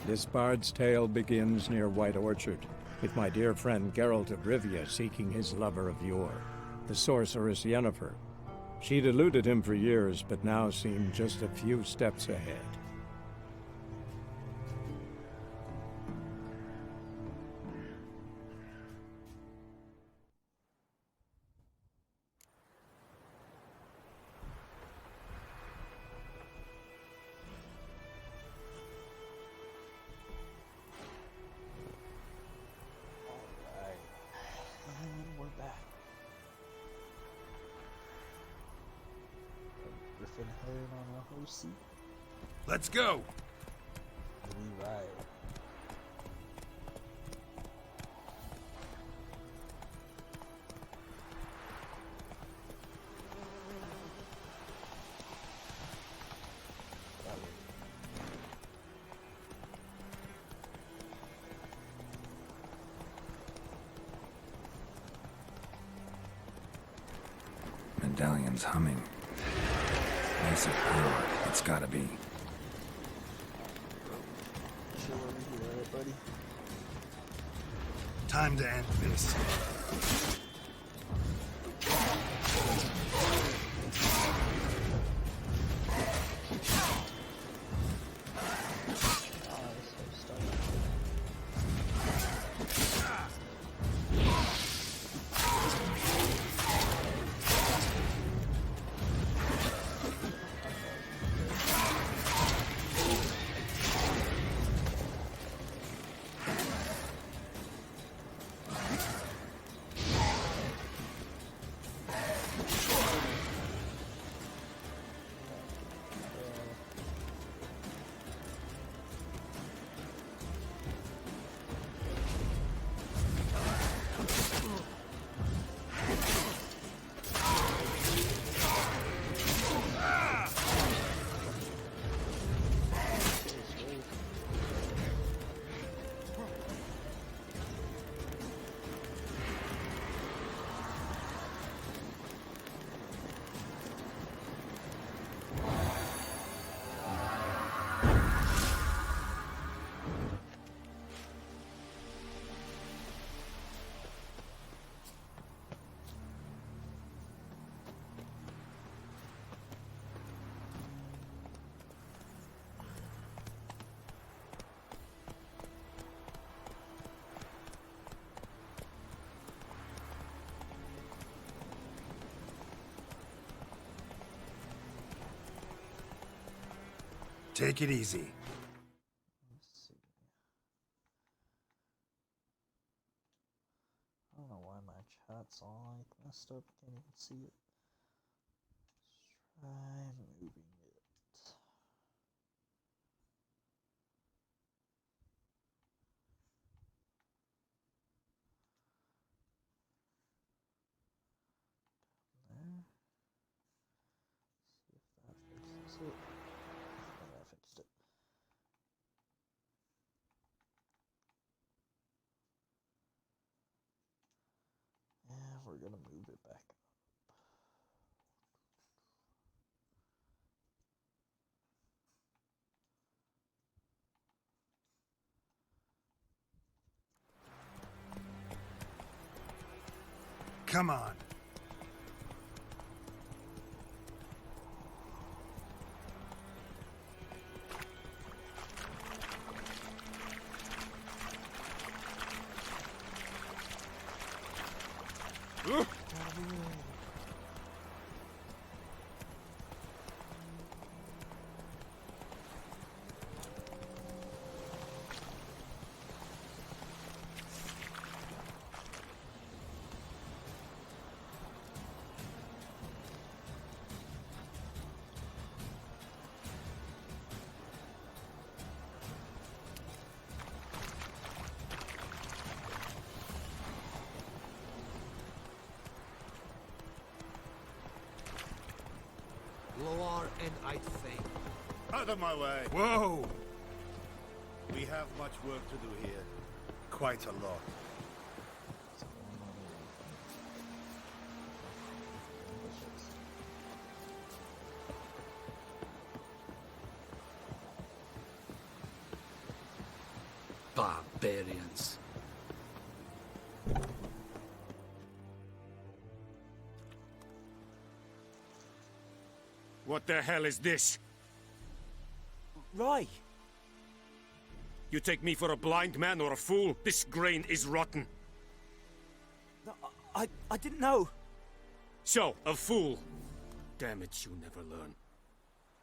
This bard's tale begins near White Orchard, with my dear friend Geralt of Rivia seeking his lover of yore, the sorceress Yennefer. She'd eluded him for years, but now seemed just a few steps ahead. Let's go! Right. Medallion's humming. Nice of power, it's gotta be. Chill over here, buddy. Time to end this. Take it easy. Let's see. I don't know why my chat's all like messed up. Can't even see it. Let's try moving it. There. See if that fixes it. Oh, that fixed it. Yeah, we're gonna move it back up. Come on. Loar and I think. Out of my way. Whoa! We have much work to do here. Quite a lot. barbarians. What the hell is this? Rai! You take me for a blind man or a fool? This grain is rotten. No, I didn't know. So, a fool. Damn it, you never learn.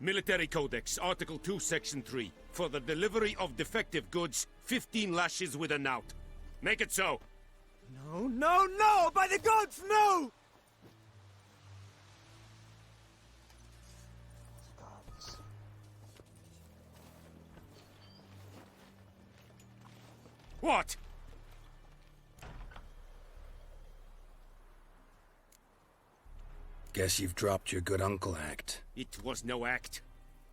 Military Codex, Article 2, Section 3. For the delivery of defective goods, 15 lashes with a knout. Make it so. No, no, no! By the gods, no! Gods. What? Guess you've dropped your good uncle act. It was no act.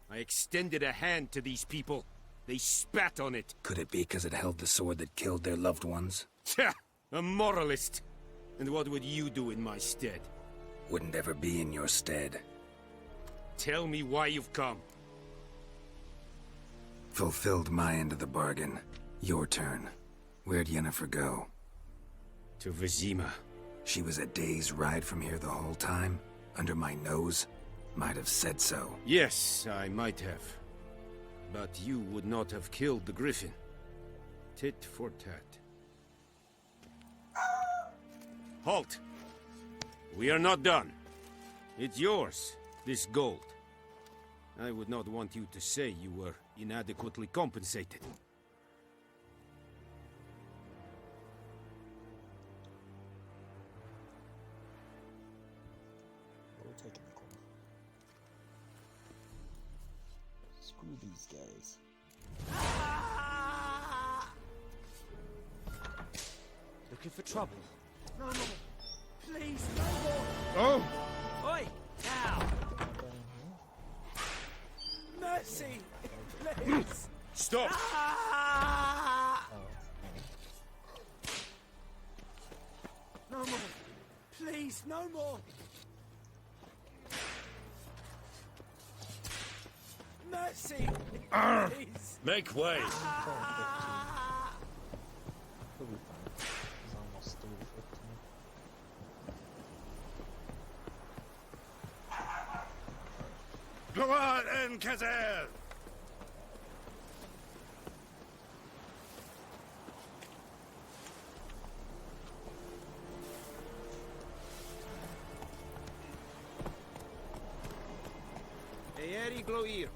I extended a hand to these people. They spat on it. Could it be because it held the sword that killed their loved ones? Tja! A moralist. And what would you do in my stead? Wouldn't ever be in your stead. Tell me why you've come. Fulfilled my end of the bargain. Your turn. Where'd Yennefer go? To Vizima. She was a day's ride from here the whole time? Under my nose? Might have said so. Yes, I might have. But you would not have killed the griffin. Tit for tat. Halt! We are not done. It's yours, this gold. I would not want you to say you were inadequately compensated. We're taking the corner. Screw these guys. Looking for trouble? No more. Please, no more. Oh! Oi! Now! Mercy, please. Stop! No more. Please, no more. Mercy, please. Make way! He'll be fine. He's almost 315. Gloire en Kazer! Eeri Gloir.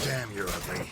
Damn, you're ugly.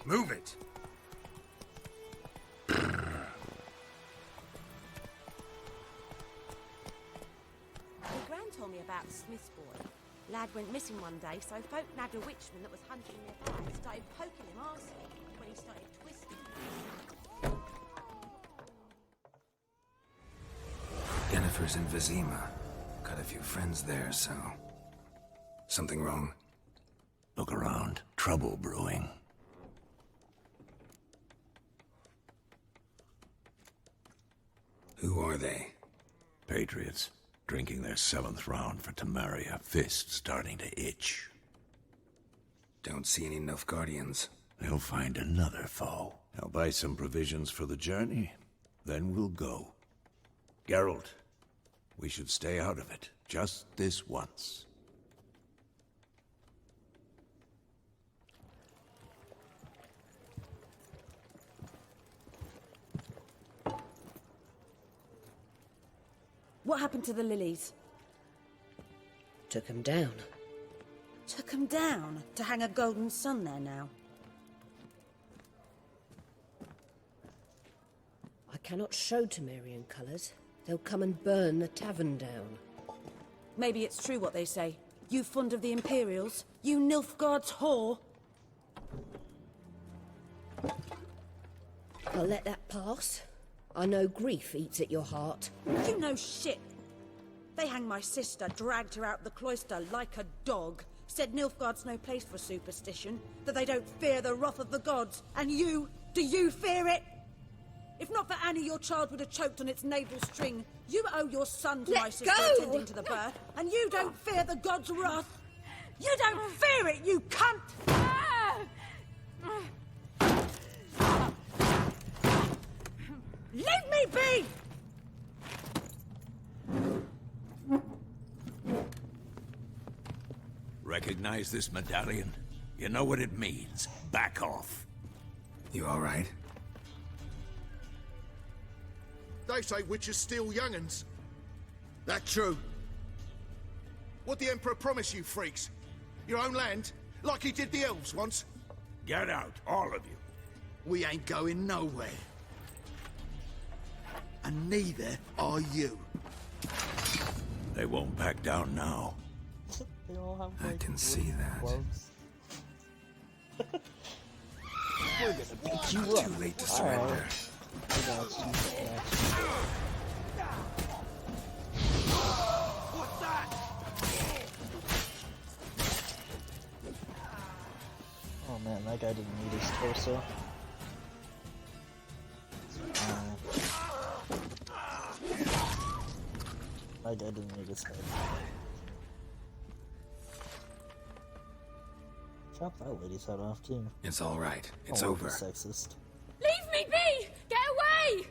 Move it! My gran told me about the Smith's boy. Lad went missing one day, so folk nabbed a witchman that was hunting nearby and started poking him arsely when he started twisting. Yennefer's in Vizima. Got a few friends there, so... Something wrong? Look around. Trouble brewing. Who are they? Patriots. Drinking their 7th round for Temeria. Fist starting to itch. Don't see any Nilfgaardians. They'll find another foe. I'll buy some provisions for the journey. Then we'll go. Geralt, we should stay out of it. Just this once. What happened to the lilies? Took him down. Took 'em down to hang a golden sun there now. I cannot show Temerian colours. They'll come and burn the tavern down. Maybe it's true what they say. You fond of the Imperials? You Nilfgaard's whore? I'll let that pass. I know grief eats at your heart. You know shit. They hanged my sister, dragged her out the cloister like a dog. Said Nilfgaard's no place for superstition, that they don't fear the wrath of the gods. And you, do you fear it? If not for Annie, your child would have choked on its navel string. You owe your son to my sister attending to the birth, and you don't fear the gods' wrath. You don't fear it, you cunt! Leave me be! Recognize this medallion? You know what it means. Back off. You all right? They say witches steal young'uns. That true? What the Emperor promise you, freaks? Your own land? Like he did the elves once? Get out, all of you. We ain't going nowhere. And neither are you. They won't back down now. They all have, I like, can see that. clubs. We're gonna beat you up. Too late to surrender. Alright. I got you. What's that? Oh man, that guy didn't need his torso. That guy didn't need his head. Chop that lady's head off too. It's all right. It's I won't be over. Sexist. Leave me be! Get away!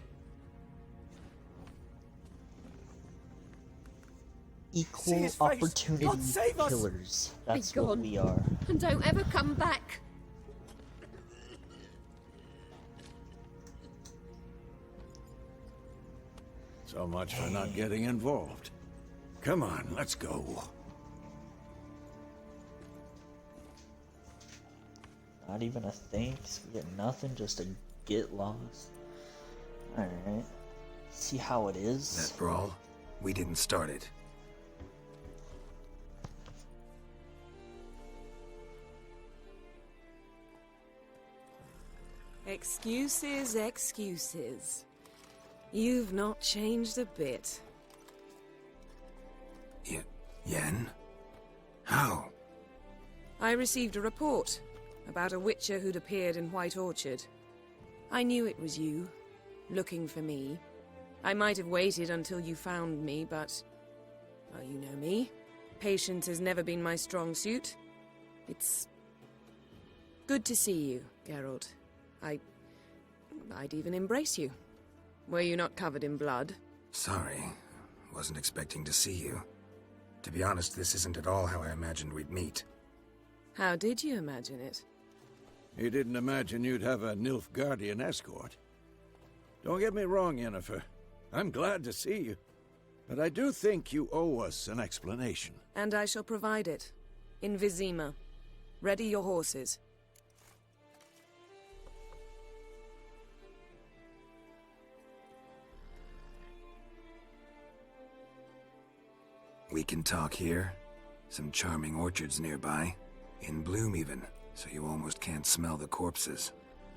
Equal See his face. opportunity God save us. killers. That's Be what gone. we are. And don't ever come back. So much for not getting involved. Come on, let's go. Not even a thanks. We get nothing, just a get lost. Alright. See how it is. That brawl, we didn't start it. Excuses, excuses. You've not changed a bit. Yen? How? I received a report about a witcher who'd appeared in White Orchard. I knew it was you, looking for me. I might have waited until you found me, but... well, you know me. Patience has never been my strong suit. It's... good to see you, Geralt. I'd even embrace you. Were you not covered in blood? Sorry. Wasn't expecting to see you. To be honest, this isn't at all how I imagined we'd meet. How did you imagine it? You didn't imagine you'd have a Nilfgaardian escort. Don't get me wrong, Yennefer. I'm glad to see you. But I do think you owe us an explanation. And I shall provide it. In Vizima. Ready your horses. We can talk here. Some charming orchards nearby. In bloom even, so you almost can't smell the corpses.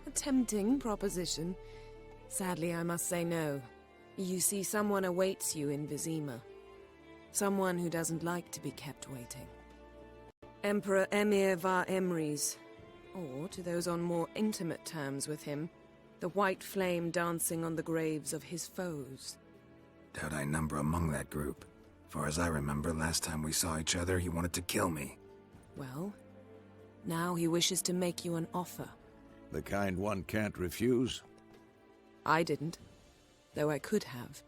A tempting proposition. Sadly, I must say no. You see, someone awaits you in Vizima. Someone who doesn't like to be kept waiting. Emperor Emir var Emrys. Or, to those on more intimate terms with him, the white flame dancing on the graves of his foes. Doubt I number among that group. Far as I remember, last time we saw each other, he wanted to kill me. Well, now he wishes to make you an offer. The kind one can't refuse? I didn't, though I could have.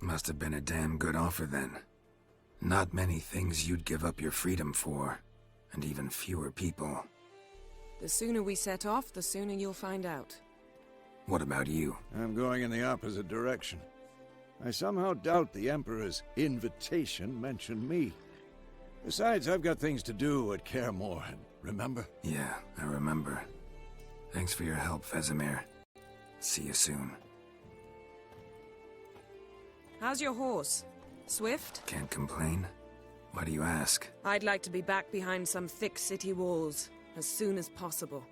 Must have been a damn good offer then. Not many things you'd give up your freedom for, and even fewer people. The sooner we set off, the sooner you'll find out. What about you? I'm going in the opposite direction. I somehow doubt the Emperor's invitation mentioned me. Besides, I've got things to do at Kaer Morhen, remember? Yeah, I remember. Thanks for your help, Vesemir. See you soon. How's your horse? Swift? Can't complain. Why do you ask? I'd like to be back behind some thick city walls as soon as possible.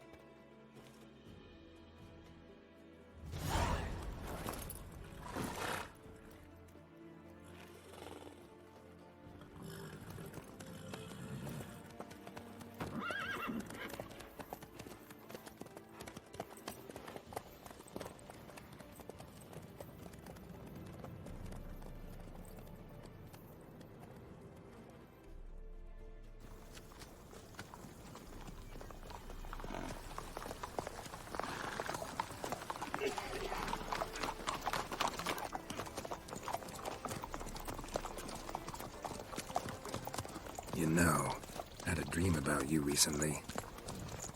You know, had a dream about you recently.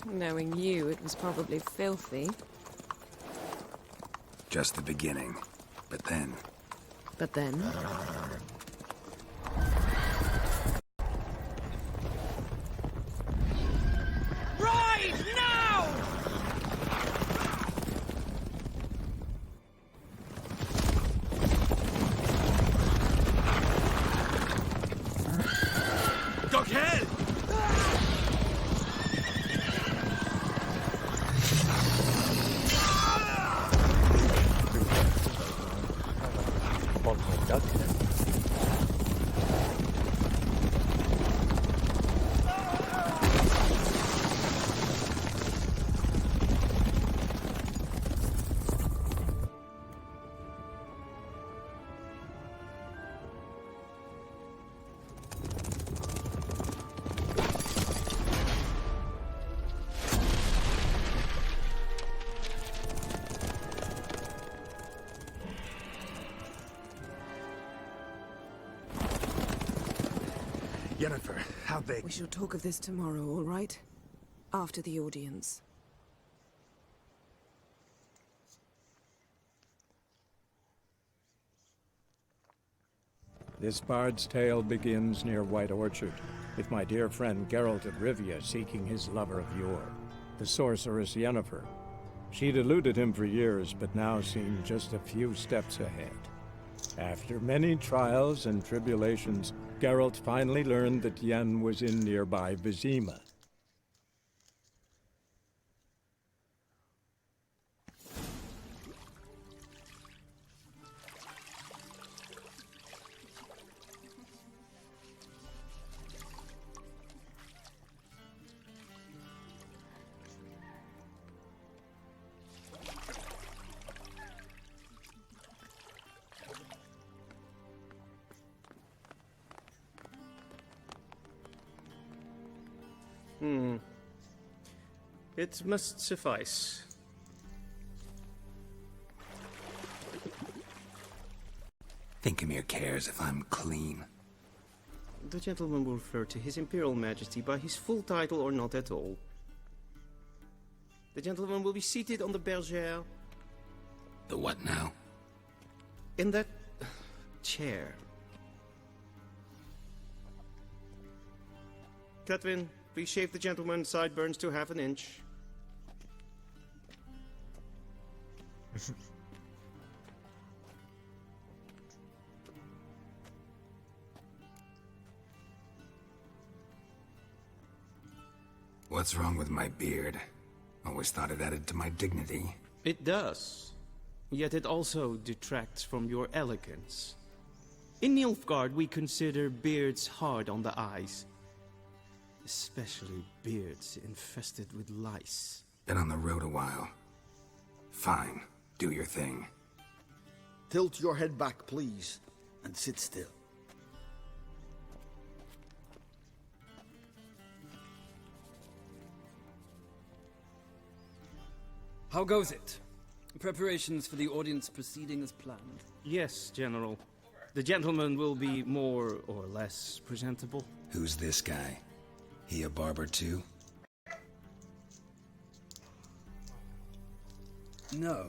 Knowing you, it was probably filthy. Just the beginning. But then... But then? Ride now! Go hell! Yennefer, how big? We shall talk of this tomorrow, all right? After the audience. This bard's tale begins near White Orchard, with my dear friend Geralt of Rivia seeking his lover of yore, the sorceress Yennefer. She'd eluded him for years, but now seemed just a few steps ahead. After many trials and tribulations, Geralt finally learned that Yen was in nearby Vizima. It must suffice. Think cares if I'm clean. The gentleman will refer to His Imperial Majesty by his full title or not at all. The gentleman will be seated on the bergère. The what now? In that chair. Catwin, please shave the gentleman's sideburns to half an inch. What's wrong with my beard? Always thought it added to my dignity. It does. Yet it also detracts from your elegance. In Nilfgaard, we consider beards hard on the eyes. Especially beards infested with lice. Been on the road a while. Fine, do your thing. Tilt your head back, please, and sit still. How goes it? Preparations for the audience proceeding as planned? Yes, General. The gentleman will be more or less presentable. Who's this guy? He a barber too? No.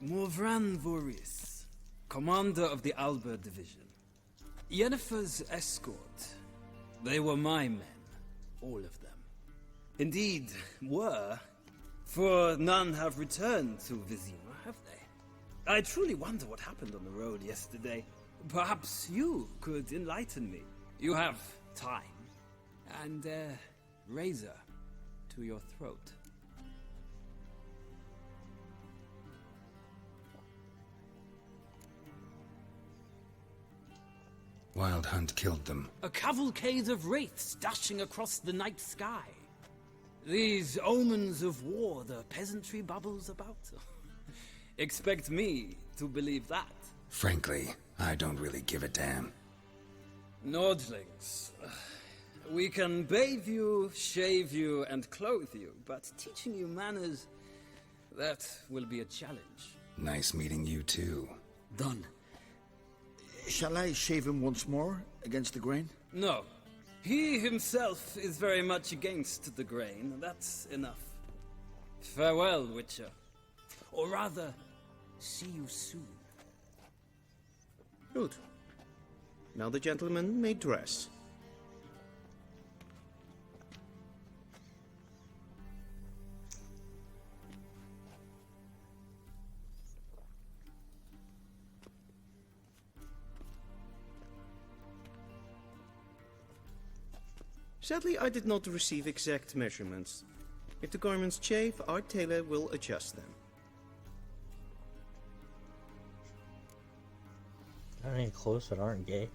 Morvran Voris, commander of the Alba Division. Yennefer's escort. They were my men. All of them. Indeed, were. For none have returned to Vizima, have they? I truly wonder what happened on the road yesterday. Perhaps you could enlighten me. You have time. And a razor to your throat. Wild Hunt killed them. A cavalcade of wraiths dashing across the night sky. These omens of war the peasantry bubbles about. Expect me to believe that. Frankly, I don't really give a damn. Nordlings. We can bathe you, shave you, and clothe you, but teaching you manners, that will be a challenge. Nice meeting you too. Done. Shall I shave him once more, against the grain? No. He himself is very much against the grain. That's enough. Farewell, Witcher. Or rather, see you soon. Good. Now the gentleman may dress. Sadly, I did not receive exact measurements. If the garments chafe, our tailor will adjust them. Got any clothes that aren't gay?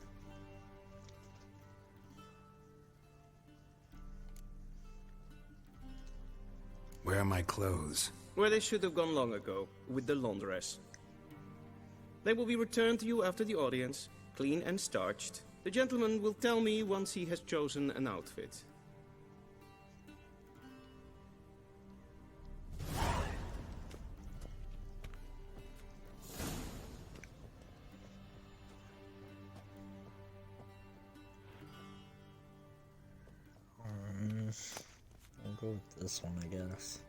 Where are my clothes? Where they should have gone long ago, with the laundress. They will be returned to you after the audience, clean and starched. The gentleman will tell me once he has chosen an outfit. I'll go with this one, I guess.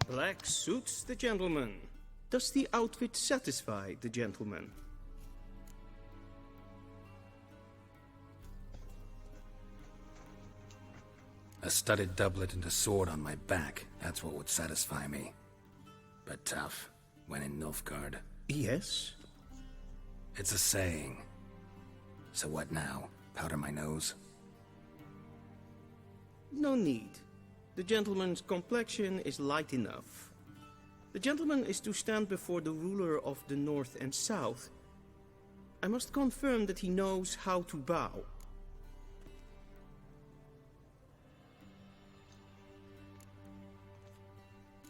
Black suits the gentleman. Does the outfit satisfy the gentleman? A studded doublet and a sword on my back. That's what would satisfy me. But tough, when in Nilfgaard. Yes? It's a saying. So what now? Powder my nose? No need. The gentleman's complexion is light enough. The gentleman is to stand before the ruler of the North and South. I must confirm that he knows how to bow.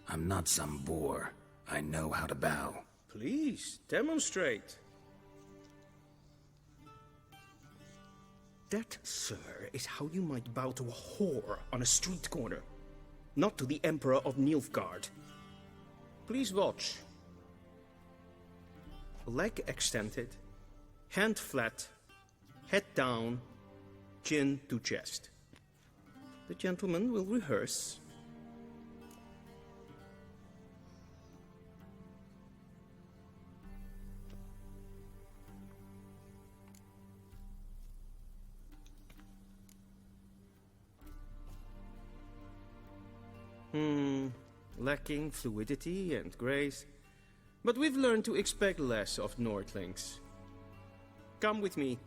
I'm not some boor. I know how to bow. Please, demonstrate. That, sir, is how you might bow to a whore on a street corner, not to the Emperor of Nilfgaard. Please watch. Leg extended, hand flat, head down, chin to chest. The gentleman will rehearse. Lacking fluidity and grace. But we've learned to expect less of Nordlings. Come with me.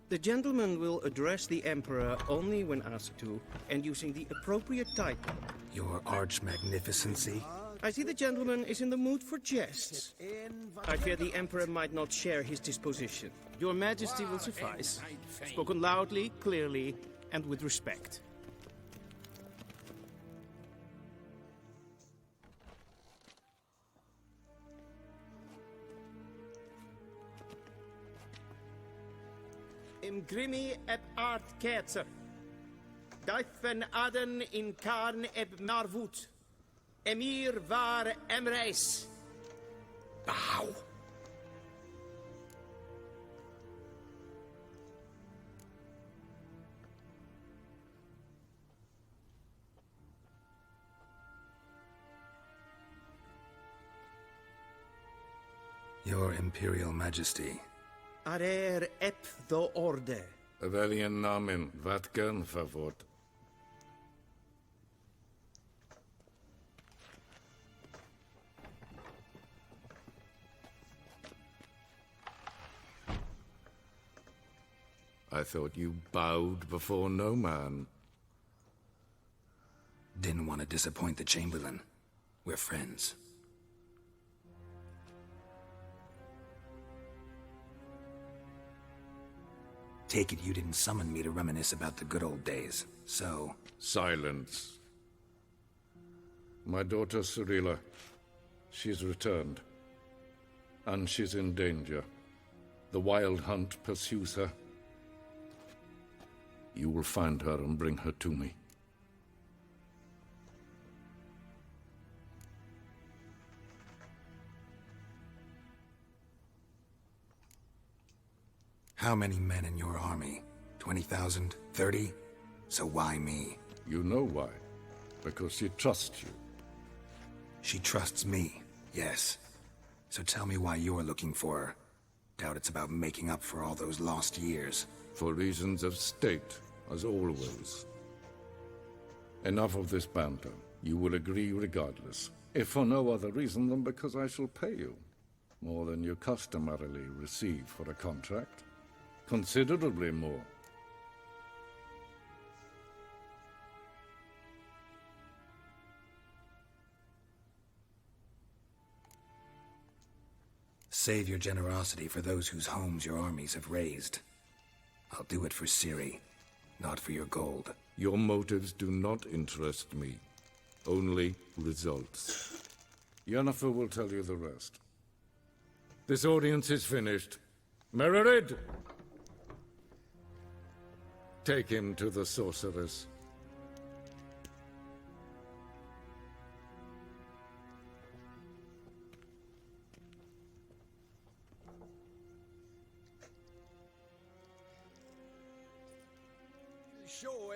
The gentleman will address the Emperor only when asked to, and using the appropriate title. Your Arch-Magnificency? I see the gentleman is in the mood for jests. I fear the Emperor might not share his disposition. Your Majesty will suffice. Spoken loudly, clearly, and with respect. Im grimi et art ketzer. Daifen aden in karn eb marvut. Emir var Emreis. Bow. Your Imperial Majesty. Arer ep do orde. Welchen Namen? Wat gern verwort? I thought you bowed before no man. Didn't want to disappoint the Chamberlain. We're friends. Take it you didn't summon me to reminisce about the good old days, so... Silence. My daughter Cirilla, she's returned. And she's in danger. The Wild Hunt pursues her. You will find her and bring her to me. How many men in your army? 20,000? 30? So why me? You know why. Because she trusts you. She trusts me, yes. So tell me why you're looking for her. Doubt it's about making up for all those lost years. For reasons of state, as always. Enough of this banter. You will agree regardless. If for no other reason than because I shall pay you. More than you customarily receive for a contract. Considerably more. Save your generosity for those whose homes your armies have razed. I'll do it for Ciri, not for your gold. Your motives do not interest me. Only results. Yennefer will tell you the rest. This audience is finished. Mererid! Take him to the sorceress.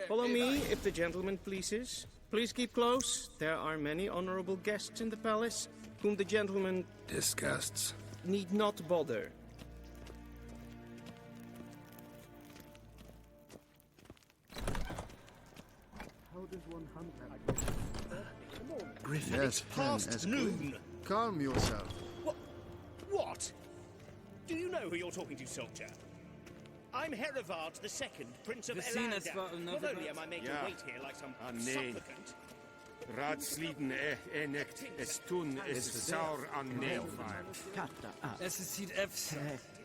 Follow me, if the gentleman pleases. Please keep close. There are many honorable guests in the palace, whom the gentleman... disgusts. ...need not bother. How does one hunt that? Griffin, yes, past noon. Calm yourself. What? Do you know who you're talking to, soldier? I'm Herivard II, Prince of Elanda. Not only am I making wait here like some supplicant... Raadsleden enikt es tun is saur an neelvaar. Es ist hier efse.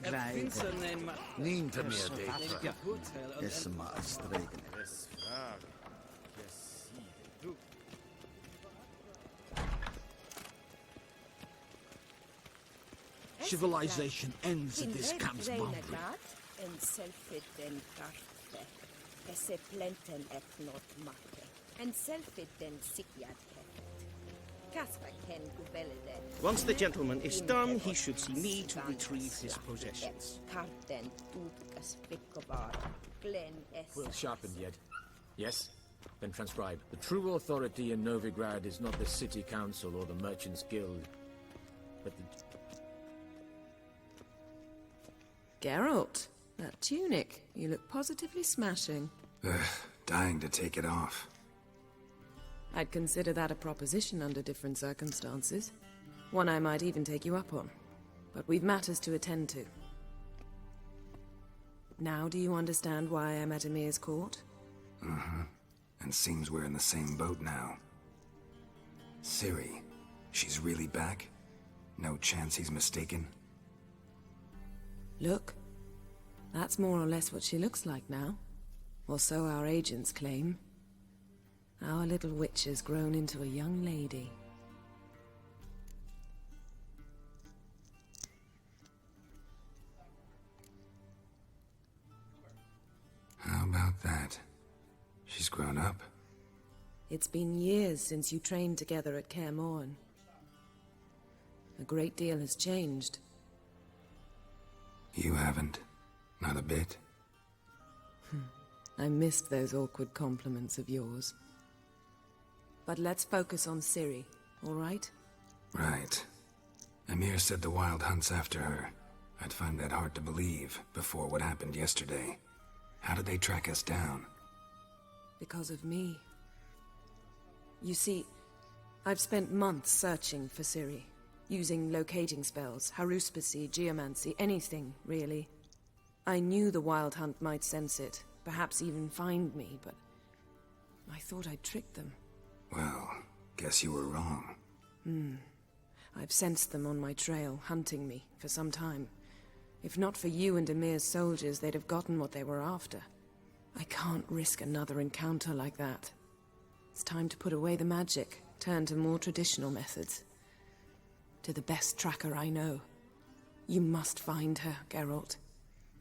Finster neem... Niente meer, Dave. Is maar streken. Civilization ends at this camp's boundary. En selfie den karte. Esse plenten et not matte. En selfie den sikiat heft. Kasva ken gubelde. Once the gentleman is done, he should see me to retrieve his possessions. Karten tutkas pikkovar. Glen es. Quill sharpened yet? Yes? Then transcribe. The true authority in Novigrad is not the city council or the merchants' guild, but the... Geralt, that tunic. You look positively smashing. Ugh, dying to take it off. I'd consider that a proposition under different circumstances. One I might even take you up on. But we've matters to attend to. Now do you understand why I'm at Emir's court? Mm-hmm. And seems we're in the same boat now. Ciri, she's really back? No chance he's mistaken? Look. That's more or less what she looks like now. Or so our agents claim. Our little witch has grown into a young lady. How about that? She's grown up. It's been years since you trained together at Kaer Morhen. A great deal has changed. You haven't. Not a bit. I missed those awkward compliments of yours. But let's focus on Ciri, all right? Right. Emir said the Wild Hunt's after her. I'd find that hard to believe before what happened yesterday. How did they track us down? Because of me. You see, I've spent months searching for Ciri, using locating spells, haruspicy, geomancy, anything, really. I knew the Wild Hunt might sense it, perhaps even find me, but I thought I'd tricked them. Well, guess you were wrong. I've sensed them on my trail, hunting me, for some time. If not for you and Emir's soldiers, they'd have gotten what they were after. I can't risk another encounter like that. It's time to put away the magic, turn to more traditional methods. To the best tracker I know. You must find her, Geralt.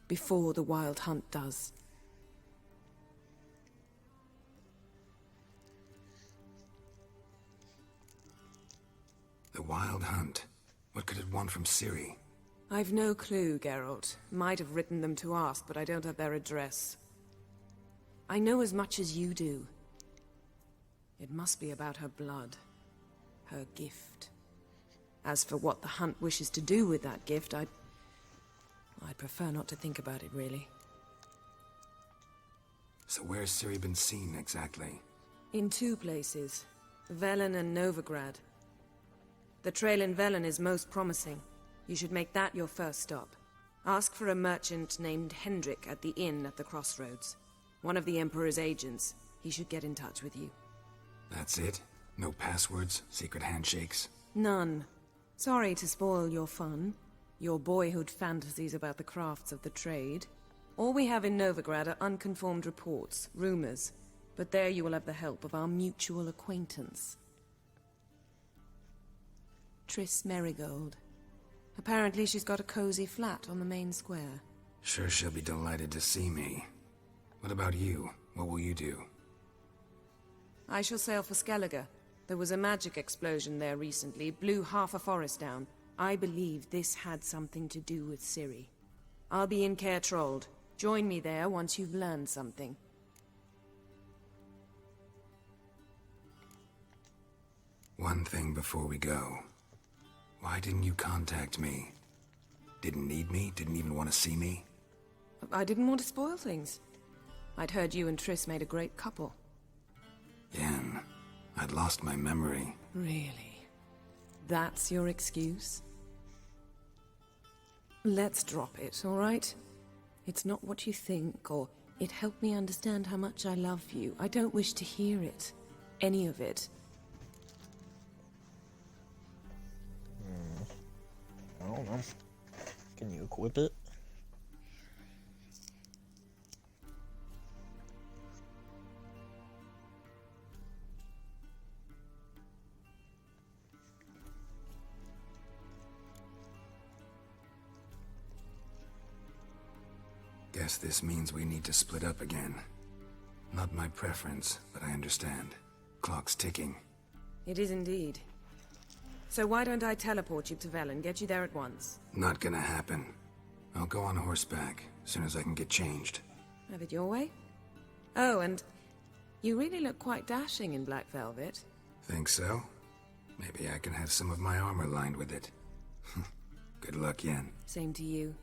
Before the Wild Hunt does. The Wild Hunt? What could it want from Ciri? I've no clue, Geralt. Might have written them to ask, but I don't have their address. I know as much as you do. It must be about her blood. Her gift. As for what the Hunt wishes to do with that gift, I'd prefer not to think about it, really. So where's Ciri been seen, exactly? In two places. Velen and Novigrad. The trail in Velen is most promising. You should make that your first stop. Ask for a merchant named Hendrik at the inn at the crossroads. One of the Emperor's agents. He should get in touch with you. That's it? No passwords? Secret handshakes? None. Sorry to spoil your fun. Your boyhood fantasies about the crafts of the trade. All we have in Novigrad are unconfirmed reports, rumors. But there you will have the help of our mutual acquaintance. Triss Merigold. Apparently she's got a cozy flat on the main square. Sure she'll be delighted to see me. What about you? What will you do? I shall sail for Skellige. There was a magic explosion there recently, blew half a forest down. I believe this had something to do with Ciri. I'll be in Caer Trold. Join me there once you've learned something. One thing before we go. Why didn't you contact me? Didn't need me? Didn't even want to see me? I didn't want to spoil things. I'd heard you and Triss made a great couple. Yen, I'd lost my memory. Really? That's your excuse? Let's drop it, all right? It's not what you think, or it helped me understand how much I love you. I don't wish to hear it. Any of it. I don't know. Can you equip it? Guess this means we need to split up again. Not my preference, but I understand. Clock's ticking. It is indeed. So why don't I teleport you to Velen, get you there at once? Not gonna happen. I'll go on horseback, as soon as I can get changed. Have it your way? Oh, and you really look quite dashing in black velvet. Think so? Maybe I can have some of my armor lined with it. Good luck, Yen. Same to you.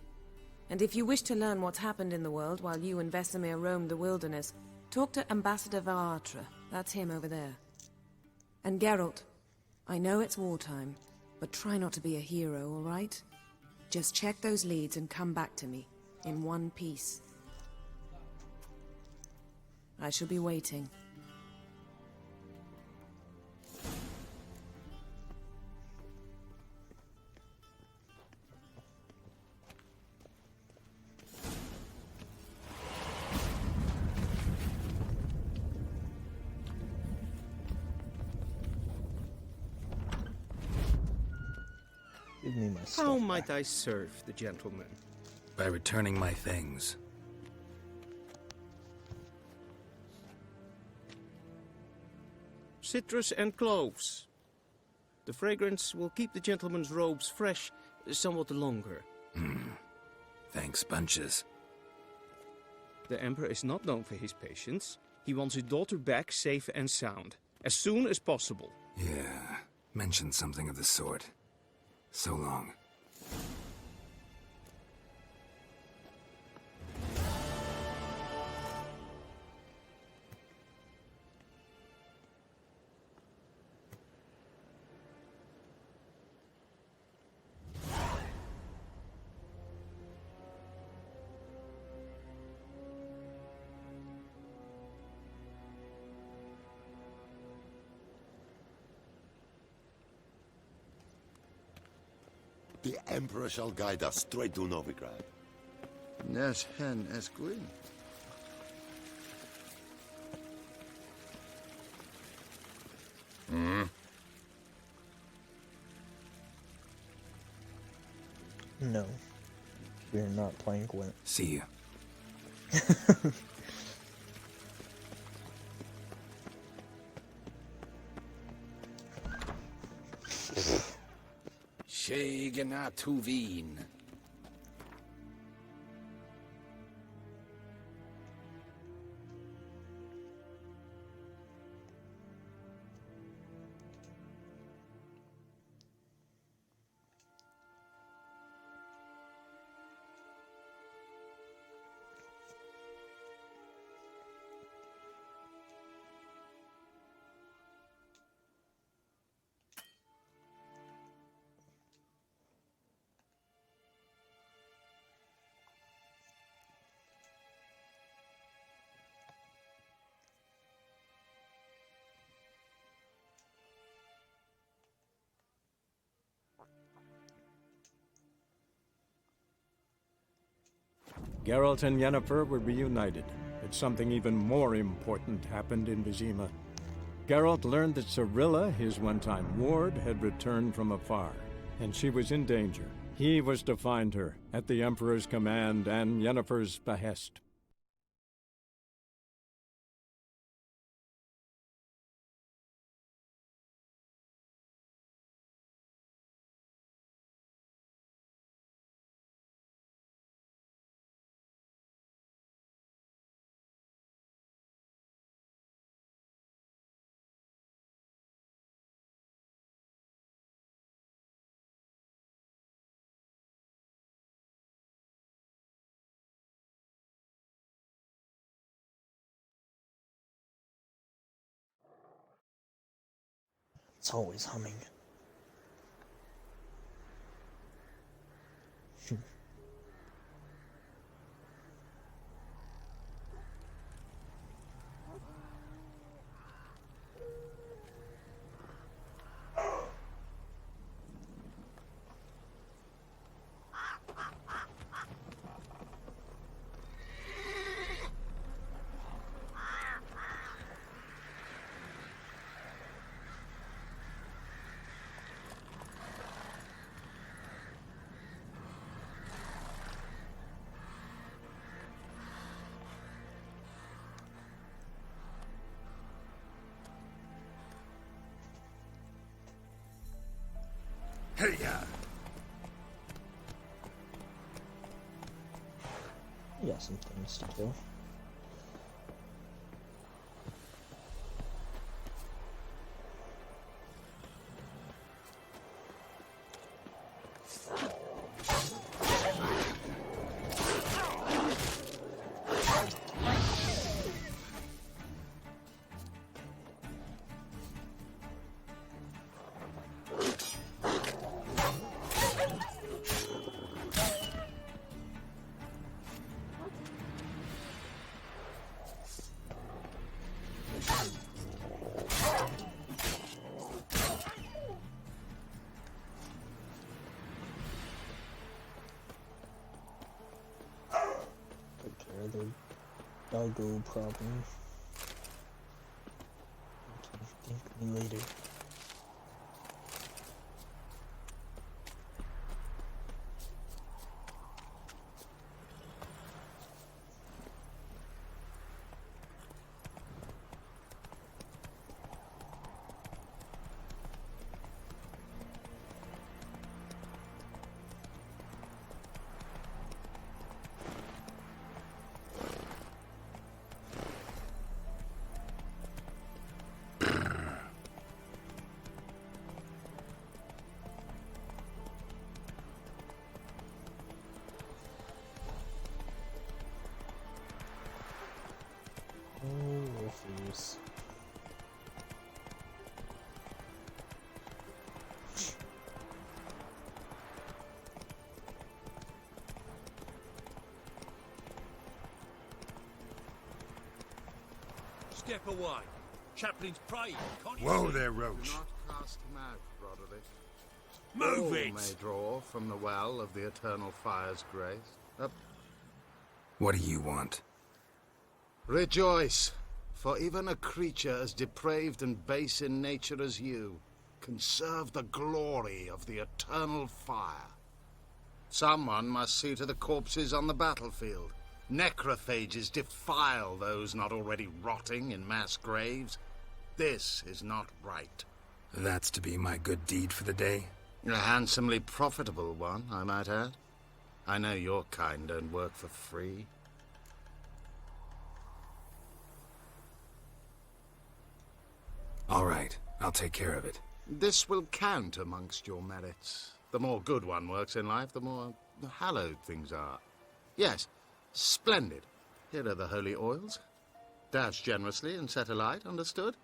And if you wish to learn what's happened in the world while you and Vesemir roamed the wilderness, talk to Ambassador Varatra. That's him over there. And Geralt, I know it's wartime, but try not to be a hero, all right? Just check those leads and come back to me, in one piece. I shall be waiting. Give me my stuff How might I serve the gentleman? By returning my things. Citrus and cloves. The fragrance will keep the gentleman's robes fresh somewhat longer. Thanks, bunches. The Emperor is not known for his patience. He wants his daughter back safe and sound, as soon as possible. Yeah, mentioned something of the sort. So long. The Emperor shall guide us straight to Novigrad. Nes hen esquin. No. We're not playing Gwent. See you. Shegena Tuvin. Geralt and Yennefer were reunited, but something even more important happened in Vizima. Geralt learned that Cirilla, his one-time ward, had returned from afar, and she was in danger. He was to find her, at the Emperor's command and Yennefer's behest. It's always humming. Hey-ya! We got some things to do. Take care of the doggo problem. Thank me later. Oh, refuse. Step away. Chaplain's praying. Can't you Whoa see? there, Roach. Do not cast him out, Roderick. Move All it! may draw from the well of the Eternal Fire's grace. Up. What do you want? Rejoice, for even a creature as depraved and base in nature as you can serve the glory of the Eternal Fire. Someone must see to the corpses on the battlefield. Necrophages defile those not already rotting in mass graves. This is not right. That's to be my good deed for the day? A handsomely profitable one, I might add. I know your kind don't work for free. All right, I'll take care of it. This will count amongst your merits. The more good one works in life, the more hallowed things are. Yes, splendid. Here are the holy oils. Dash generously and set alight, understood?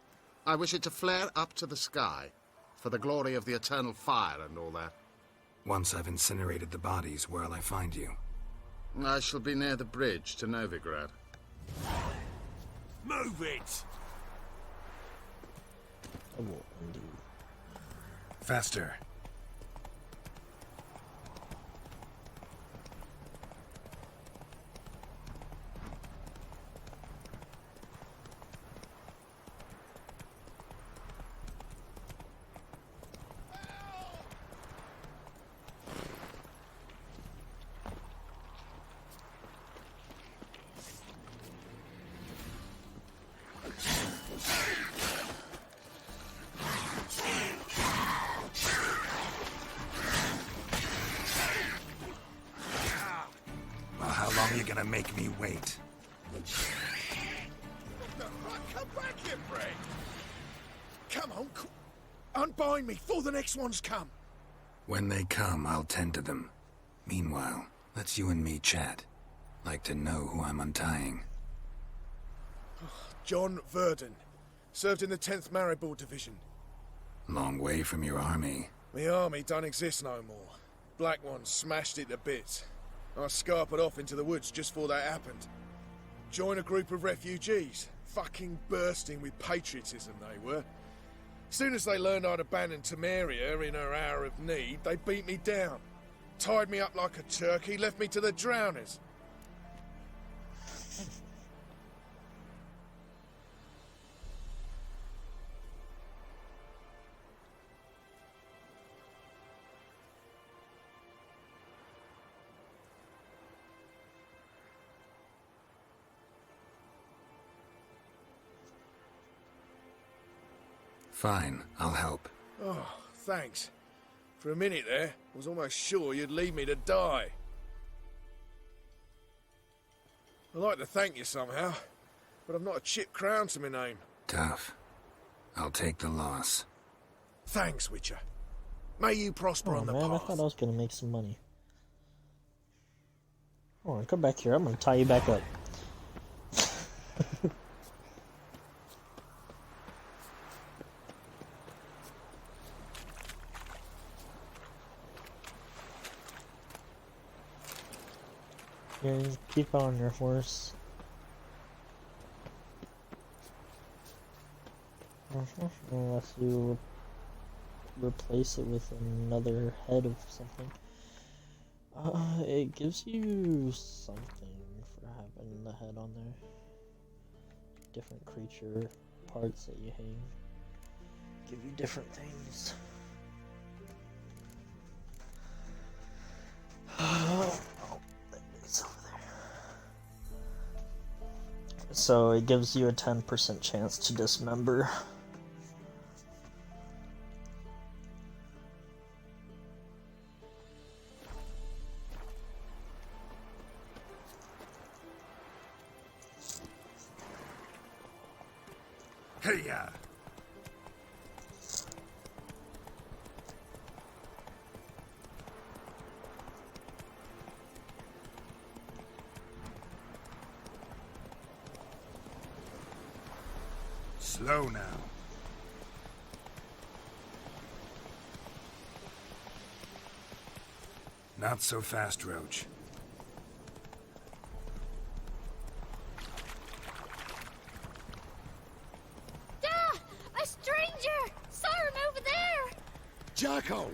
I wish it to flare up to the sky, for the glory of the Eternal Fire and all that. Once I've incinerated the bodies, where'll I find you? I shall be near the bridge to Novigrad. Move it! I will indeed. Faster. Well, how long are you gonna make me wait? Come back here, Fred! Come on, unbind me before the next ones come. When they come, I'll tend to them. Meanwhile, let's you and me chat. Like to know who I'm untying. John Verdon. Served in the 10th Maribor Division. Long way from your army. The army don't exist no more. Black Ones smashed it to bits. I scarpered off into the woods just before that happened. Joined a group of refugees. Fucking bursting with patriotism they were. Soon as they learned I'd abandoned Temeria in her hour of need, they beat me down. Tied me up like a turkey, left me to the drowners. Fine, I'll help. Oh, thanks. For a minute there, I was almost sure you'd leave me to die. I'd like to thank you somehow, but I've not a chipped crown to my name. Tough. I'll take the loss. Thanks, Witcher. May you prosper on the man, I path. thought I was gonna make some money. Hold on, come back here. I'm gonna tie you back up. Yeah, just keep on your horse. Unless you replace it with another head of something. It gives you something for having the head on there. Different creature parts that you hang give you different things. Oh, it's over there. So it gives you a 10% chance to dismember. Hey-ya! Slow now. Not so fast, Roach. A stranger! Siren over there! Jacko!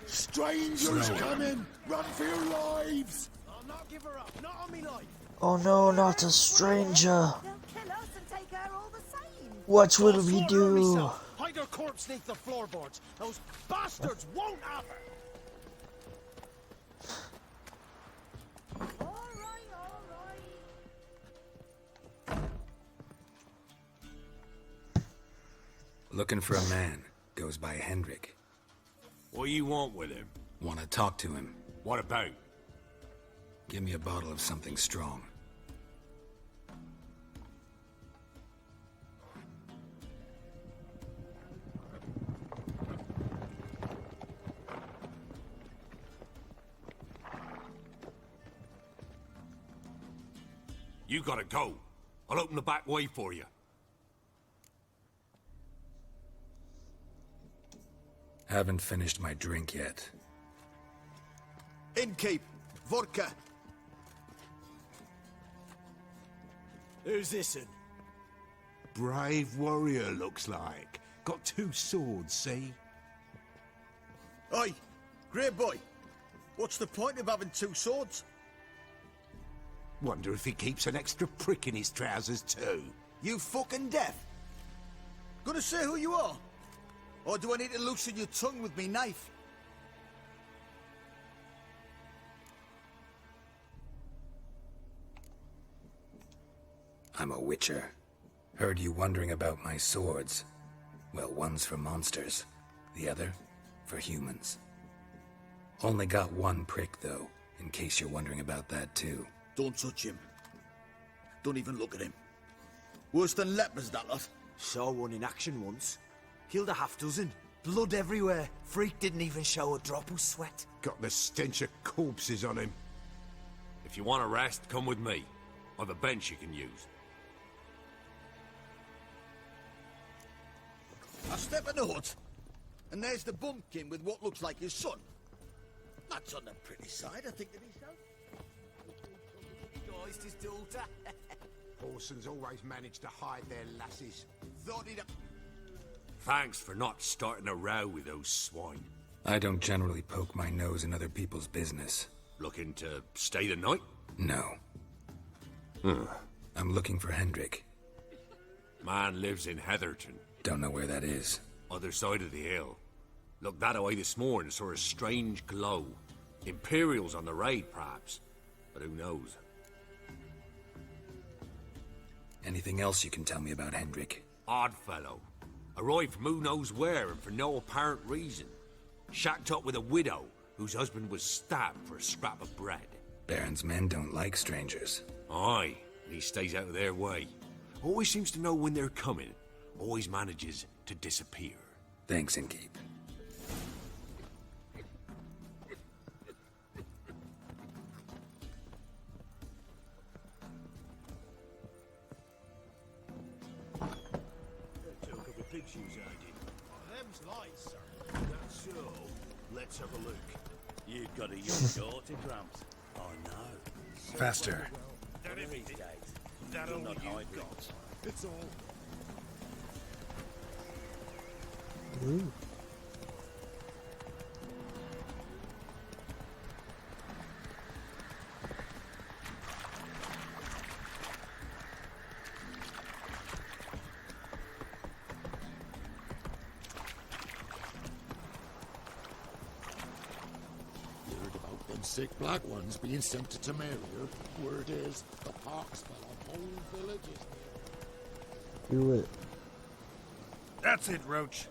Strangers Slow. coming! Run for your lives! I'll not give her up. Not on me life. Oh no, not a stranger! They'll kill us and take her all the same. What will we do? Hide her corpse beneath the floorboards. Those bastards won't have her. Looking for a man. Goes by Hendrik. What do you want with him? Want to talk to him. What about? Give me a bottle of something strong. You gotta go. I'll open the back way for you. Haven't finished my drink yet. Innkeep! Vodka! Who's this in? Brave warrior, looks like. Got 2 swords, see? Oi! Great boy! What's the point of having 2 swords? Wonder if he keeps an extra prick in his trousers, too. You fucking deaf? Gonna say who you are? Or do I need to loosen your tongue with me knife? I'm a witcher. Heard you wondering about my swords. Well, one's for monsters, the other for humans. Only got 1 prick, though, in case you're wondering about that, too. Don't touch him. Don't even look at him. Worse than lepers, that lot. Saw one in action once. Killed a half dozen. Blood everywhere. Freak didn't even show a drop of sweat. Got the stench of corpses on him. If you want a rest, come with me. Or the bench you can use. I step in the hut, and there's the bumpkin with what looks like his son. That's on the pretty side, I think, to himself. Guys, his daughter. Orsons always manage to hide their lasses. Thought he'd... Thanks for not starting a row with those swine. I don't generally poke my nose in other people's business. Looking to stay the night? No. I'm looking for Hendrik. Man lives in Heatherton. Don't know where that is. Other side of the hill. Looked that away this morning, saw a strange glow. Imperials on the raid, perhaps. But who knows? Anything else you can tell me about Hendrik? Odd fellow. Arrived from who knows where and for no apparent reason. shacked up with a widow whose husband was stabbed for a scrap of bread. Baron's men don't like strangers. Aye, he stays out of their way. Always seems to know when they're coming. Always manages to disappear. Thanks, Inkeep. Took of the pig shoes I did. Them's lights, sir. That's so. Let's have a look. You've got a young daughter, Gramps. I know. Faster. That everything. That all you've got. It's all. Ooh. Heard about them sick black ones being sent to Temeria. Word is, the pox fell on whole villages. Do it. That's it, Roach.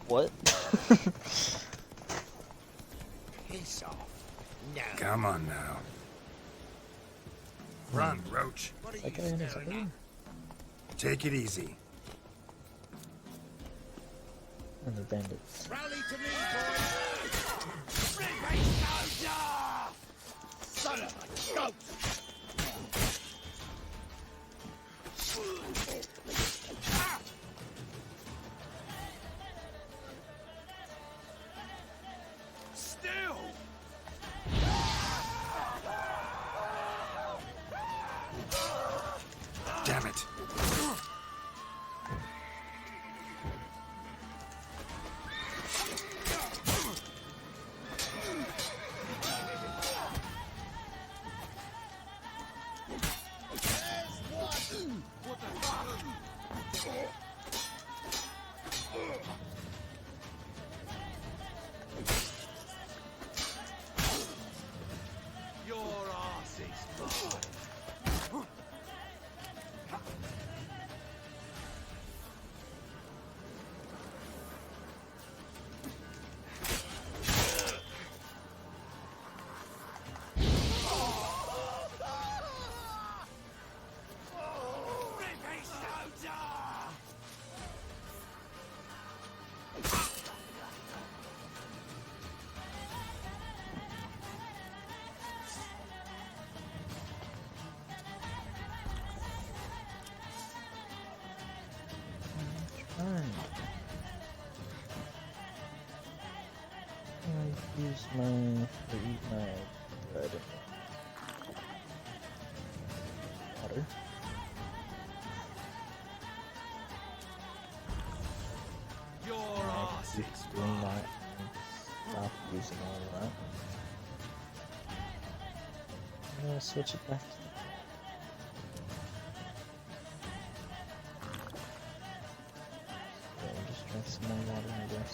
What? Piss off. No. Come on now. Run, Roach. What are That guy you in his staring head? at? Take it easy. And the bandits. Rally to me, boys! Rip soldier! Son of a goat! Still! Damn it. Your arse is mine. I use my to eat my bread and water. Your arse Keep is doing mine. that and stop using all of that. I'm gonna switch it back to yeah, just drink some more water, I guess.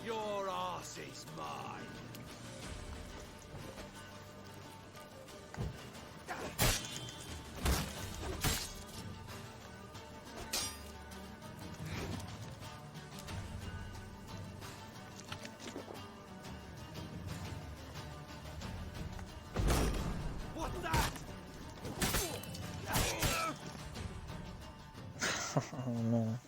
Your arse is mine. What's that? Oh no.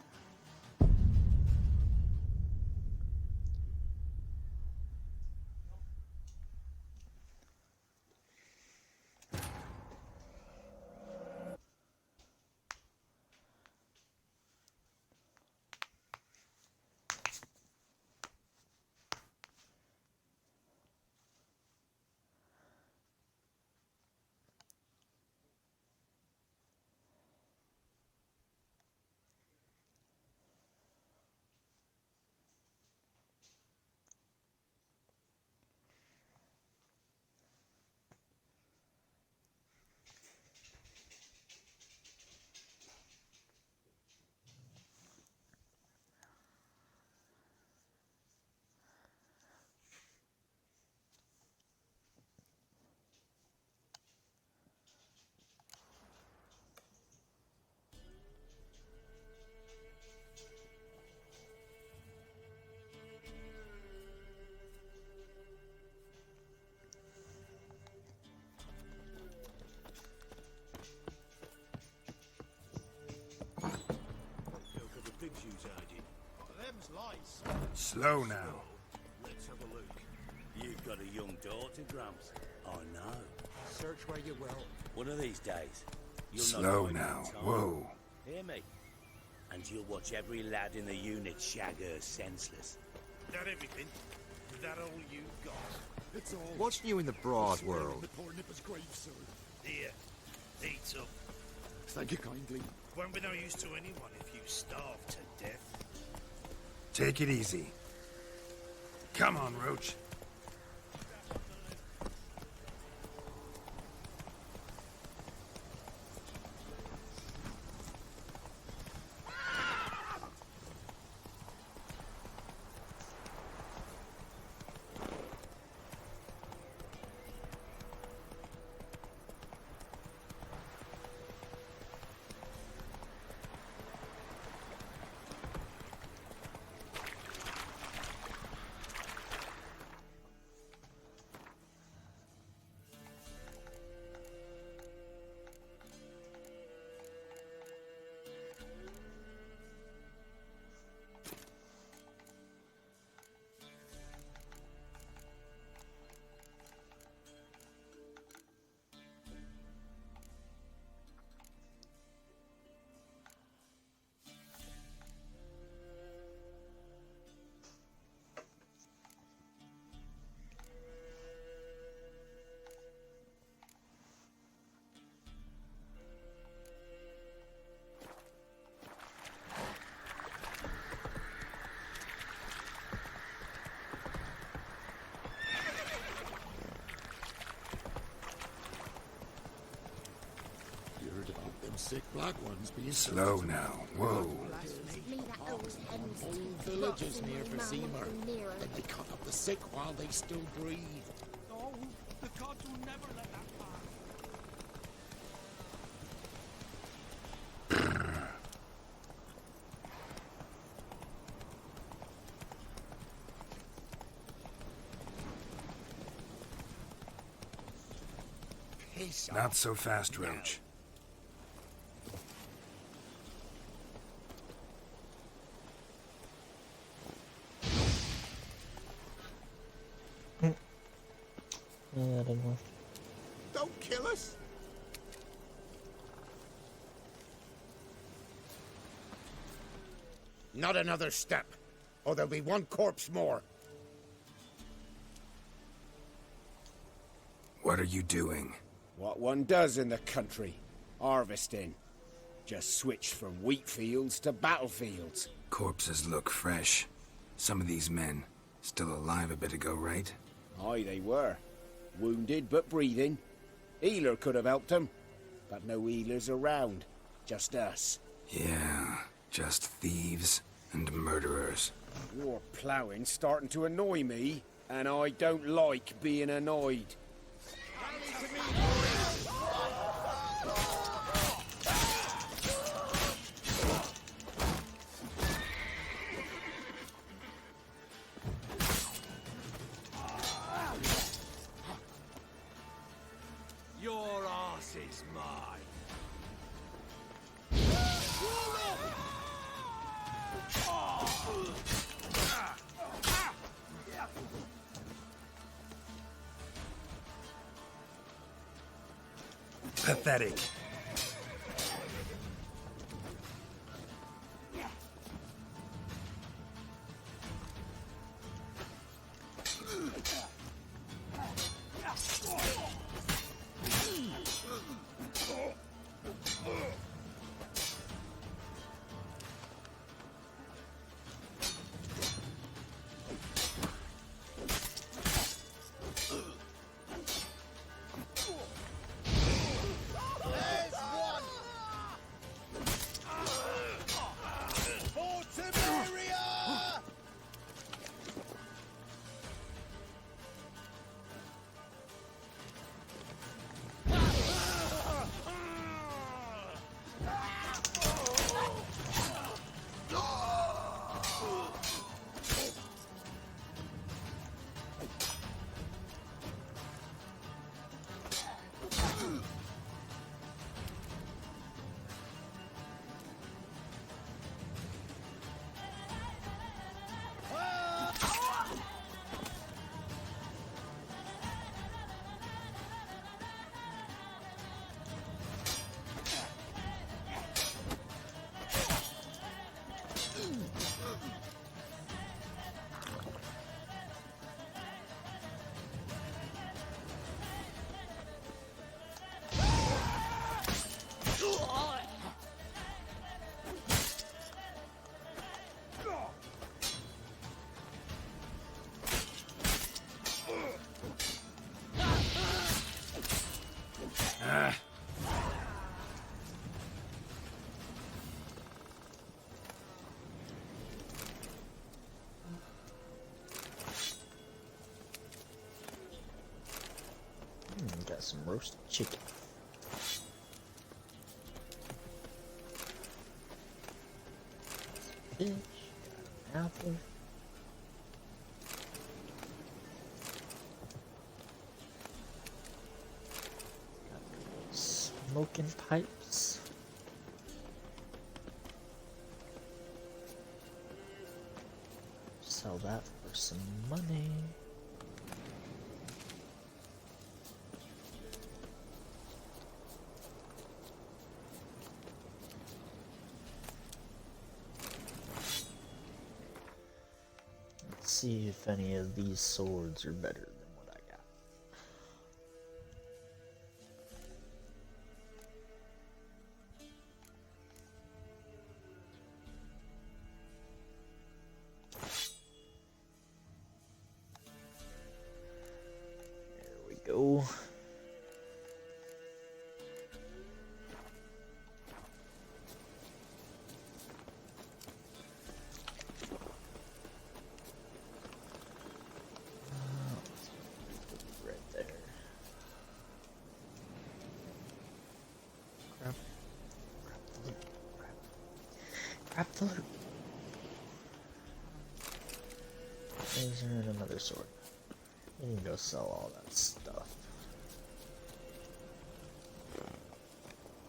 Slow now. Let's have a look. You've got a young daughter, Gramps. I know. Search where you will. One of these days, you'll Slow not now. time. Whoa. Hear me? And you'll watch every lad in the unit shag her senseless. That everything? Is that all you got? It's all. What's new in the broad world? The poor nipper's grave, sir. Here, eat up. Thank you kindly. Won't be no use to anyone if you starve to death. Take it easy. Come on, Roach. You heard about them sick black ones being Slow now. Whoa. Whole villages near Vizima. And they cut up the sick while they still breathe. No, the gods will never let that pass. Not so fast, Roach. Yeah, that didn't work. Don't kill us! Not another step, or there'll be one corpse more. What are you doing? What one does in the country. Harvesting. Just switched from wheat fields to battlefields. Corpses look fresh. Some of these men still alive a bit ago, right? Aye, they were. Wounded but breathing. Healer could have helped them. But no healers around. Just us. Yeah, just thieves and murderers. War ploughing's starting to annoy me, and I don't like being annoyed. Your ass is mine. Pathetic. some roasted chicken. Fish, got an apple. Got smoking pipes. Sell that for some money. Let's see if any of these swords are better than what I got. There we go. Right there. Grab the loot. Is there another sword? You can go sell all that stuff.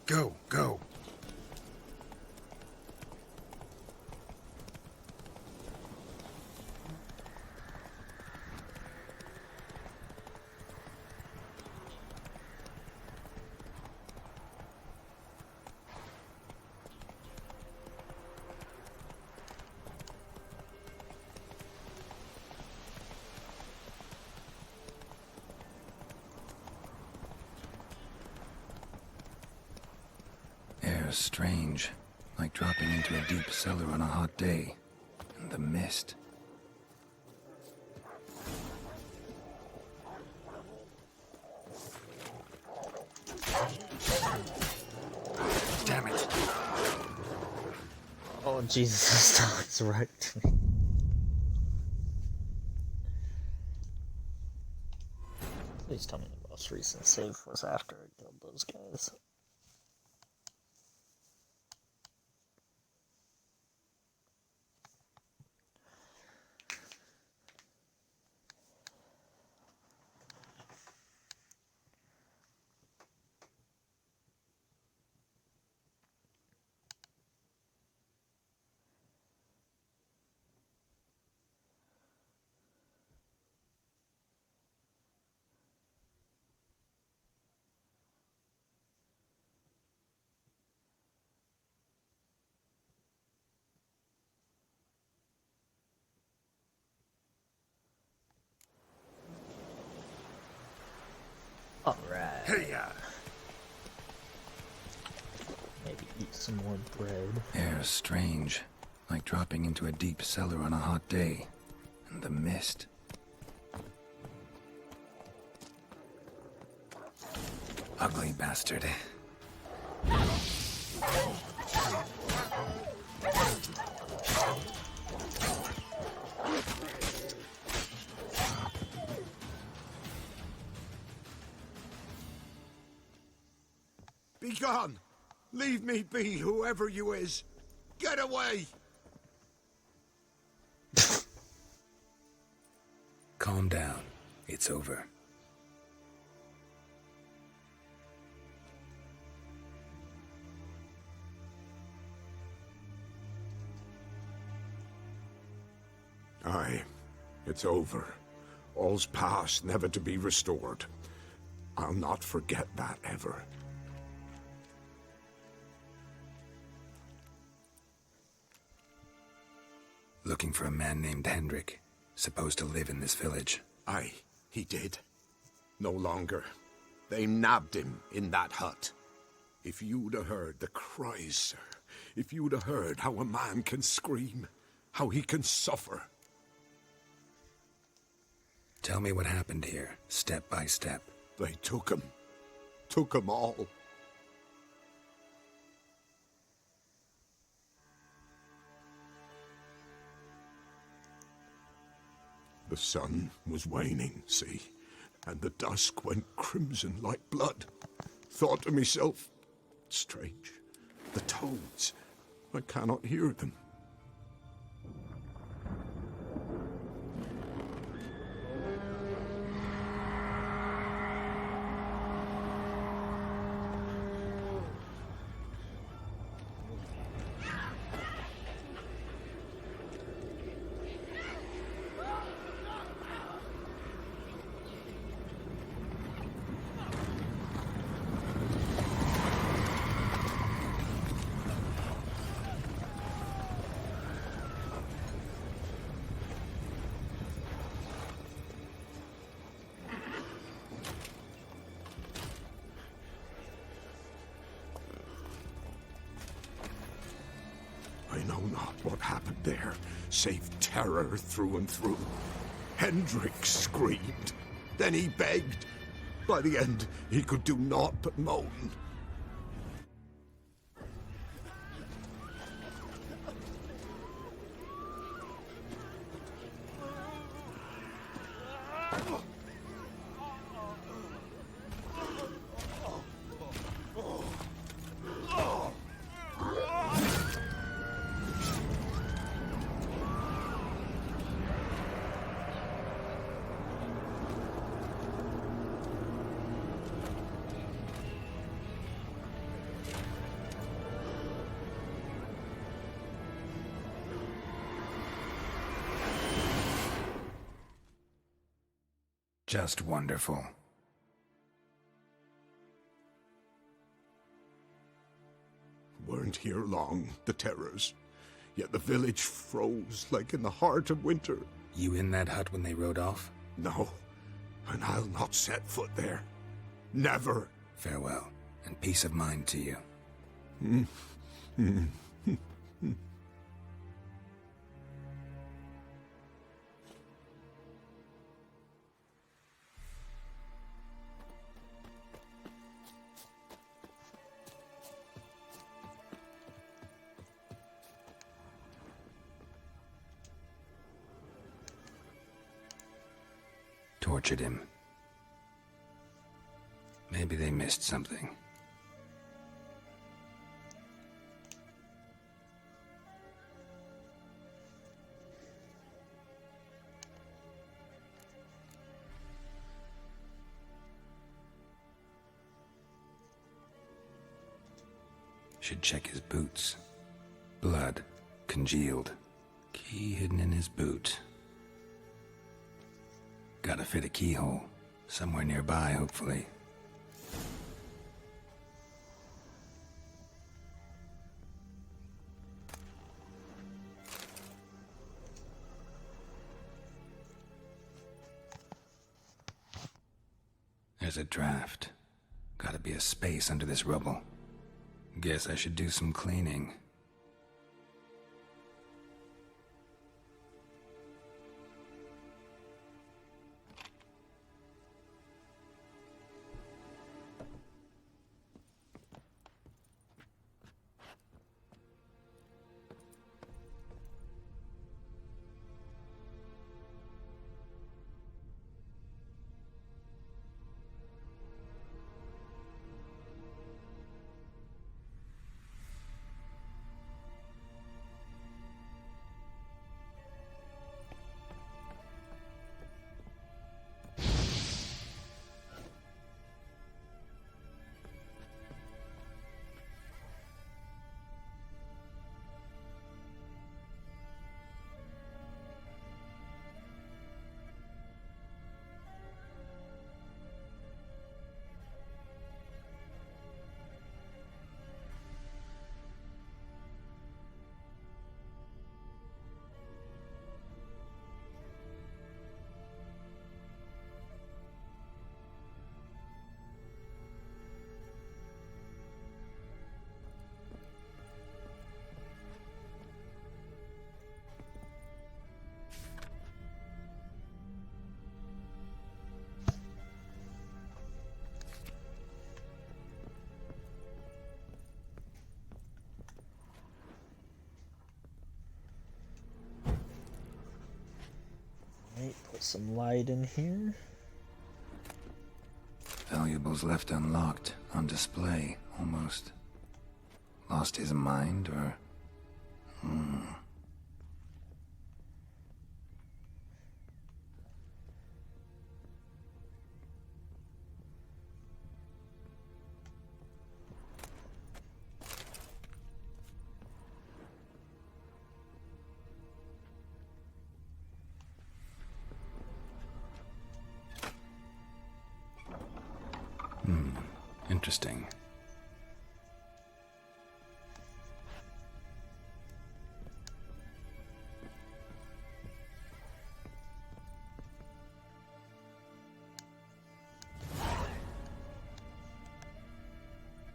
Go, go. Air's strange, like dropping into a deep cellar on a hot day. And the mist. Damn it. Oh Jesus, this dog's right to me. Please tell me the most recent save was after I killed those guys. Alright. Hey, Maybe eat some more bread. Air's strange, like dropping into a deep cellar on a hot day. And the mist. Ugly bastard. Be gone! Leave me be, whoever you is! Get away! Calm down. It's over. Aye, it's over. All's past, never to be restored. I'll not forget that ever. Looking for a man named Hendrik, supposed to live in this village. Aye, he did. No longer. They nabbed him in that hut. If you'd have heard the cries, sir, if you'd have heard how a man can scream, how he can suffer. Tell me what happened here, step by step. They took him. Took him all. The sun was waning, see? and the dusk went crimson like blood. Thought to myself, strange, the toads, I cannot hear them. I know not what happened there, save terror through and through. Hendrik screamed. Then he begged. By the end, he could do naught but moan. Just wonderful. Weren't here long, the terrors. Yet the village froze like in the heart of winter. You in that hut when they rode off? No, and I'll not set foot there. Never. Farewell, and peace of mind to you. Tortured him. Maybe they missed something. Should check his boots. Blood, congealed. Key hidden in his boot. Gotta fit a keyhole. Somewhere nearby, hopefully. There's a draft. Gotta be a space under this rubble. Guess I should do some cleaning. Right, put some light in here. Was left unlocked, on display, almost. Lost his mind, or... Interesting.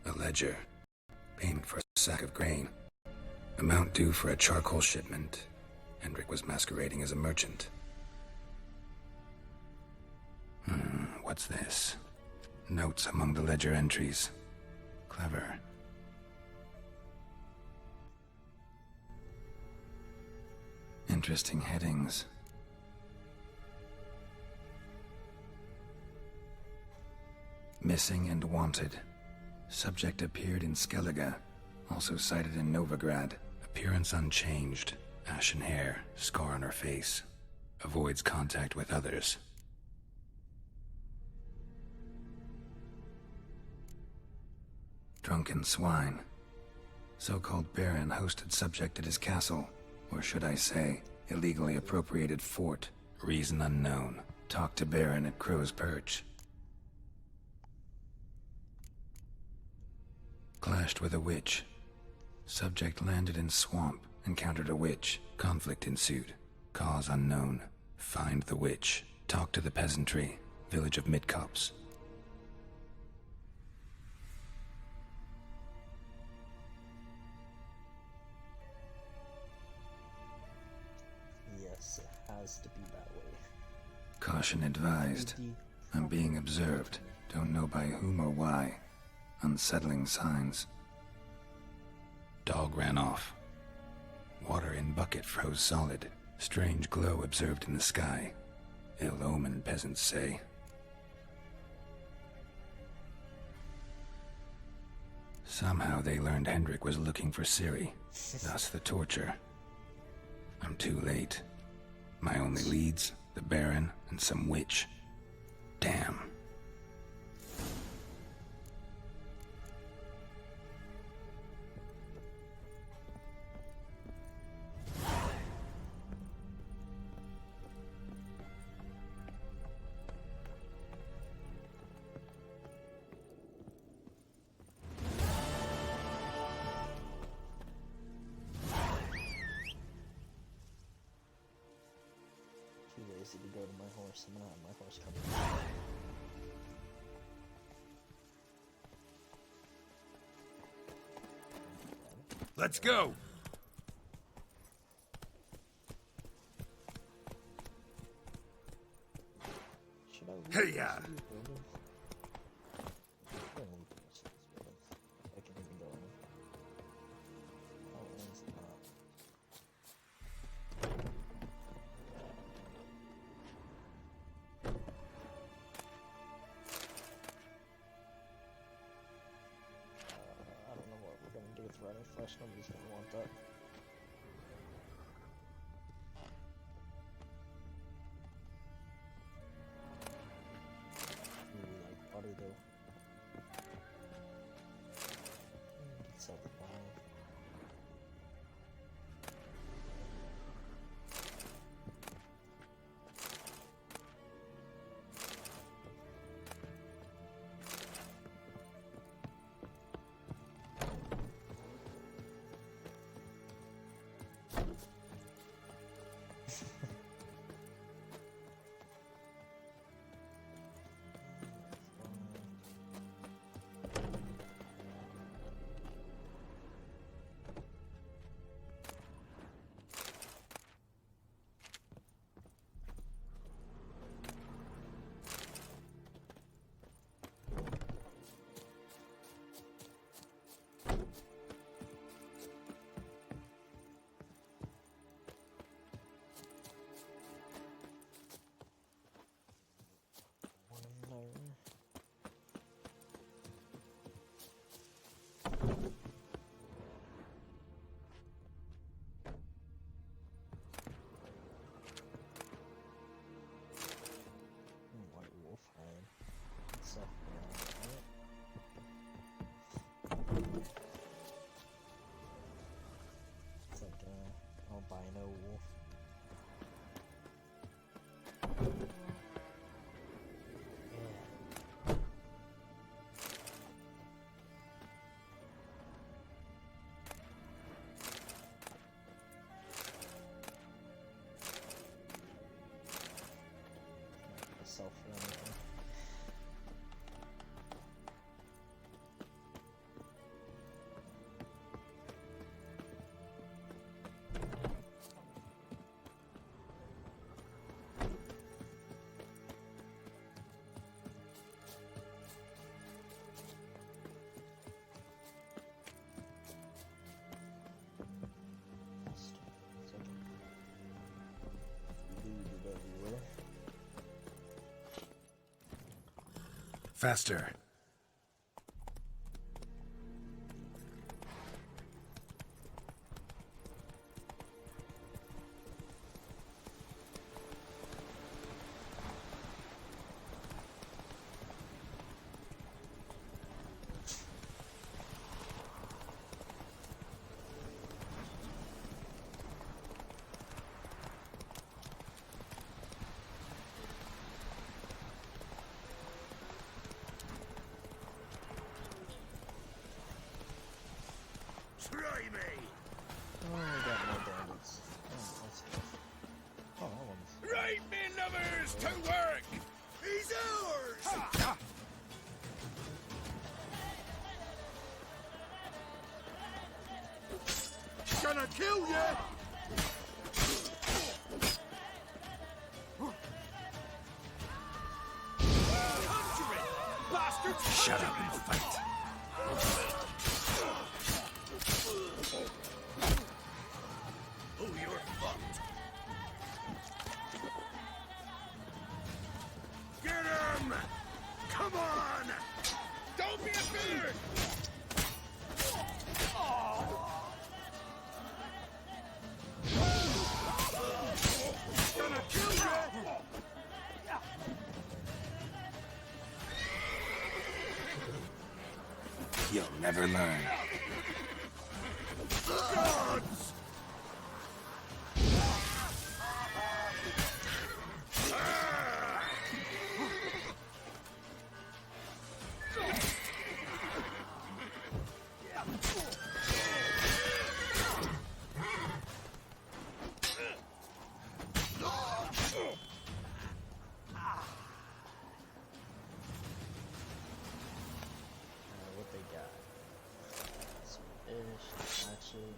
A ledger. Payment for a sack of grain. Amount due for a charcoal shipment. Hendrik was masquerading as a merchant. What's this? Notes among the ledger entries. Clever. Interesting headings. Missing and wanted. Subject appeared in Skellige, also sighted in Novigrad. Appearance unchanged. Ashen hair, scar on her face. Avoids contact with others. Drunken swine. So-called Baron hosted subject at his castle, or should I say, illegally appropriated fort. Reason unknown. Talked to Baron at Crow's Perch. Clashed with a witch. Subject landed in swamp, encountered a witch. Conflict ensued. Cause unknown. Find the witch. Talk to the peasantry. Village of Midcopse. Yes, it has to be that way. Caution advised. I'm being observed. Don't know by whom or why. Unsettling signs. Dog ran off. Water in bucket froze solid. Strange glow observed in the sky. Ill omen, peasants say. Somehow they learned Hendrik was looking for Ciri. Thus the torture. I'm too late. My only leads, the Baron and some witch. Damn. Too lazy to go to my horse. I'm gonna have my horse come. Let's go! Should I Hey, ya! I can even go in. Oh, it's not. I don't know what we're gonna do with riding flesh. Nobody's gonna want that. Really like butter though. It's up fine. Rhino wolf. Self or anything. Faster. Try me! Oh, I got more bandits. Oh, that's good. Oh, that one's... Right, me lovers, to work! He's ours! Ha! Gonna kill ya! Shut up and fight. Oh, you're fucked. Get him! Come on! Don't be a beard! Gonna kill you! You'll never learn. Gods! What they got? Some fish, hatchet.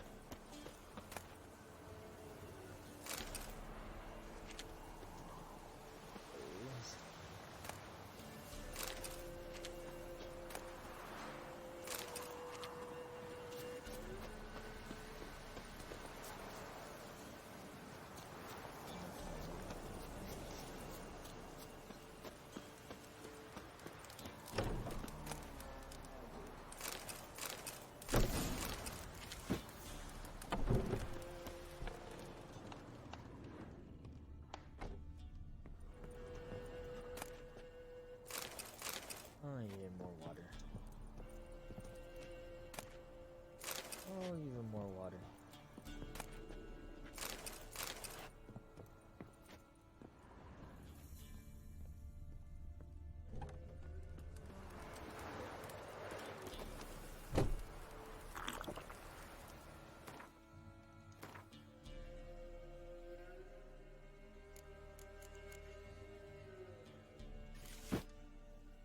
Oh, I need more water. Oh, even more water.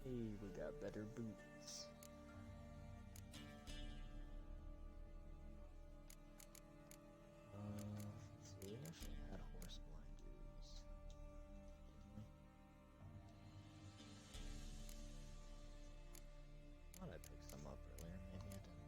Hey, we got better boots. Let's see, we actually had horse blinders. I thought I picked some up earlier, maybe I didn't.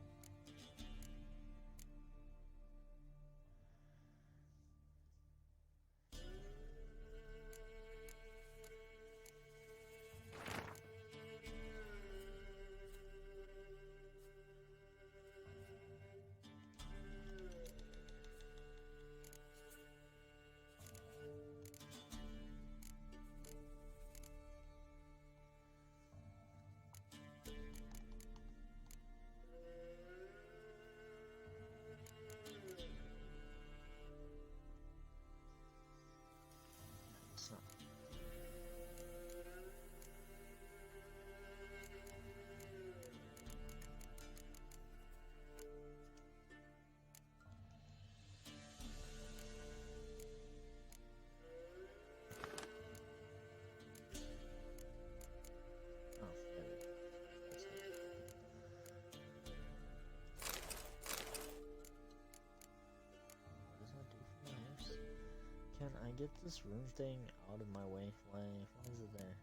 I get this room thing out of my way? Why is it there?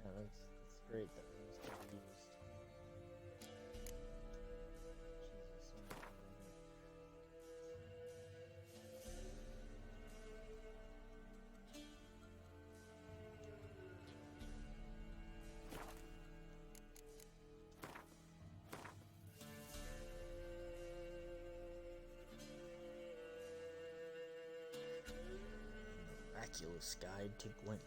Yeah, that's great that room's can be used. Jesus, so much Miraculous Guide to Gwent.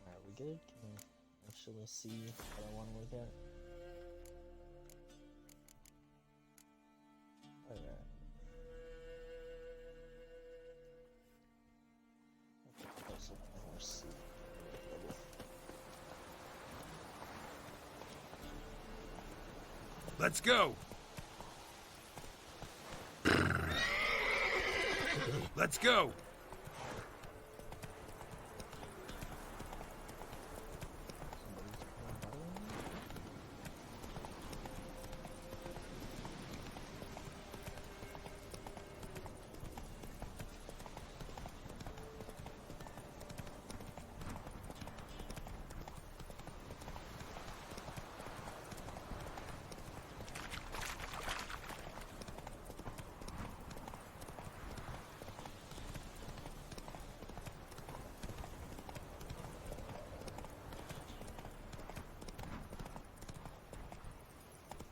Alright, we good? Can we actually see what I want to look at? Alright. Let's look for C. Let's go! Let's go!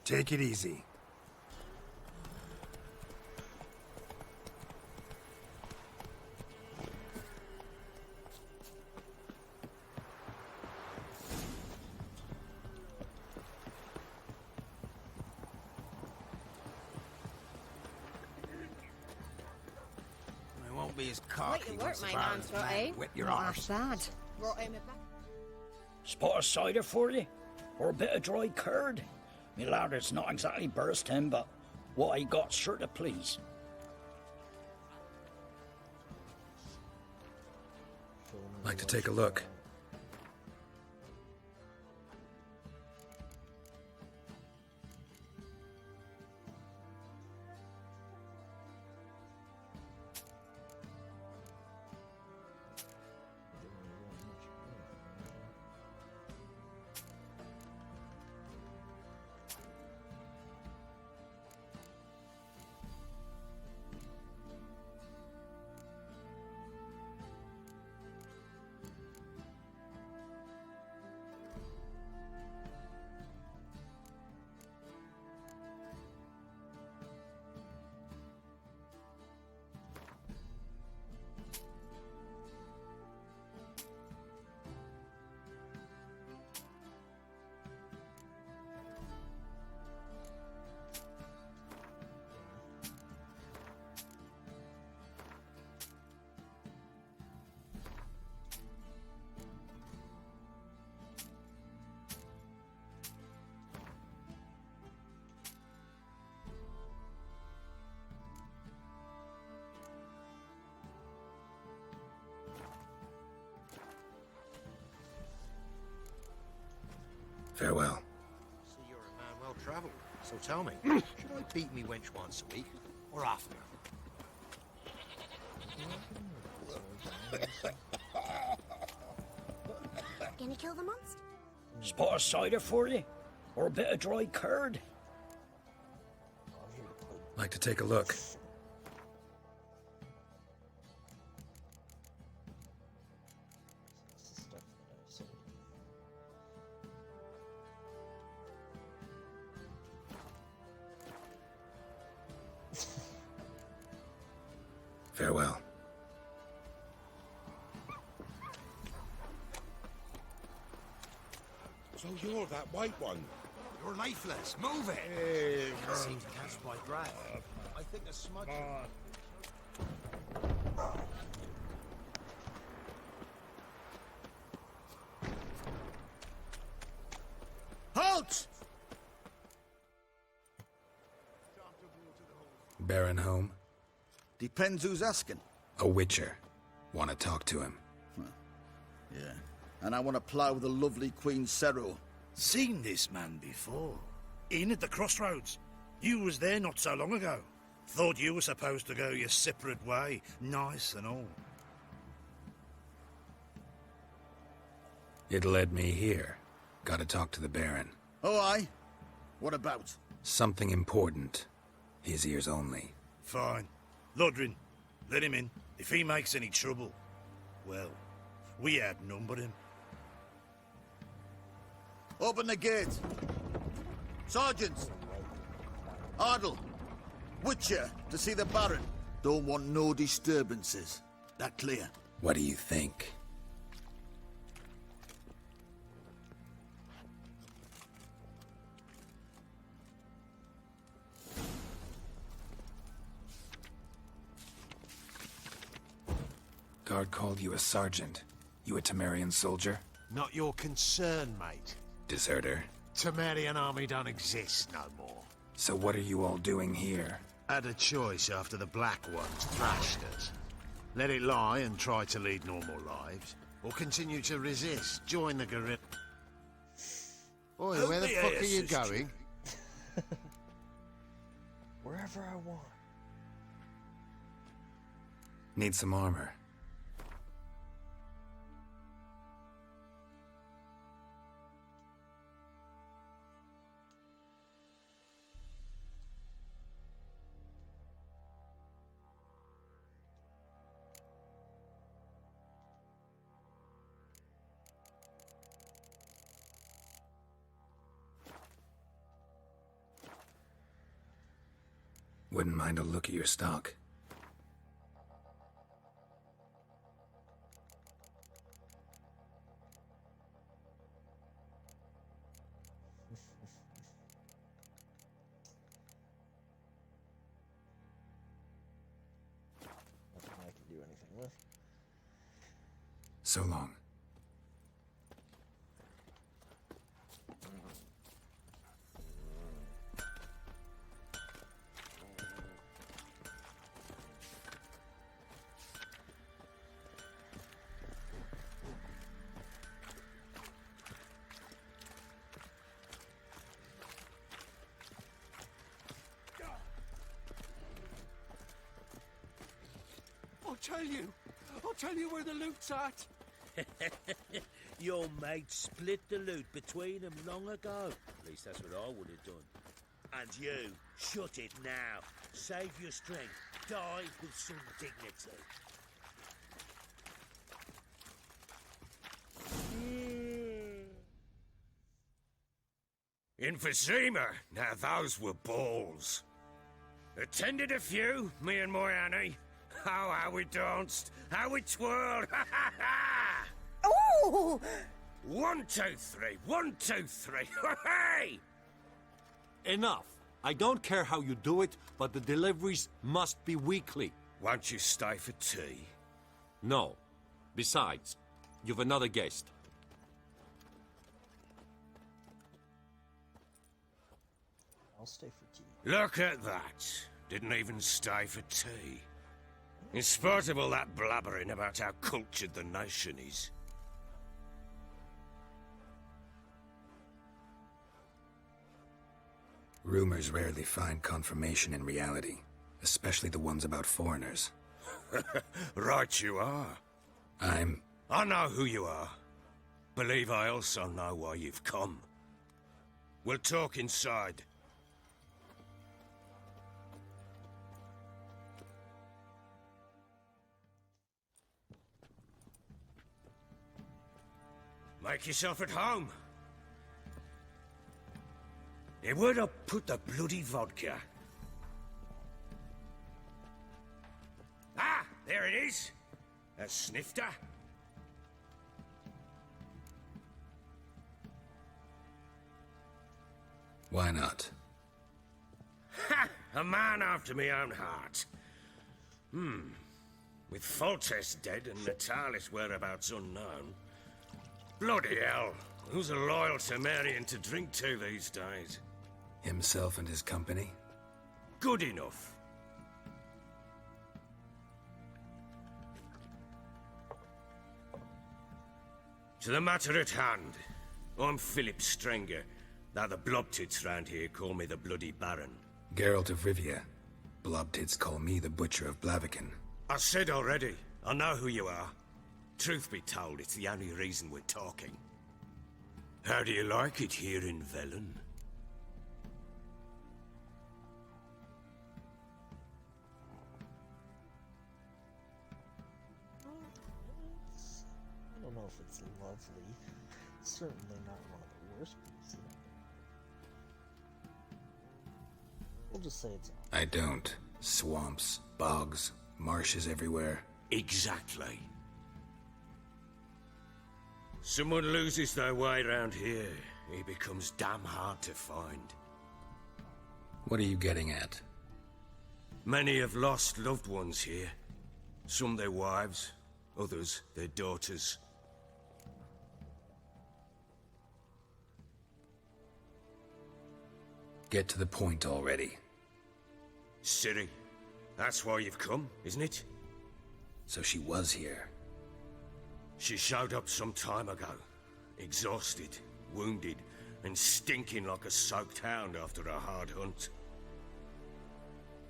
Take it easy. I won't be as cocky Quite a work, once the my Baron's man's man eh? wet your Not arse. bad. Brought him back. Spot of cider for you? Or a bit of dry curd? Me lad, it's not exactly bursting, but what I got's sure to please. Like to take a look. Farewell. See, you're a man well travelled. So tell me, should I beat me wench once a week, or oftener? Gonna kill the monster? Spot of cider for you? Or a bit of dry curd? Like to take a look. Farewell. So you're that white one. You're lifeless. Move it. Hey, I seem to catch my breath. I think a smudge. Halt! Baron home? Depends who's asking. A witcher. Want to talk to him. Yeah. and I want to plough the lovely Queen Seru. Seen this man before. In at the crossroads. You was there not so long ago. Thought you were supposed to go your separate way, nice and all. It led me here. Gotta talk to the Baron. Oh, aye? What about? Something important. His ears only. Fine. Lodrin, let him in. If he makes any trouble, well, we outnumber him. Open the gate. Sergeants! Ardle! Witcher, to see the Baron. Don't want no disturbances. That clear? What do you think? Guard called you a sergeant. You a Temerian soldier? Not your concern, mate. Deserter? Temerian army don't exist no more. So what are you all doing here? Had a choice after the Black Ones thrashed us. Let it lie and try to lead normal lives, or continue to resist, join the guerrilla. Boy, where the fuck are you going? Wherever I want. Need some armor. Wouldn't mind a look at your stock. Nothing I can do anything with. So long. I'll tell you where the loot's at. Your mate split the loot between them long ago. At least that's what I would have done. And you, shut it now. Save your strength. Die with some dignity. Emphysema. Now those were balls. Attended a few, me and my Annie. Oh, how we danced, how we twirled, ha ha ha! Ooh! 1, 2, 3, 1, 2, 3, hey! Enough. I don't care how you do it, but the deliveries must be weekly. Won't you stay for tea? No. Besides, you've another guest. I'll stay for tea. Look at that. Didn't even stay for tea. In spite of all that blabbering about how cultured the nation is. Rumors rarely find confirmation in reality, especially the ones about foreigners. Right you are. I know who you are. Believe I also know why you've come. We'll talk inside. Make yourself at home. Hey, where'd I put the bloody vodka? Ah, there it is. A snifter. Why not? Ha! A man after my own heart. With Foltest dead and Natalis' whereabouts unknown. Bloody hell. Who's a loyal Temerian to drink to these days? Himself and his company? Good enough. To the matter at hand. I'm Philip Strenger. Now the blobtits round here call me the Bloody Baron. Geralt of Rivia. Blobtits call me the Butcher of Blaviken. I said already, I know who you are. Truth be told, it's the only reason we're talking. How do you like it here in Velen? I don't know if it's lovely. It's certainly not one of the worst places. We'll just say it's... I don't. Swamps, bogs, marshes everywhere. Exactly. Someone loses their way around here, he becomes damn hard to find. What are you getting at? Many have lost loved ones here. Some their wives, others their daughters. Get to the point already. Ciri, that's why you've come, isn't it? So she was here. She showed up some time ago. Exhausted, wounded, and stinking like a soaked hound after a hard hunt.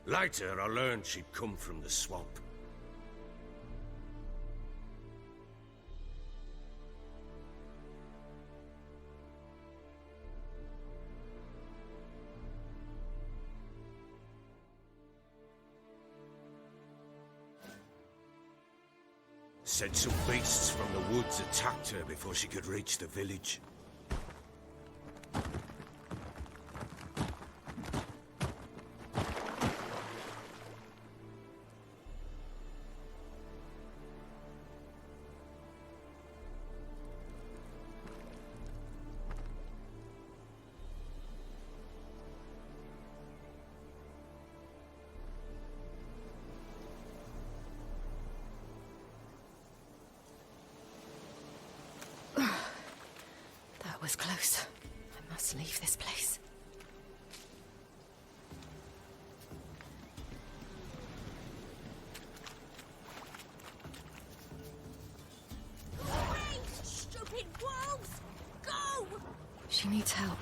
Later, I learned she'd come from the swamp. Said some beasts from the woods attacked her before she could reach the village. That was close. I must leave this place. Stupid wolves! Go! She needs help.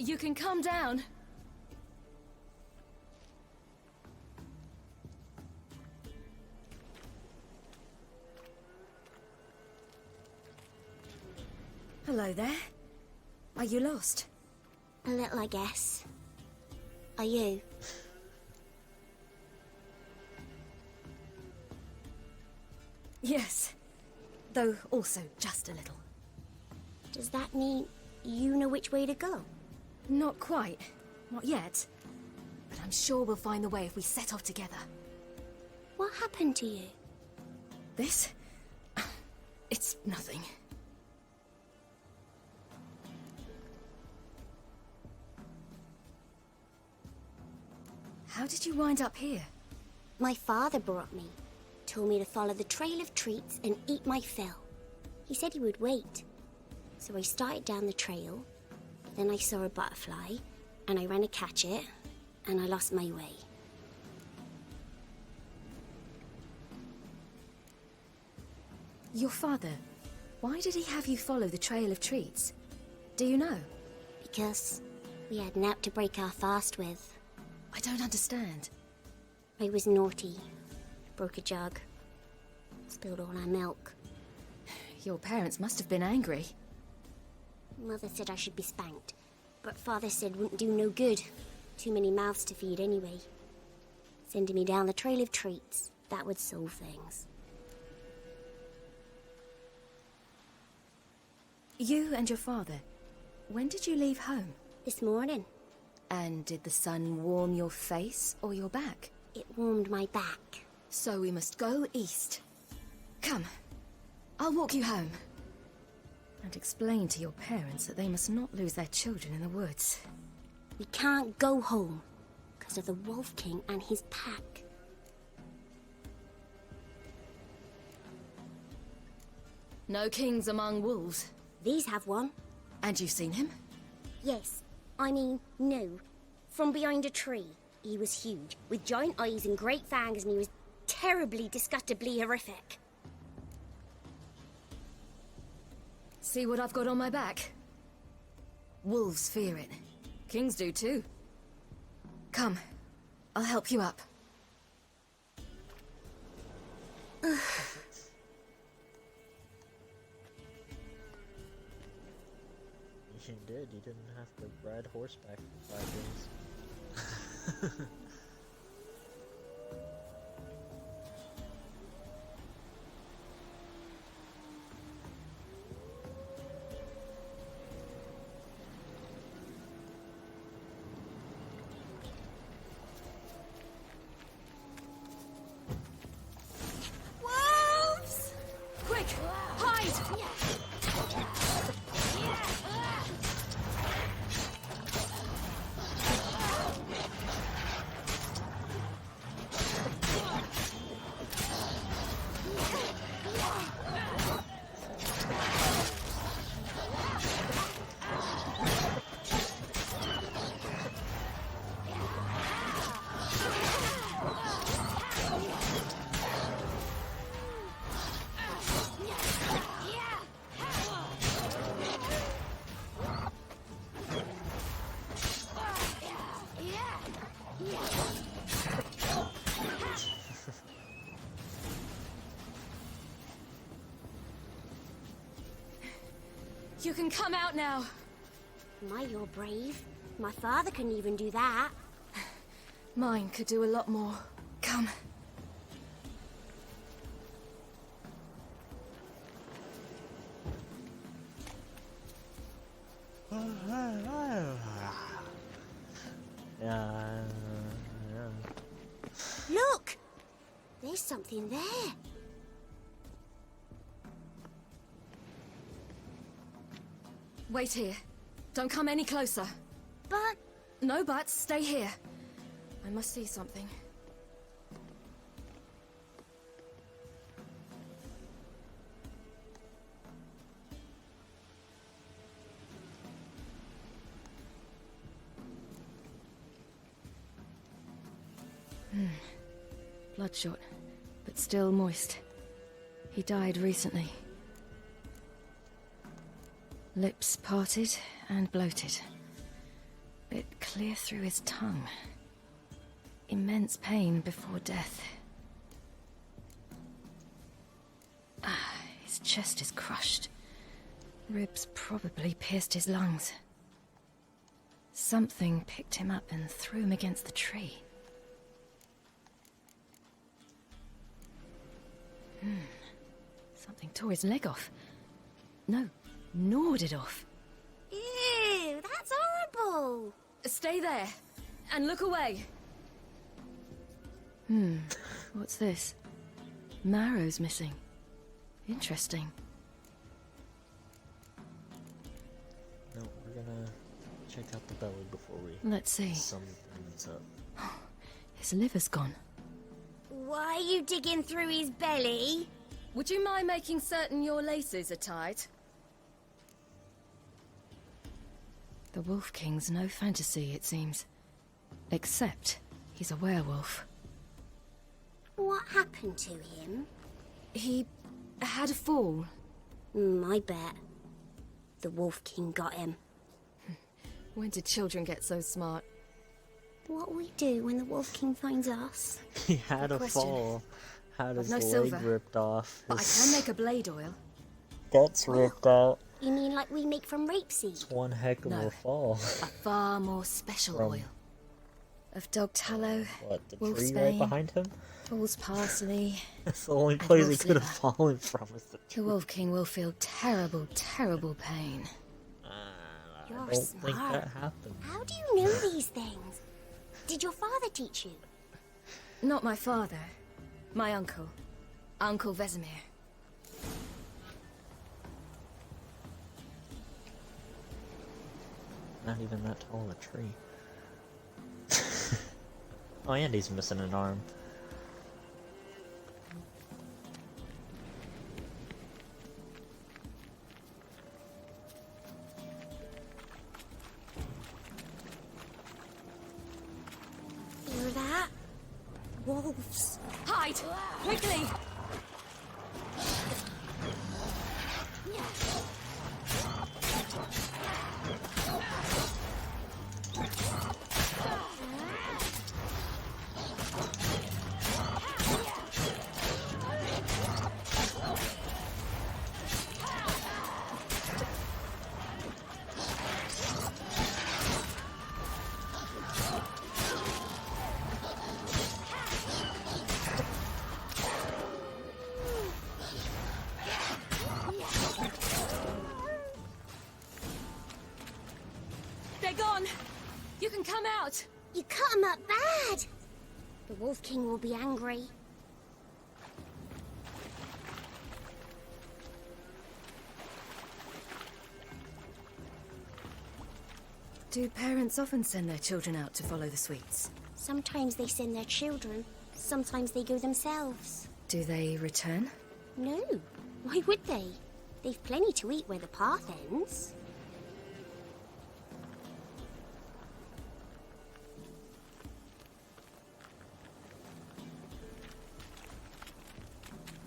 You can calm down. Hello there. Are you lost? A little, I guess. Are you? Yes. Though also just a little. Does that mean you know which way to go? Not quite. Not yet. But I'm sure we'll find the way if we set off together. What happened to you? This? It's nothing. How did you wind up here? My father brought me. Told me to follow the trail of treats and eat my fill. He said he would wait. So I started down the trail. Then I saw a butterfly, and I ran to catch it, and I lost my way. Your father, why did he have you follow the trail of treats? Do you know? Because we had naught to break our fast with. I don't understand. I was naughty. Broke a jug. Spilled all our milk. Your parents must have been angry. Mother said I should be spanked, but Father said wouldn't do no good. Too many mouths to feed anyway. Sending me down the trail of treats, that would solve things. You and your father, when did you leave home? This morning. And did the sun warm your face or your back? It warmed my back. So we must go east. Come, I'll walk you home. And explain to your parents that they must not lose their children in the woods. We can't go home because of the Wolf King and his pack. No kings among wolves. These have one. And you've seen him? Yes. I mean, no. From behind a tree. He was huge, with giant eyes and great fangs, and he was terribly, disgustingly horrific. See what I've got on my back? Wolves fear it. Kings do too. Come, I'll help you up. You did. You didn't have to ride horseback for 5 days. Wolves! Quick, hide! You can come out now. My, you're brave. My father couldn't even do that. Mine could do a lot more. Come. Yeah. Look! There's something there. Wait here. Don't come any closer. But... No buts. Stay here. I must see something. Bloodshot, but still moist. He died recently. Lips parted and bloated. Bit clear through his tongue. Immense pain before death. His chest is crushed. Ribs probably pierced his lungs. Something picked him up and threw him against the tree. Something tore his leg off. No, gnawed it off. Ew, that's horrible. Stay there, and look away. What's this? Marrow's missing. Interesting. No, we're gonna check out the belly before we... Let's see. Something's up. His liver's gone. Why are you digging through his belly? Would you mind making certain your laces are tied? The Wolf King's no fantasy, it seems. Except he's a werewolf. What happened to him? He had a fall. I bet. The Wolf King got him. When did children get so smart? What will we do when the Wolf King finds us? He had a question. fall. Had his no leg silver. ripped off. But I can make a blade oil. Guts ripped out. You mean like we make from rapeseed? It's one heck of No. a fall. A far more special From- oil. Of dog tallow, What, the wolf's tree right bane, behind him? bull's parsley. That's the only and place he wolf's could have liver. fallen from is the The Wolf King will feel terrible, terrible pain. You're I don't think smart. that happened. How do you know these things? Did your father teach you? Not my father. My uncle. Uncle Vesemir. Not even that tall of a tree. Oh, and he's missing an arm. Hear that? Wolves. Hide! Quickly! They're gone! You can come out! You cut him up bad! The Wolf King will be angry. Do parents often send their children out to follow the sweets? Sometimes they send their children, sometimes they go themselves. Do they return? No, why would they? They've plenty to eat where the path ends.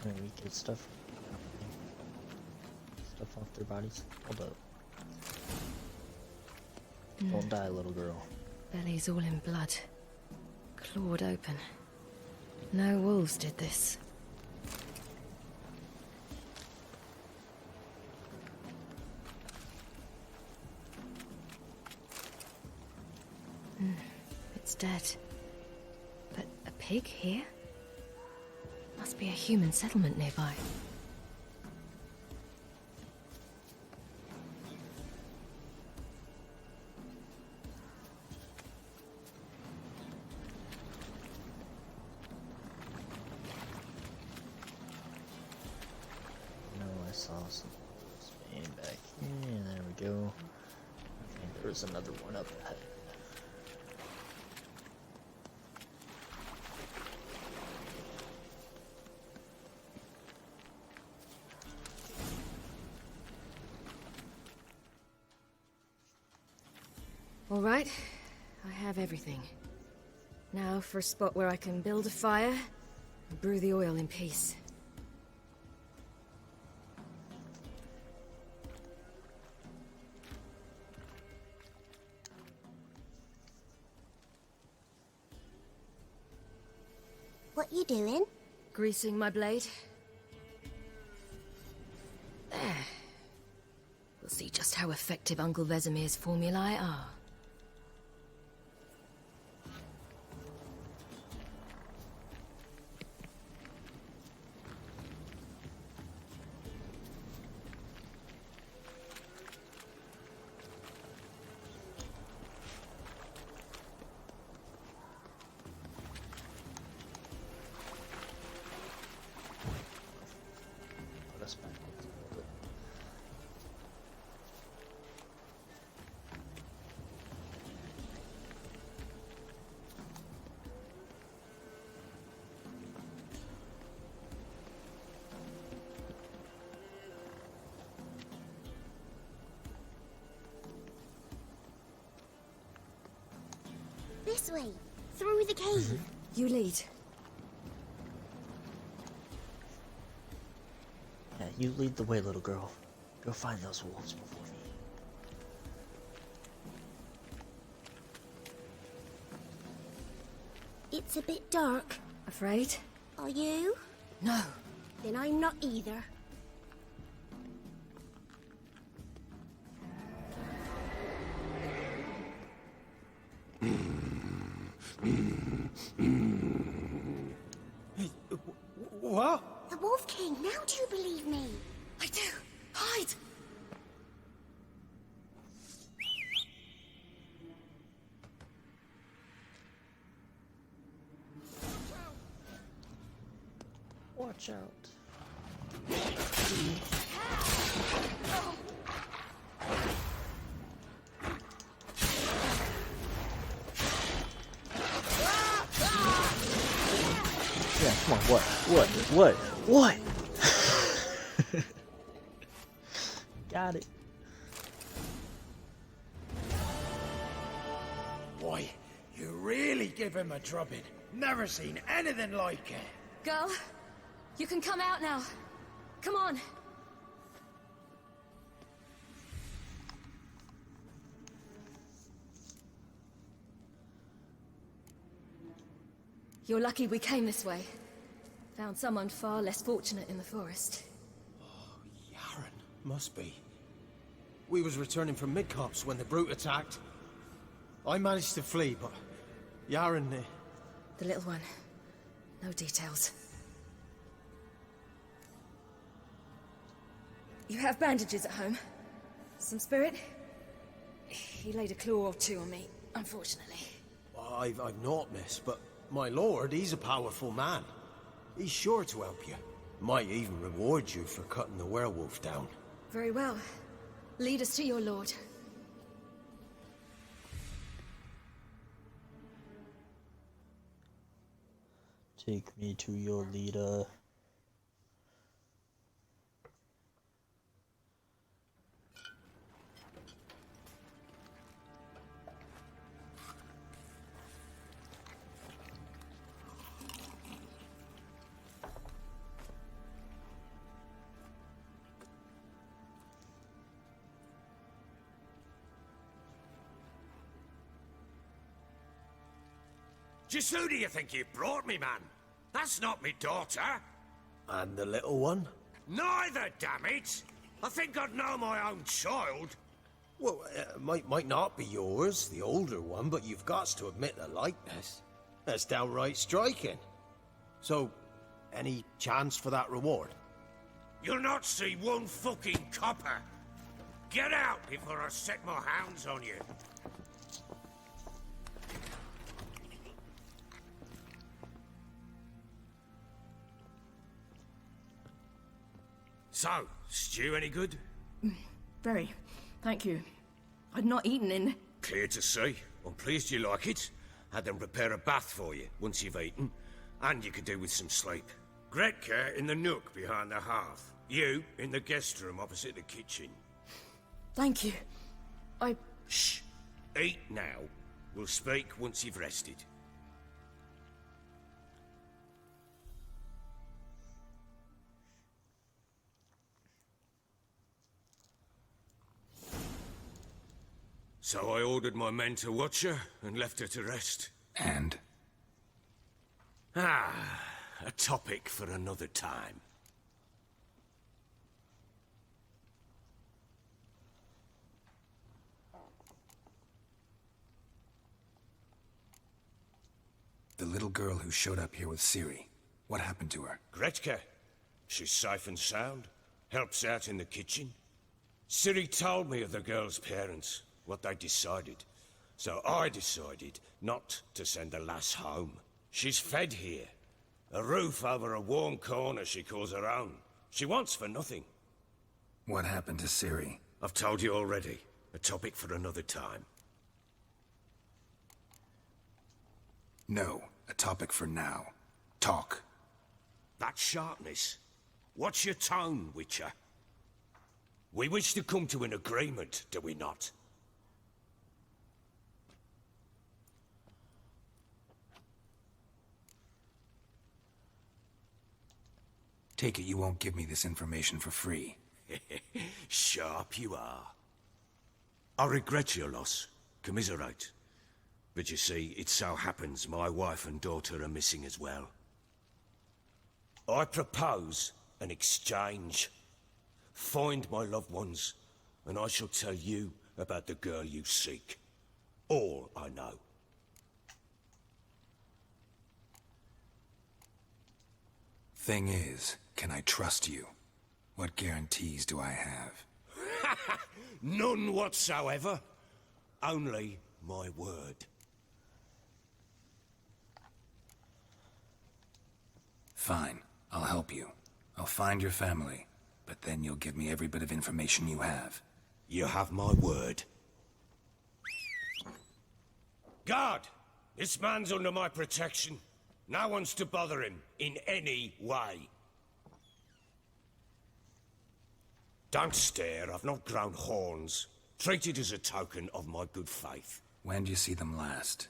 And we get stuff off their bodies. Hold up. Don't die, little girl. Belly's all in blood. Clawed open. No wolves did this. It's dead. But a pig here? Must be a human settlement nearby. I saw some span back here. There we go. I think there was another one up ahead. All right, I have everything. Now for a spot where I can build a fire and brew the oil in peace. What you doing? Greasing my blade. There. We'll see just how effective Uncle Vesemir's formulae are. Put us back a little bit. This way, through the cave. You lead. Yeah, you lead the way, little girl. Go find those wolves before me. It's a bit dark. Afraid? Are you? No. Then I'm not either. What? The Wolf King, now do you believe me? I do. Hide! Watch out. What? Got it. Boy, you really give him a drubbing. Never seen anything like it. Girl, you can come out now. Come on. You're lucky we came this way. Found someone far less fortunate in the forest. Must be. We was returning from Midcopse when the brute attacked. I managed to flee, but Yaren... The little one. No details. You have bandages at home? Some spirit? He laid a claw or two on me, unfortunately. I've naught, miss, but my lord, he's a powerful man. He's sure to help you. Might even reward you for cutting the werewolf down. Very well. Lead us to your lord. Take me to your leader. Just who do you think you brought me, man? That's not me daughter. And the little one? Neither, damn it! I think I'd know my own child. Well, might not be yours, the older one, but you've got to admit the likeness. That's downright striking. So, any chance for that reward? You'll not see one fucking copper. Get out before I set my hounds on you. So, stew any good? Very. Thank you. I'd not eaten in... Clear to see. I'm pleased you like it. Had them prepare a bath for you once you've eaten. And you could do with some sleep. Gretka in the nook behind the hearth. You in the guest room opposite the kitchen. Thank you. Shh. Eat now. We'll speak once you've rested. So I ordered my men to watch her and left her to rest. And? A topic for another time. The little girl who showed up here with Ciri. What happened to her? Gretka. She's safe and sound. Helps out in the kitchen. Ciri told me of the girl's parents. What they decided. So I decided not to send the lass home. She's fed here. A roof over a warm corner she calls her own. She wants for nothing. What happened to Ciri? I've told you already. A topic for another time. No, a topic for now. Talk. That sharpness. What's your tone, Witcher? We wish to come to an agreement, do we not? Take it you won't give me this information for free. Sharp you are. I regret your loss. Commiserate. But you see, it so happens my wife and daughter are missing as well. I propose an exchange. Find my loved ones, and I shall tell you about the girl you seek. All I know. Thing is, can I trust you? What guarantees do I have? None whatsoever. Only my word. Fine, I'll help you. I'll find your family, but then you'll give me every bit of information you have. You have my word. Guard! This man's under my protection. No one's to bother him in any way. Don't stare, I've not grown horns. Treat it as a token of my good faith. When did you see them last?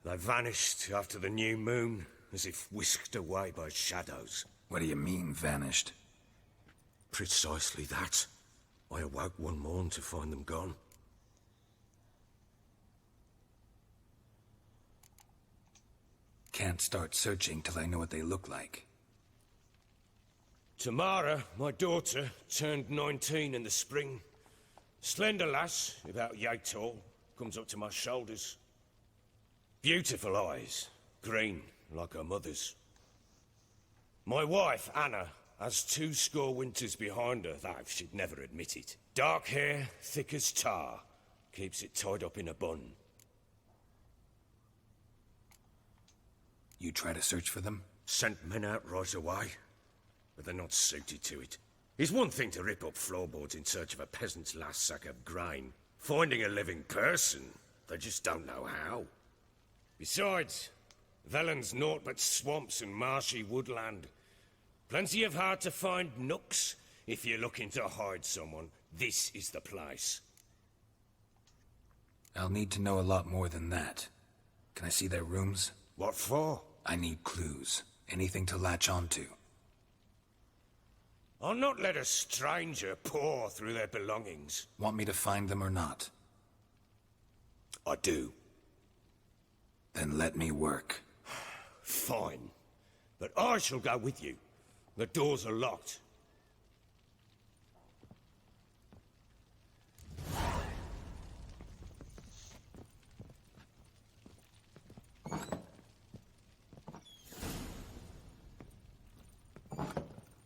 They vanished after the new moon, as if whisked away by shadows. What do you mean, vanished? Precisely that. I awoke one morn to find them gone. Can't start searching till I know what they look like. Tamara, my daughter, turned 19 in the spring. Slender lass, about yay tall, comes up to my shoulders. Beautiful eyes, green, like her mother's. My wife, Anna, has 20 winters behind her, though she'd never admit it. Dark hair, thick as tar, keeps it tied up in a bun. You try to search for them? Sent men out right away, but they're not suited to it. It's one thing to rip up floorboards in search of a peasant's last sack of grain. Finding a living person, they just don't know how. Besides, Velen's naught but swamps and marshy woodland. Plenty of hard-to-find nooks. If you're looking to hide someone, this is the place. I'll need to know a lot more than that. Can I see their rooms? What for? I need clues. Anything to latch onto. I'll not let a stranger pore through their belongings. Want me to find them or not? I do. Then let me work. Fine. But I shall go with you. The doors are locked.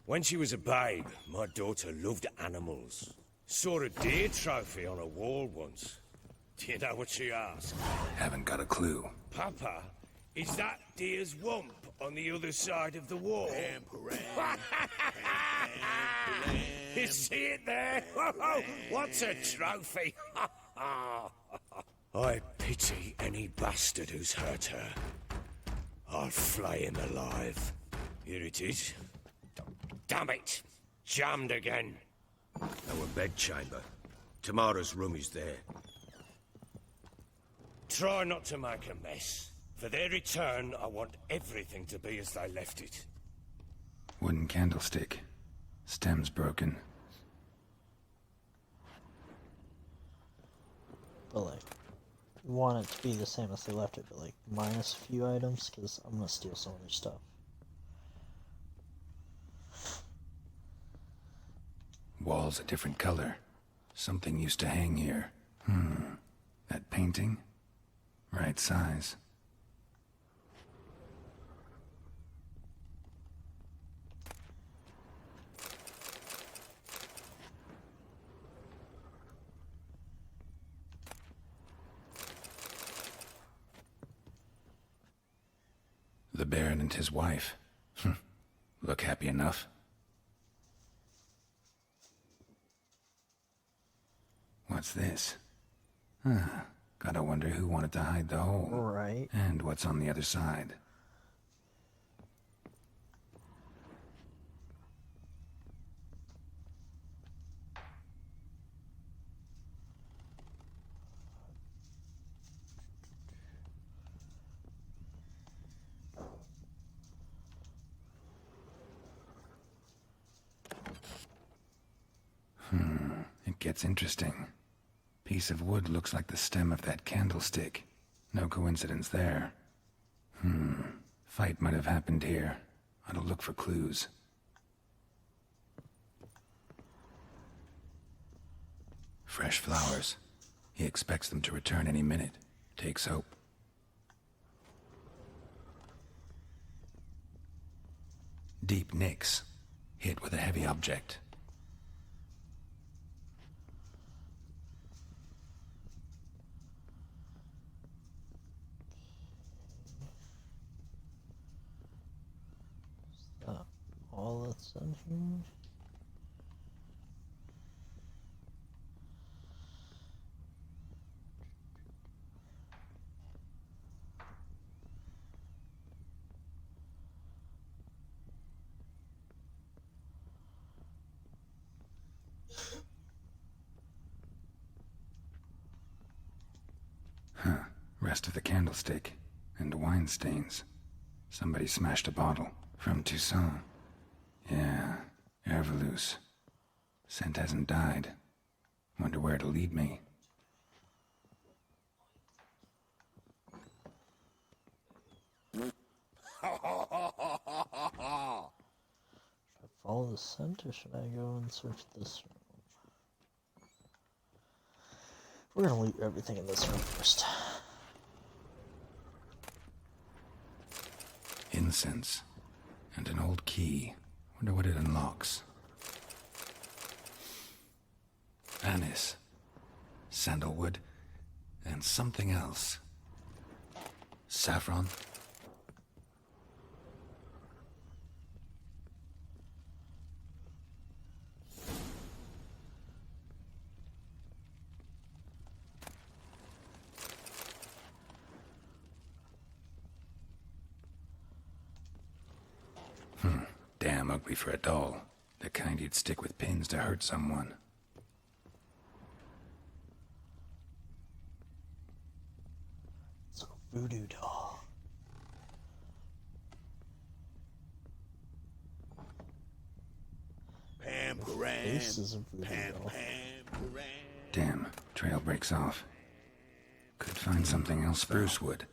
When she was a babe, my daughter loved animals. Saw a deer trophy on a wall once. Do you know what she asked? Haven't got a clue. Papa, is that deer's wump on the other side of the wall? You see it there? What's a trophy? I pity any bastard who's hurt her. I'll flay him alive. Here it is. Damn it! Jammed again. Our bedchamber. Tamara's room is there. Try not to make a mess. For their return, I want everything to be as they left it. Wooden candlestick. Stem's broken. But like, you want it to be the same as they left it, but like minus a few items, because I'm gonna steal some of their stuff. Wall's a different color. Something used to hang here. That painting? Right size. The Baron and his wife. Look happy enough. What's this? Gotta wonder who wanted to hide the hole. Right. And what's on the other side. It gets interesting. Piece of wood looks like the stem of that candlestick. No coincidence there. Fight might have happened here. I'll look for clues. Fresh flowers. He expects them to return any minute. Takes hope. Deep nicks. Hit with a heavy object. All that's in here. Rest of the candlestick, and wine stains. Somebody smashed a bottle. From Toussaint. Yeah, Herveloos. Scent hasn't died. Wonder where it'll lead me. Follow the scent, or should I go and search this room? We're gonna loot everything in this room first. Incense. And an old key. Wonder what it unlocks. Anise. Sandalwood. And something else. Saffron. Damn ugly for a doll. The kind you'd stick with pins to hurt someone. It's a voodoo doll. This is a voodoo doll. Damn, trail breaks off. Could find something else. Spruce wood.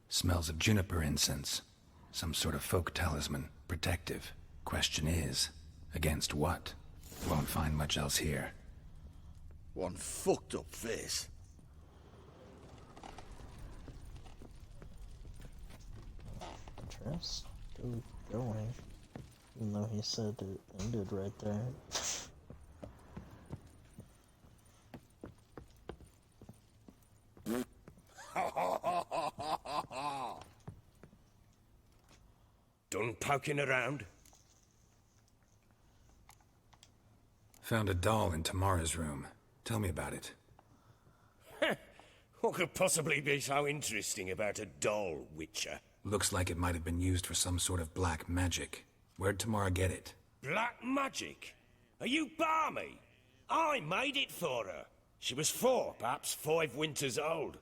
Smells of juniper incense. Some sort of folk talisman. Protective. Question is, against what? Won't find much else here. One fucked up face. Interest? Still going. Even though he said it ended right there. Done poking around? Found a doll in Tamara's room. Tell me about it. What could possibly be so interesting about a doll, Witcher? Looks like it might have been used for some sort of black magic. Where'd Tamara get it? Black magic? Are you balmy? I made it for her. She was 4, perhaps 5 winters old.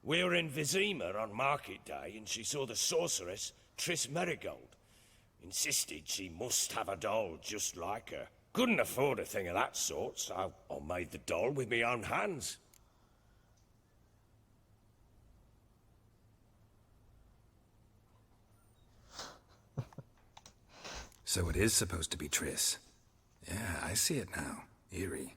We were in Vizima on market day, and she saw the sorceress, Triss Merigold. Insisted she must have a doll just like her. Couldn't afford a thing of that sort, so I made the doll with my own hands. So it is supposed to be Triss. Yeah, I see it now. Eerie.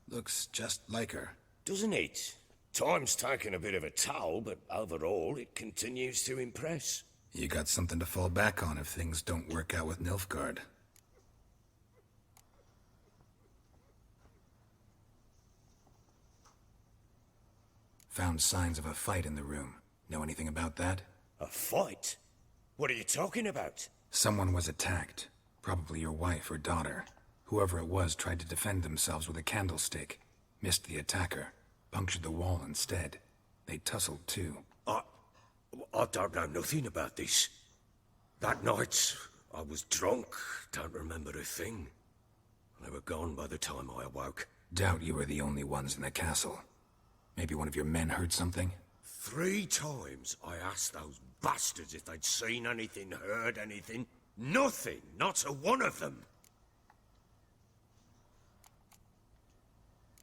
Looks just like her. Doesn't it? Time's taken a bit of a toll, but overall it continues to impress. You got something to fall back on if things don't work out with Nilfgaard. Found signs of a fight in the room. Know anything about that? A fight? What are you talking about? Someone was attacked. Probably your wife or daughter. Whoever it was tried to defend themselves with a candlestick. Missed the attacker. Punctured the wall instead. They tussled too. I don't know nothing about this. That night, I was drunk. Don't remember a thing. They were gone by the time I awoke. Doubt you were the only ones in the castle. Maybe one of your men heard something? 3 times I asked those bastards if they'd seen anything, heard anything. Nothing, not a one of them.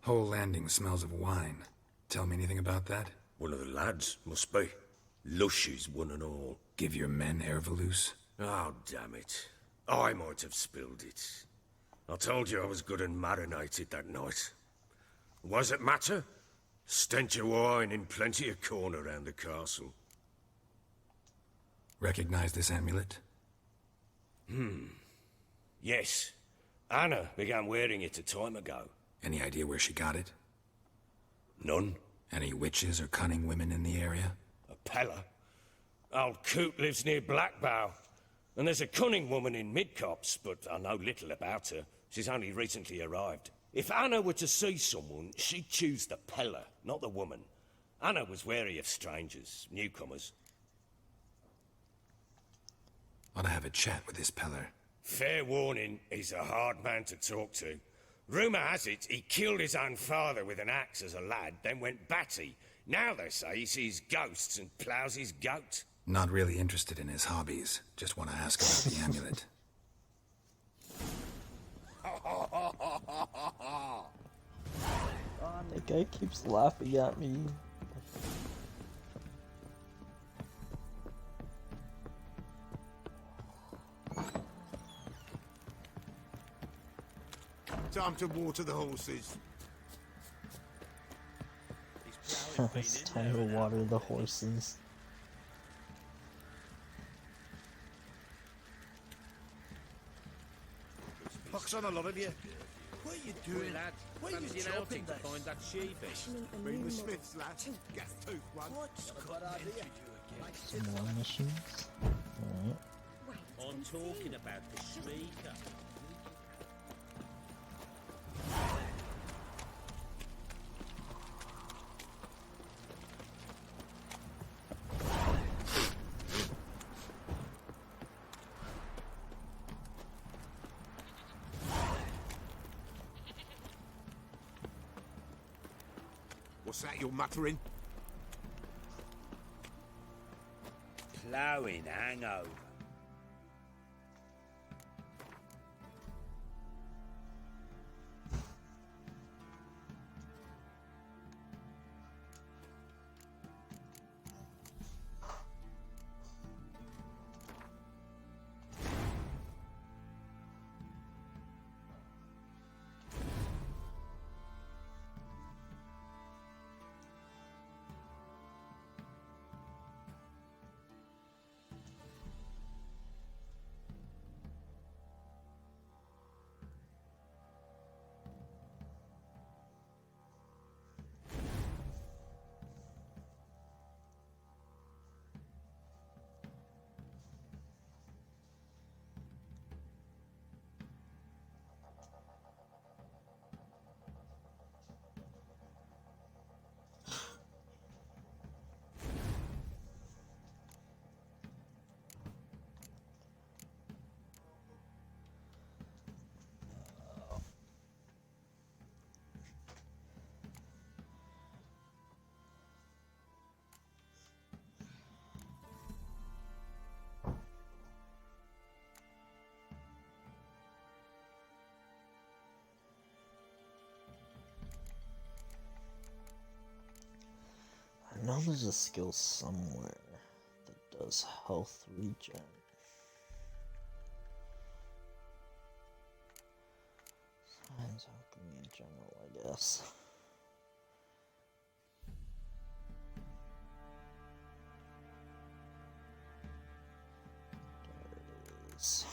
Whole landing smells of wine. Tell me anything about that? One of the lads, must be. Lushes, one and all. Give your men Herveloos? Oh, damn it. I might have spilled it. I told you I was good and marinated that night. What does it matter? Stench of wine in plenty of corn around the castle. Recognize this amulet? Yes. Anna began wearing it a time ago. Any idea where she got it? None. Any witches or cunning women in the area? A Pella. Old Coot lives near Blackbow. And there's a cunning woman in Midcopse, but I know little about her. She's only recently arrived. If Anna were to see someone, she'd choose the Pella, not the woman. Anna was wary of strangers, newcomers. Ought to have a chat with this Peller. Fair warning, he's a hard man to talk to. Rumour has it he killed his own father with an axe as a lad, then went batty. Now they say he sees ghosts and plows his goat. Not really interested in his hobbies. Just want to ask about the amulet. That guy keeps laughing at me. Time to water the horses. It's time to water the horses. Pox on a lot of you. What are you doing, lad? What are you chopping to find that sheepish? Been the Smiths, lad. Gas tooth one. Some more missions. Alright. I'm talking about the Shrieker. What's that you're muttering? Ploughing hangover. I know there's a skill somewhere that does health regen. Science alchemy in general, I guess. There it is. Is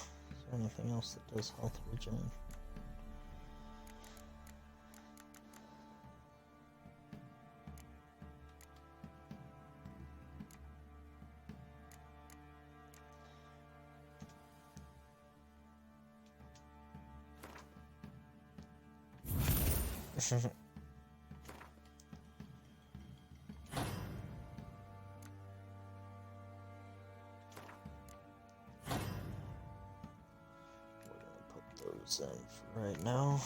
there anything else that does health regen? We're gonna put those in for right now.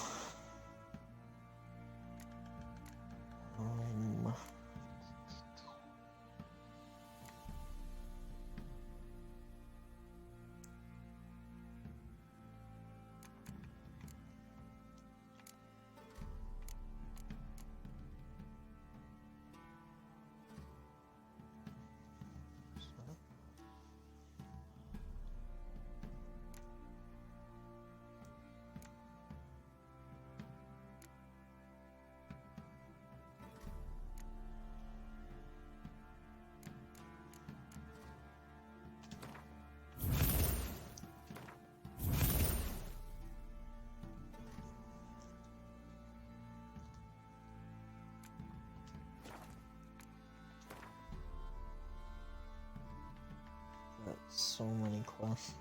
Got so many quests.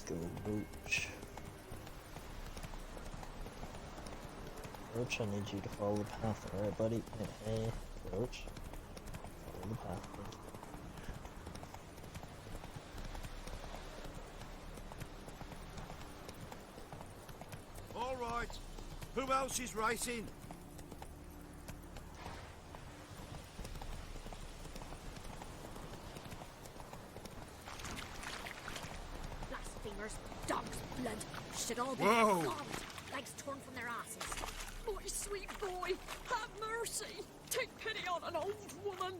go, Roach. Roach, I need you to follow the path, alright, buddy? Hey, Roach. Follow the path, buddy. All right. Who else is racing? Blasphemers, dog's blood, should all be Whoa. gone. Legs torn from their asses. My sweet boy, have mercy. Take pity on an old woman.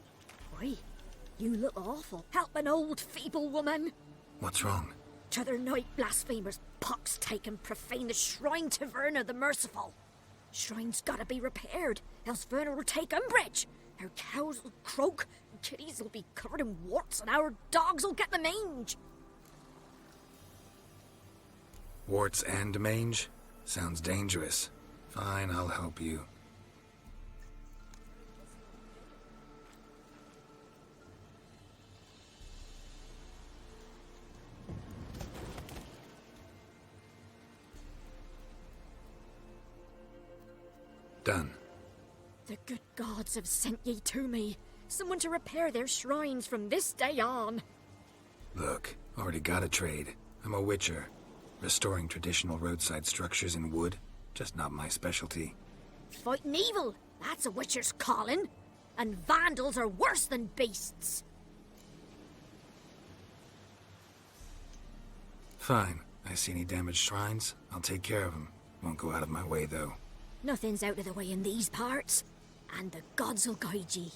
Why? You look awful. Help an old, feeble woman. What's wrong? T'other night, blasphemers, pox take and profane the shrine to Verna the Merciful. Shrine's gotta be repaired, else Verna will take umbrage. Our cows will croak, and kitties will be covered in warts, and our dogs will get the mange. Warts and mange? Sounds dangerous. Fine, I'll help you. Done. The good gods have sent ye to me. Someone to repair their shrines from this day on. Look, already got a trade. I'm a witcher. Restoring traditional roadside structures in wood, just not my specialty. Fighting evil, that's a witcher's calling. And vandals are worse than beasts. Fine. I see any damaged shrines, I'll take care of them. Won't go out of my way, though. Nothing's out of the way in these parts. And the gods will guide ye.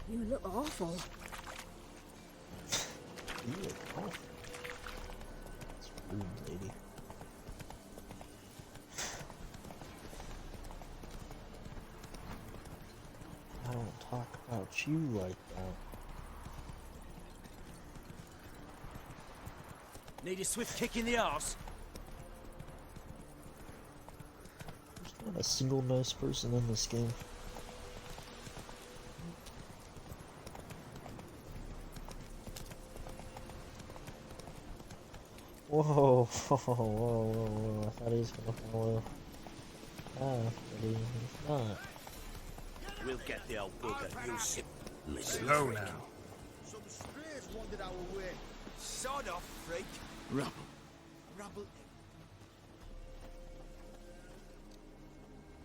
You look awful. You look awful. That's rude, lady. I don't talk about you like that. Need a swift kick in the arse? There's not a single nice person in this game. Whoa, whoa, whoa, whoa, I thought he was gonna follow. Ah, but he's not. We'll get the old bugger. You sit. Slow now. Some strays wandered our way. Sod off, freak. Rubble. Rubble.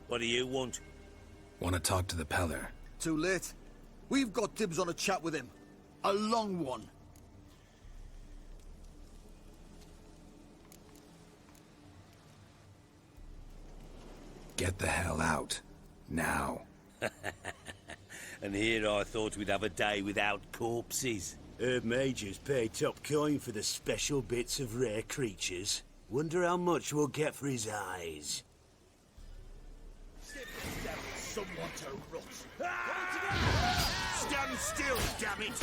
What do you want? Want to talk to the Peller? Too late. We've got dibs on a chat with him. A long one. Get the hell out. Now. And here I thought we'd have a day without corpses. Herb Majors pay top coin for the special bits of rare creatures. Wonder how much we'll get for his eyes. Someone to rot. Stand still, damn it!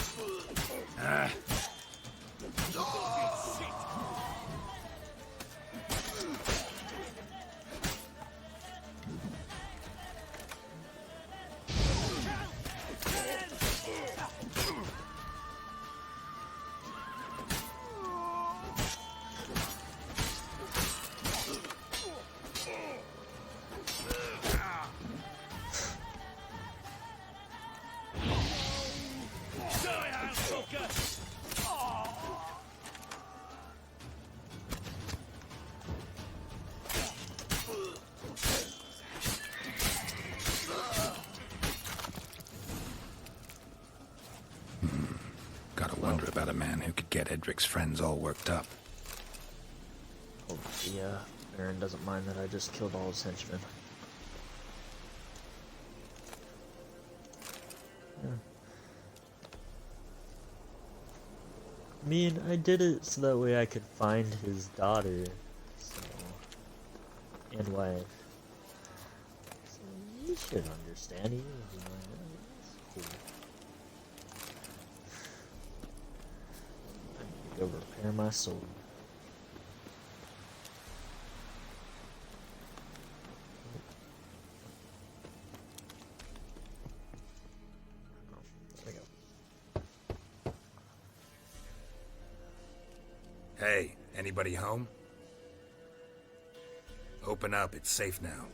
Gotta wonder about a man who could get Edric's friends all worked up. Hopefully, Baron doesn't mind that I just killed all his henchmen. Yeah. I mean, I did it so that way I could find his daughter, so... and wife. So you should understand, he was like, that's cool. I need to go repair my sword. Hey, anybody home? Open up, it's safe now.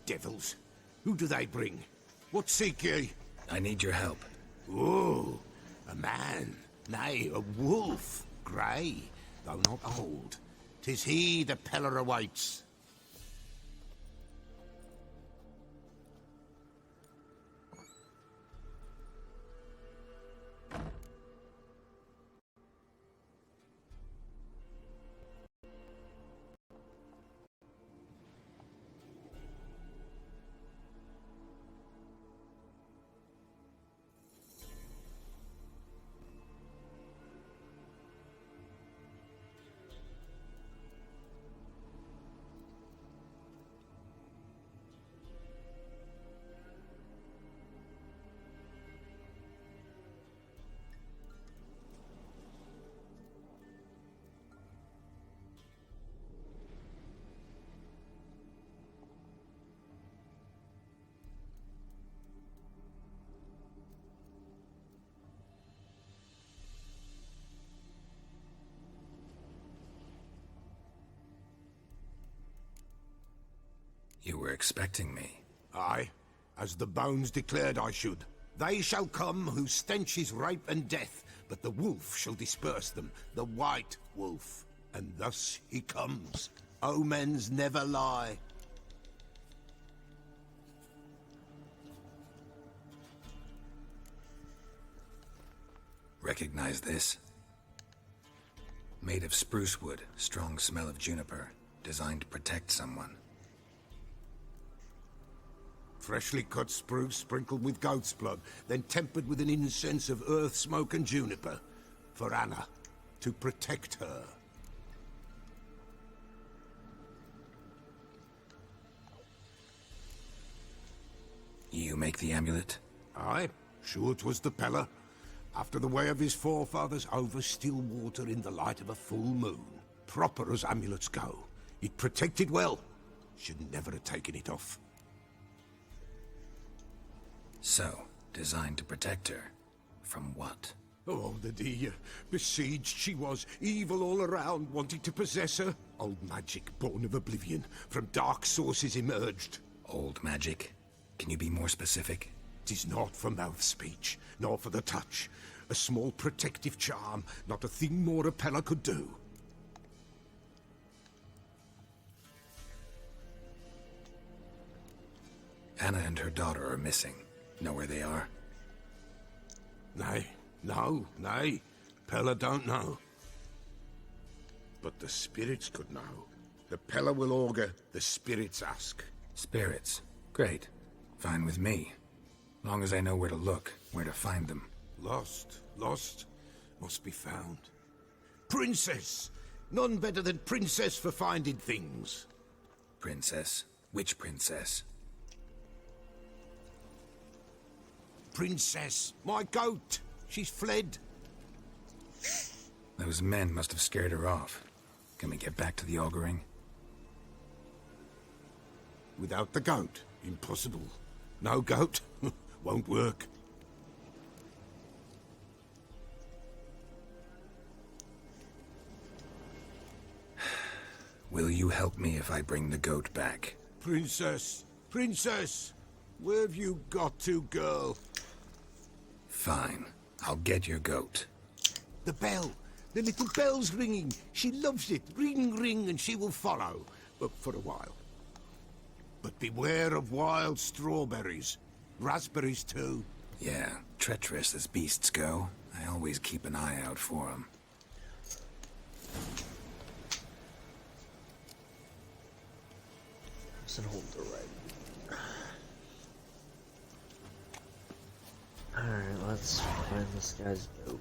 Devils, who do they bring? What seek ye? I need your help. Oh, a man, nay, a wolf, grey, though not old. 'Tis he the Peller awaits. You were expecting me. Aye, as the bones declared I should. They shall come whose stench is rape and death, but the wolf shall disperse them, the white wolf. And thus he comes. Omens never lie. Recognize this? Made of spruce wood, strong smell of juniper, designed to protect someone. Freshly cut spruce sprinkled with goat's blood, then tempered with an incense of earth, smoke and juniper. For Anna, to protect her. You make the amulet? Aye, sure 'twas the Peller. After the way of his forefathers, over still water in the light of a full moon. Proper as amulets go. It protected well. Should never have taken it off. So, designed to protect her. From what? Oh, the dear. Besieged she was, evil all around, wanting to possess her. Old magic, born of oblivion, from dark sources emerged. Old magic? Can you be more specific? 'Tis not for mouth speech, nor for the touch. A small protective charm, not a thing more a Peller could do. Anna and her daughter are missing. Know where they are? Nay, nay. Peller don't know. But the spirits could know. The Peller will augur, the spirits ask. Spirits? Great. Fine with me. Long as I know where to look, where to find them. Lost, must be found. Princess! None better than Princess for finding things. Princess? Which princess? Princess, my goat. She's fled. Those men must have scared her off. Can we get back to the auguring? Without the goat, impossible. No goat, won't work. Will you help me if I bring the goat back? Princess, where have you got to, girl? Fine. I'll get your goat. The bell. The little bell's ringing. She loves it. Ring, ring, and she will follow. But for a while. But beware of wild strawberries. Raspberries, too. Yeah, treacherous as beasts go. I always keep an eye out for them. And hold the right. Alright, let's find this guy's goat.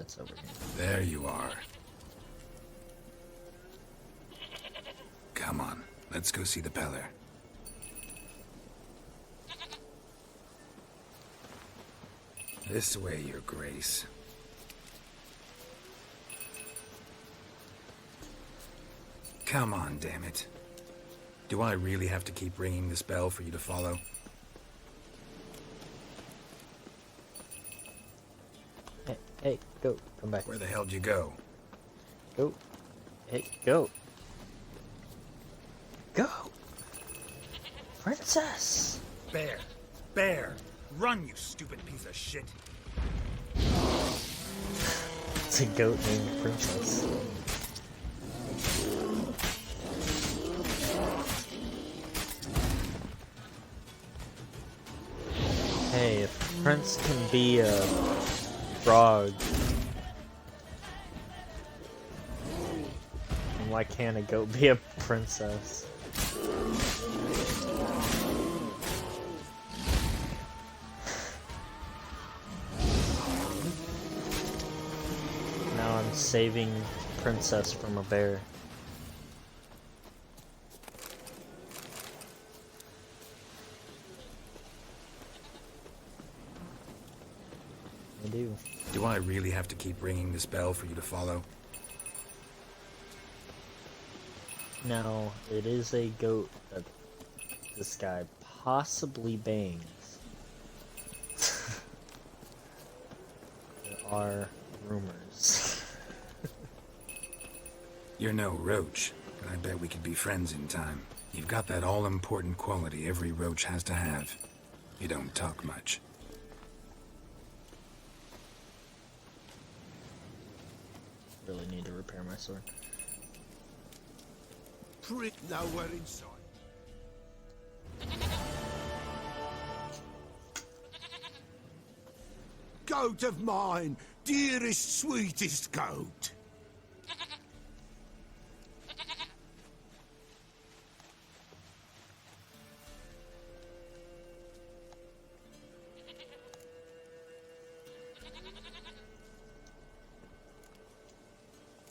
it's over here. There you are. Come on, let's go see the Peller. This way, Your Grace. Come on, damn it. Do I really have to keep ringing this bell for you to follow? Hey, go. Come back. Where the hell'd you go? Go. Hey, go. Go! Princess! Bear! Bear! Run, you stupid piece of shit! It's a goat named Princess. Hey, if Prince can be a frog, then why can't a goat be a princess? Now I'm saving Princess from a bear. I do. Do I really have to keep ringing this bell for you to follow? Now, it is a goat that this guy possibly bangs. There are rumors. You're no roach, but I bet we could be friends in time. You've got that all-important quality every roach has to have. You don't talk much. Really need to repair my sword. Prick nowhere inside. Goat of mine, dearest, sweetest goat.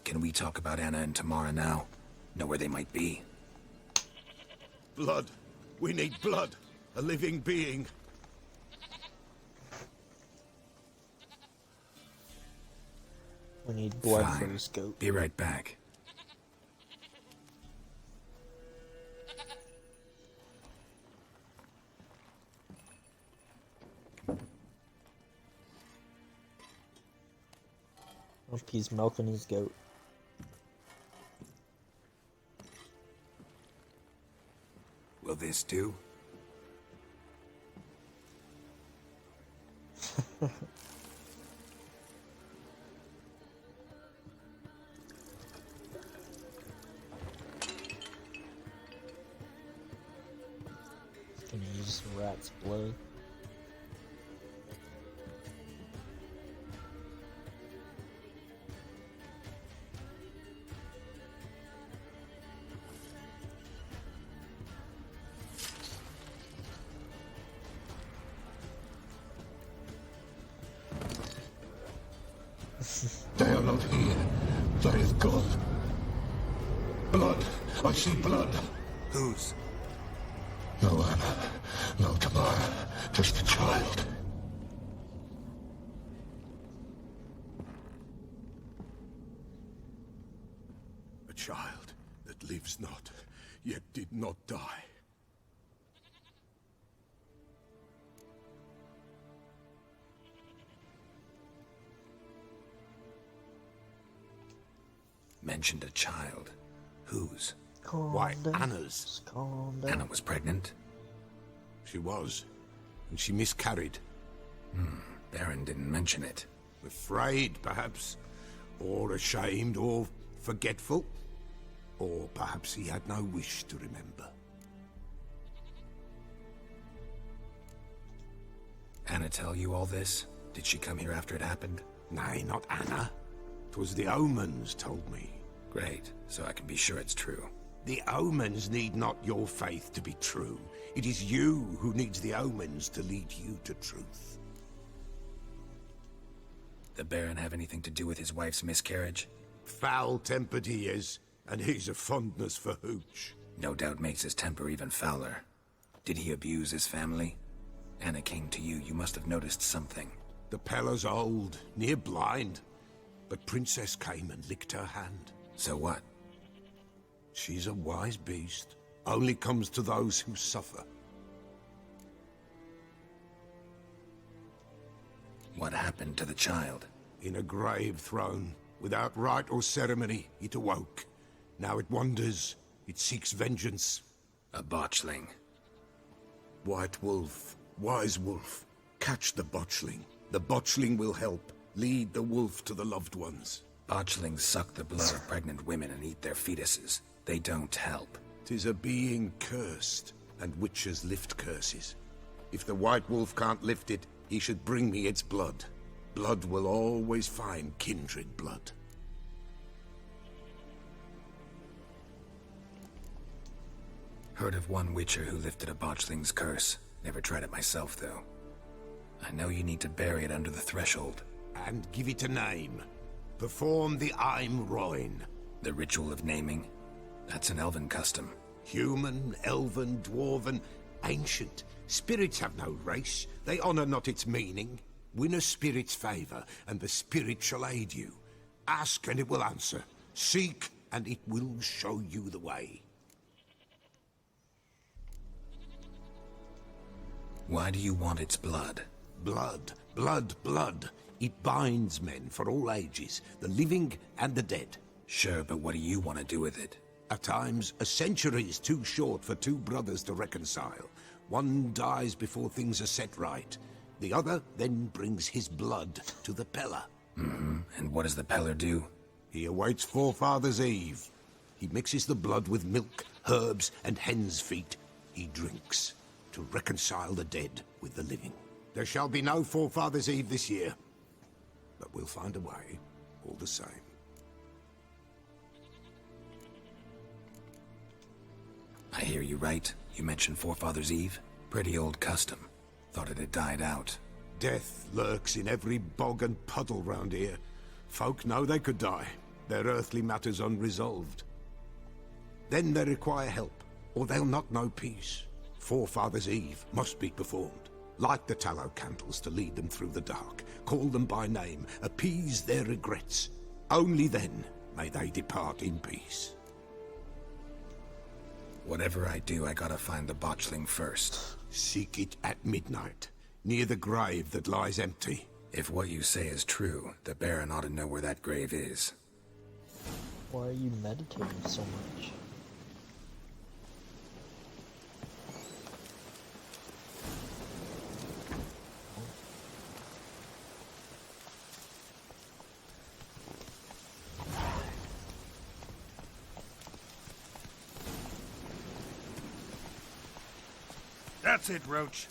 Can we talk about Anna and Tamara now? Know where they might be? Blood. We need blood. A living being. We need blood Fine. for this goat. Be right back. Hope he's milking his goat. Will this do? Gonna use some rat's blood. They are not here. They have gone. Blood. I see blood. Whose? No Anna. No Tamara. Just a child. A child that lives not, yet did not die. Mentioned a child. Whose? Why, Anna's. Anna was pregnant? She was. And she miscarried. Baron didn't mention it. Afraid, perhaps. Or ashamed, or forgetful. Or perhaps he had no wish to remember. Anna tell you all this? Did she come here after it happened? Nay, not Anna. 'Twas the omens told me. Great, so I can be sure it's true. The omens need not your faith to be true. It is you who needs the omens to lead you to truth. The Baron have anything to do with his wife's miscarriage? Foul-tempered he is, and he's a fondness for hooch. No doubt makes his temper even fouler. Did he abuse his family? Anna came to you. You must have noticed something. The Pella's old, near blind. But Princess came and licked her hand. So what? She's a wise beast. Only comes to those who suffer. What happened to the child? In a grave thrown. Without rite or ceremony, it awoke. Now it wanders. It seeks vengeance. A botchling. White Wolf. Wise Wolf. Catch the botchling. The botchling will help. Lead the wolf to the loved ones. Botchlings suck the blood of pregnant women and eat their fetuses. They don't help. 'Tis a being cursed, and witches lift curses. If the White Wolf can't lift it, he should bring me its blood. Blood will always find kindred blood. Heard of one witcher who lifted a botchling's curse. Never tried it myself, though. I know you need to bury it under the threshold. And give it a name. Perform the Aim Roin. The ritual of naming? That's an elven custom. Human, elven, dwarven, ancient. Spirits have no race. They honor not its meaning. Win a spirit's favor, and the spirit shall aid you. Ask, and it will answer. Seek, and it will show you the way. Why do you want its blood? Blood, blood, blood. It binds men for all ages, the living and the dead. Sure, but what do you want to do with it? At times, a century is too short for two brothers to reconcile. One dies before things are set right. The other then brings his blood to the Pella. And what does the Peller do? He awaits Forefather's Eve. He mixes the blood with milk, herbs, and hen's feet. He drinks to reconcile the dead with the living. There shall be no Forefather's Eve this year. But we'll find a way, all the same. I hear you right. You mentioned Forefather's Eve? Pretty old custom. Thought it had died out. Death lurks in every bog and puddle round here. Folk know they could die, their earthly matters unresolved. Then they require help, or they'll not know peace. Forefather's Eve must be performed. Light the tallow candles to lead them through the dark. Call them by name, appease their regrets. Only then may they depart in peace. Whatever I do, I gotta find the botchling first. Seek it at midnight, near the grave that lies empty. If what you say is true, the Baron ought to know where that grave is. Why are you meditating so much? That's it, Roach.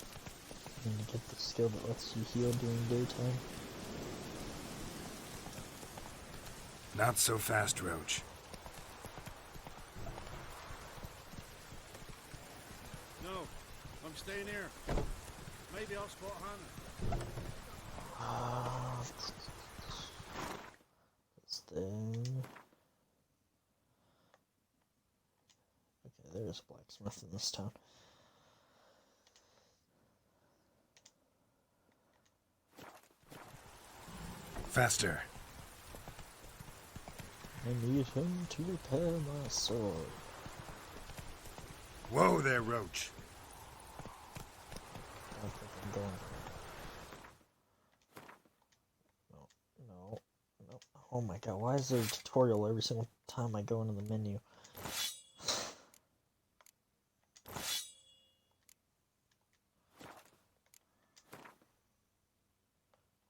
I'm gonna get the skill that lets you heal during daytime. Not so fast, Roach. No, I'm staying here. Maybe I'll spot Hannah. Then... Okay, there's a blacksmith in this town. Faster. I need him to repair my sword. Whoa there, Roach. I think I'm going there. No. Oh my god, why is there a tutorial every single time I go into the menu?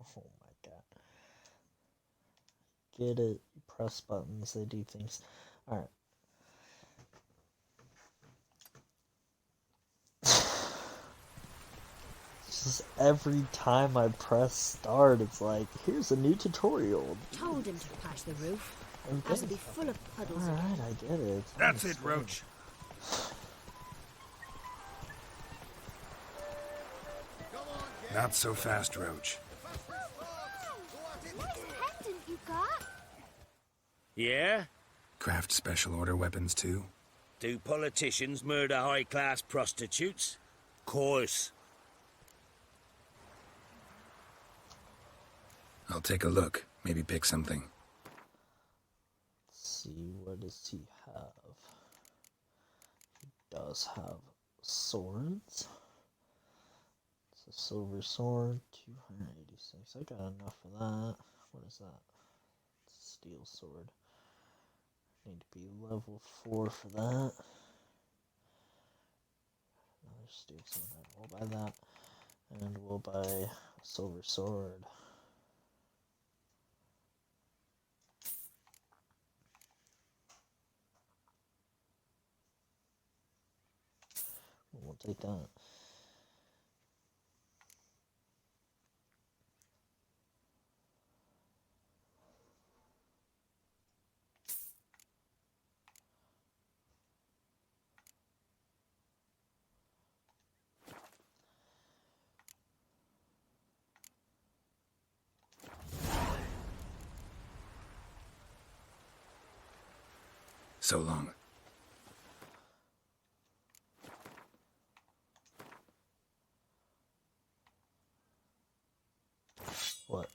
Oh my god. Get it. You press buttons, they do things. Alright. Just every time I press start, it's like, here's a new tutorial. Told him to patch the roof. Okay. As it'll be full of puddles. Alright, I get it. That's it, Roach. Not so fast, Roach. Nice pendant you got. Yeah? Craft special order weapons too? Do politicians murder high-class prostitutes? Course. I'll take a look. Maybe pick something. Let's see, what does he have? He does have swords. It's a silver sword, 286. I got enough for that. What is that? Steel sword. Need to be level 4 for that. Another steel sword. We'll buy that. And we'll buy a silver sword. We'll take that. So long. What?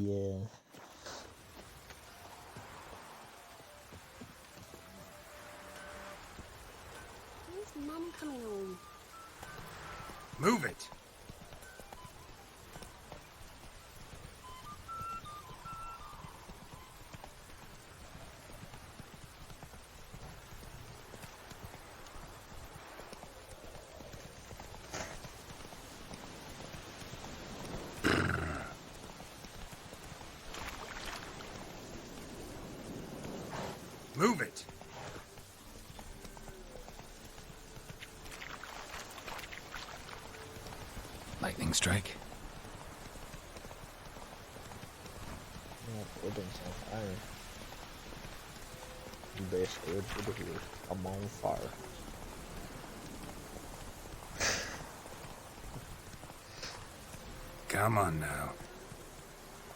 Yeah. Where's Mum coming home? Move it! Move it! Lightning strike. Yeah, buildings on fire. Basically, over here. I'm on fire. Come on now.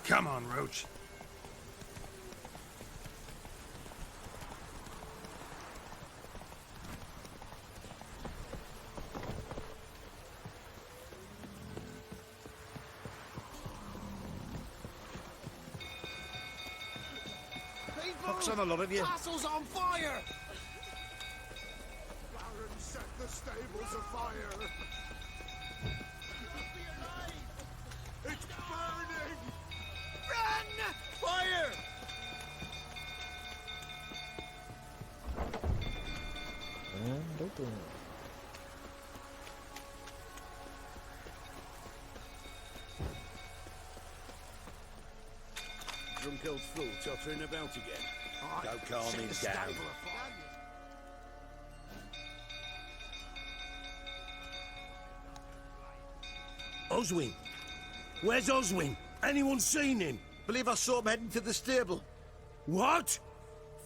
Come on, Roach. Fuck's on a lot of you. Castle's on fire! Baron set the stables afire. It's burning! Run! Fire! And open. Drunk old fool tottering about again. Don't calm him down. Oswin! Where's Oswin? Anyone seen him? Believe I saw him heading to the stable. What?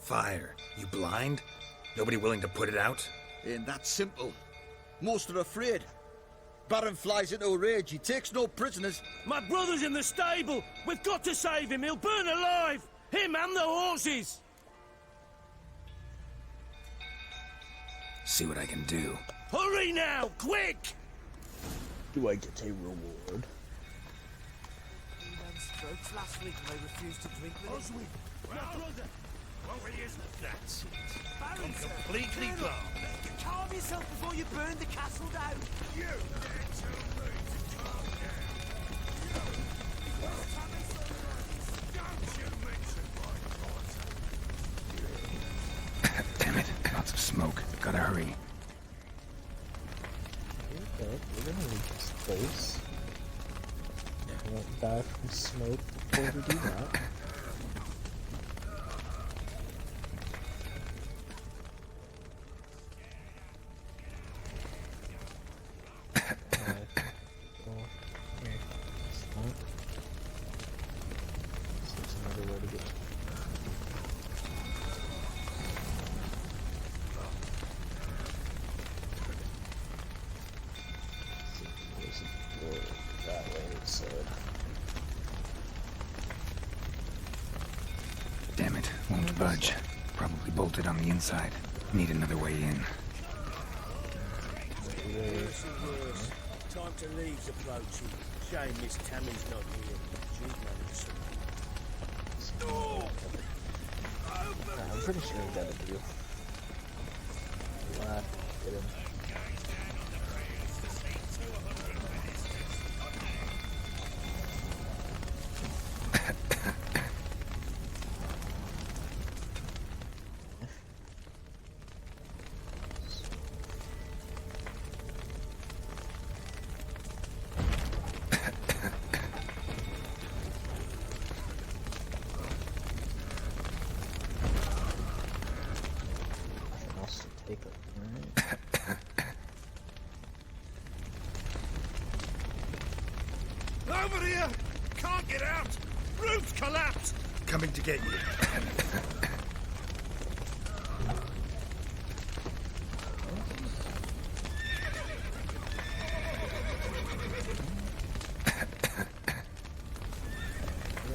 Fire. You blind? Nobody willing to put it out? Ain't that simple. Most are afraid. Baron flies into a rage. He takes no prisoners. My brother's in the stable! We've got to save him! He'll burn alive! Him and the horses! See what I can do. Hurry now! Quick! Do I get a reward? Strokes last week and they refused to drink with Oswin, my brother! What is that's it? Baron, sir. Completely Colonel, gone. calm yourself before you burn the castle down. You dare tell me to calm down? Don't you mention my daughter. Damn it. Lots of smoke. Gotta hurry. Okay, we're gonna need this space. I won't die from smoke before we do that. Won't budge. Probably bolted on the inside. Need another way in. Time to leave's approaching. Shame Miss Tammy's not here. She's managed something. I'm pretty sure we got a deal. Get him. Over here! Can't get out! Roof's collapsed! Coming to get you. We're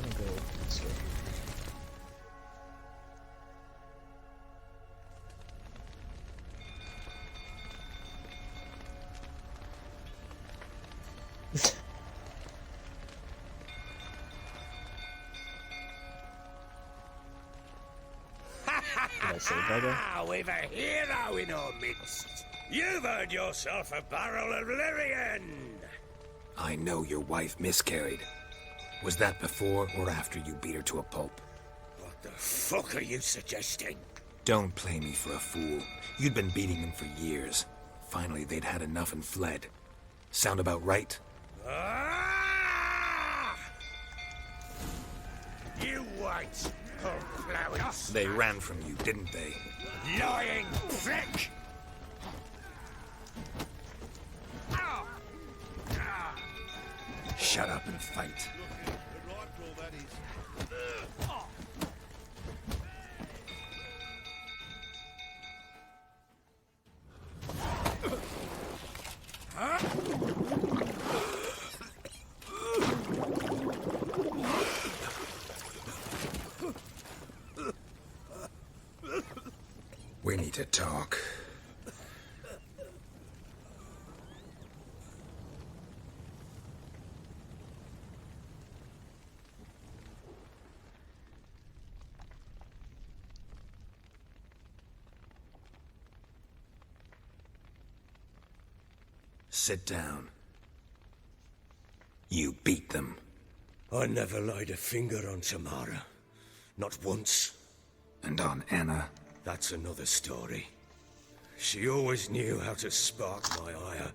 gonna go this way. Did I say brother? We've a hero in our midst. You've earned yourself a barrel of Lyrian. I know your wife miscarried. Was that before or after you beat her to a pulp? What the fuck are you suggesting? Don't play me for a fool. You'd been beating them for years. Finally, they'd had enough and fled. Sound about right? You wait, Flowers. They ran from you, didn't they? Lying prick! Shut up and fight. We need to talk. Sit down. You beat them. I never laid a finger on Tamara. Not once. And on Anna? That's another story. She always knew how to spark my ire.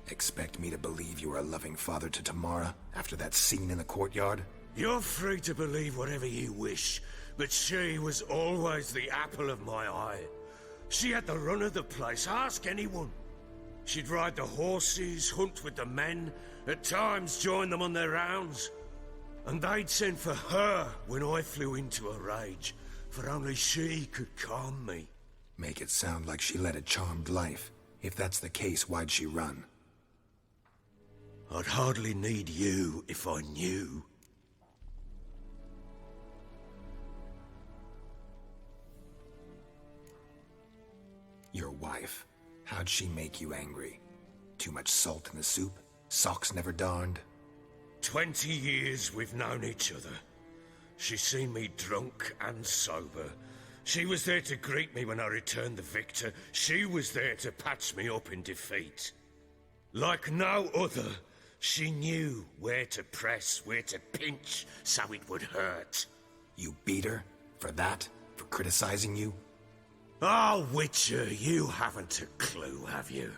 Expect me to believe you were a loving father to Tamara after that scene in the courtyard? You're free to believe whatever you wish, but she was always the apple of my eye. She had the run of the place, ask anyone. She'd ride the horses, hunt with the men, at times join them on their rounds. And they'd send for her when I flew into a rage, for only she could calm me. Make it sound like she led a charmed life. If that's the case, why'd she run? I'd hardly need you if I knew. Your wife. How'd she make you angry? Too much salt in the soup? Socks never darned? 20 years we've known each other. She's seen me drunk and sober. She was there to greet me when I returned the victor. She was there to patch me up in defeat. Like no other, she knew where to press, where to pinch, so it would hurt. You beat her? For that? For criticizing you? Oh, Witcher, you haven't a clue, have you?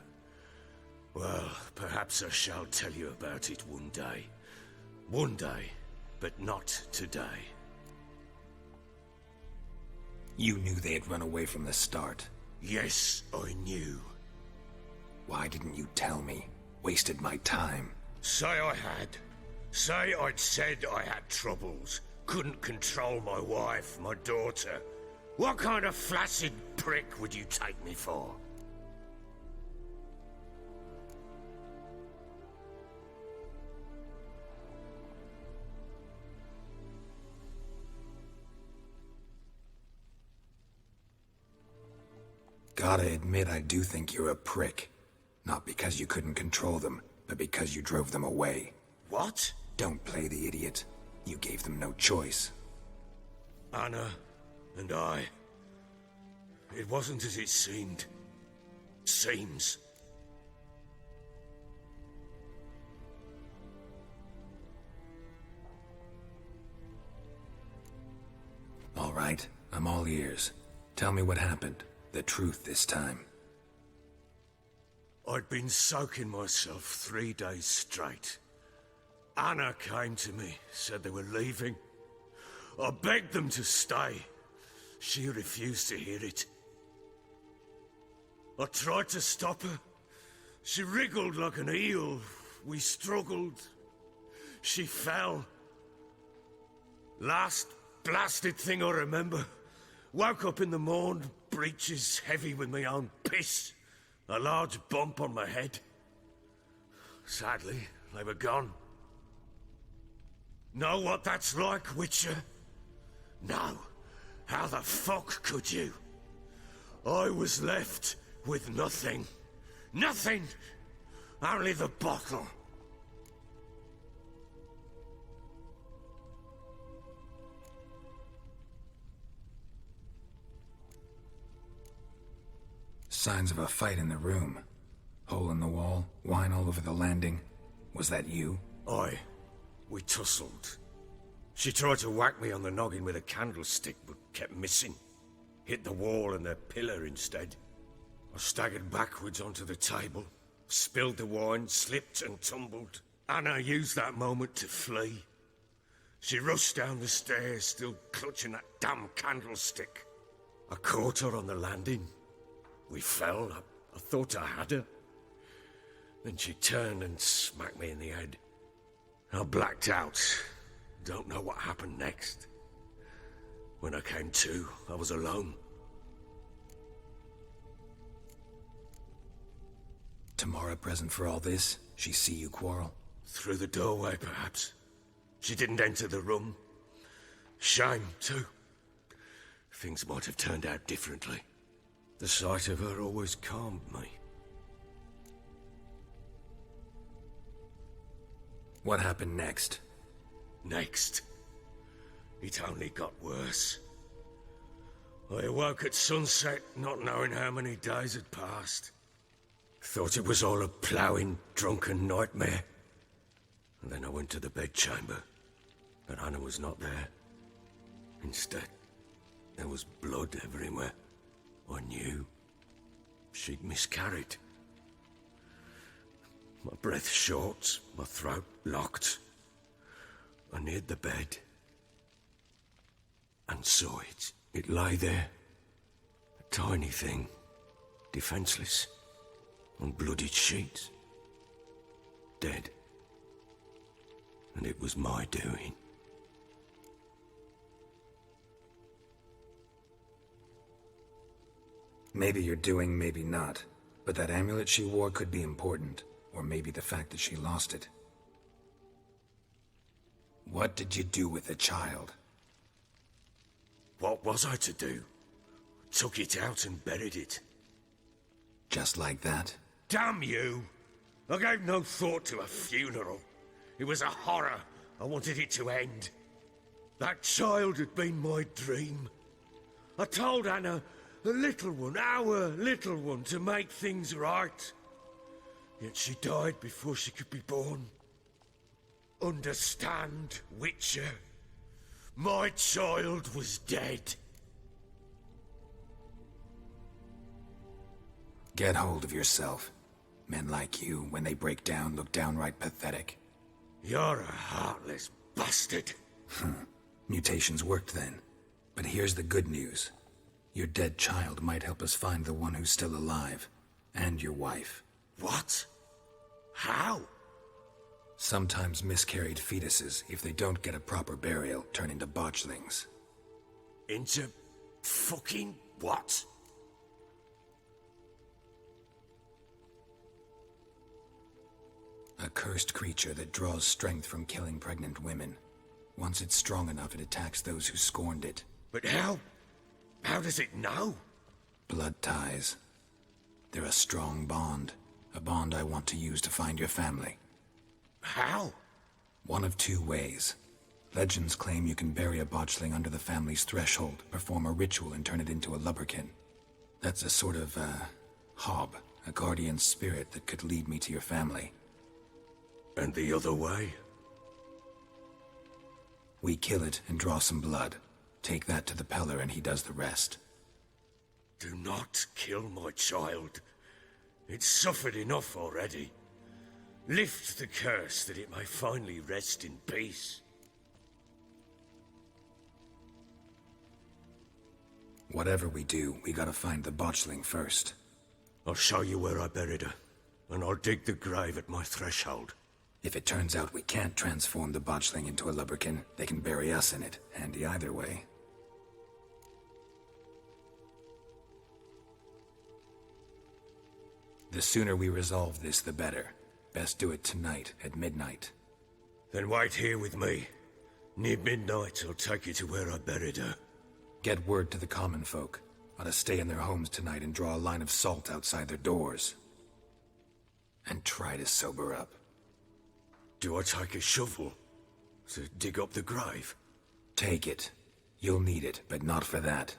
Well, perhaps I shall tell you about it one day. One day, but not today. You knew they had run away from the start. Yes, I knew. Why didn't you tell me? Wasted my time. Say I had. Say I'd said I had troubles. Couldn't control my wife, my daughter. What kind of flaccid prick would you take me for? Gotta admit, I do think you're a prick. Not because you couldn't control them, but because you drove them away. What? Don't play the idiot. You gave them no choice. Anna and I... It wasn't as it seemed. Seems. All right, I'm all ears. Tell me what happened. The truth this time. I'd been soaking myself 3 days straight. Anna came to me, said they were leaving. I begged them to stay. She refused to hear it. I tried to stop her. She wriggled like an eel. We struggled. She fell. Last blasted thing I remember. Woke up in the morn, breeches heavy with my own piss. A large bump on my head. Sadly, they were gone. Know what that's like, Witcher? No. How the fuck could you? I was left with nothing. Nothing! Only the bottle. Signs of a fight in the room. Hole in the wall, wine all over the landing. Was that you? Aye. We tussled. She tried to whack me on the noggin with a candlestick, but kept missing. Hit the wall and the pillar instead. I staggered backwards onto the table, spilled the wine, slipped and tumbled. Anna used that moment to flee. She rushed down the stairs, still clutching that damn candlestick. I caught her on the landing. We fell. I thought I had her. Then she turned and smacked me in the head. I blacked out. Don't know what happened next. When I came to, I was alone. Tamara present for all this? She see you quarrel? Through the doorway, perhaps. She didn't enter the room. Shame, too. Things might have turned out differently. The sight of her always calmed me. What happened next? Next? It only got worse. I awoke at sunset, not knowing how many days had passed. Thought it was all a ploughing, drunken nightmare. And then I went to the bedchamber, but Anna was not there. Instead, there was blood everywhere. I knew she'd miscarried. My breath short, my throat locked. I neared the bed and saw it. It lay there, a tiny thing, defenseless, on bloodied sheets, dead. And it was my doing. Maybe you're doing, maybe not. But that amulet she wore could be important. Or maybe the fact that she lost it. What did you do with the child? What was I to do? Took it out and buried it. Just like that? Damn you! I gave no thought to a funeral. It was a horror. I wanted it to end. That child had been my dream. I told Anna, the little one, our little one, to make things right. Yet she died before she could be born. Understand, Witcher? My child was dead. Get hold of yourself. Men like you, when they break down, look downright pathetic. You're a heartless bastard. Mutations worked then. But here's the good news. Your dead child might help us find the one who's still alive. And your wife. What? How? Sometimes miscarried fetuses, if they don't get a proper burial, turn into botchlings. Into fucking what? A cursed creature that draws strength from killing pregnant women. Once it's strong enough, it attacks those who scorned it. But how? How does it know? Blood ties. They're a strong bond. A bond I want to use to find your family. How? One of two ways. Legends claim you can bury a botchling under the family's threshold, perform a ritual, and turn it into a lubberkin. That's a sort of, hob, a guardian spirit that could lead me to your family. And the other way? We kill it and draw some blood. Take that to the Peller and he does the rest. Do not kill my child. It's suffered enough already. Lift the curse that it may finally rest in peace. Whatever we do, we gotta find the botchling first. I'll show you where I buried her, and I'll dig the grave at my threshold. If it turns out we can't transform the botchling into a lubberkin, they can bury us in it. Handy either way. The sooner we resolve this, the better. Best do it tonight, at midnight. Then wait here with me. Near midnight, I'll take you to where I buried her. Get word to the common folk. Ought to stay in their homes tonight and draw a line of salt outside their doors. And try to sober up. Do I take a shovel to dig up the grave? Take it. You'll need it, but not for that.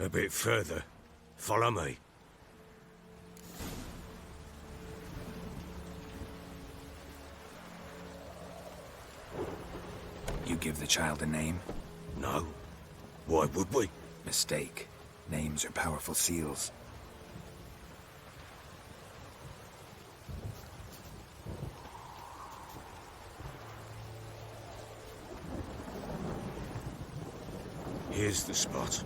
A bit further. Follow me. You give the child a name? No. Why would we? Mistake. Names are powerful seals. Here's the spot.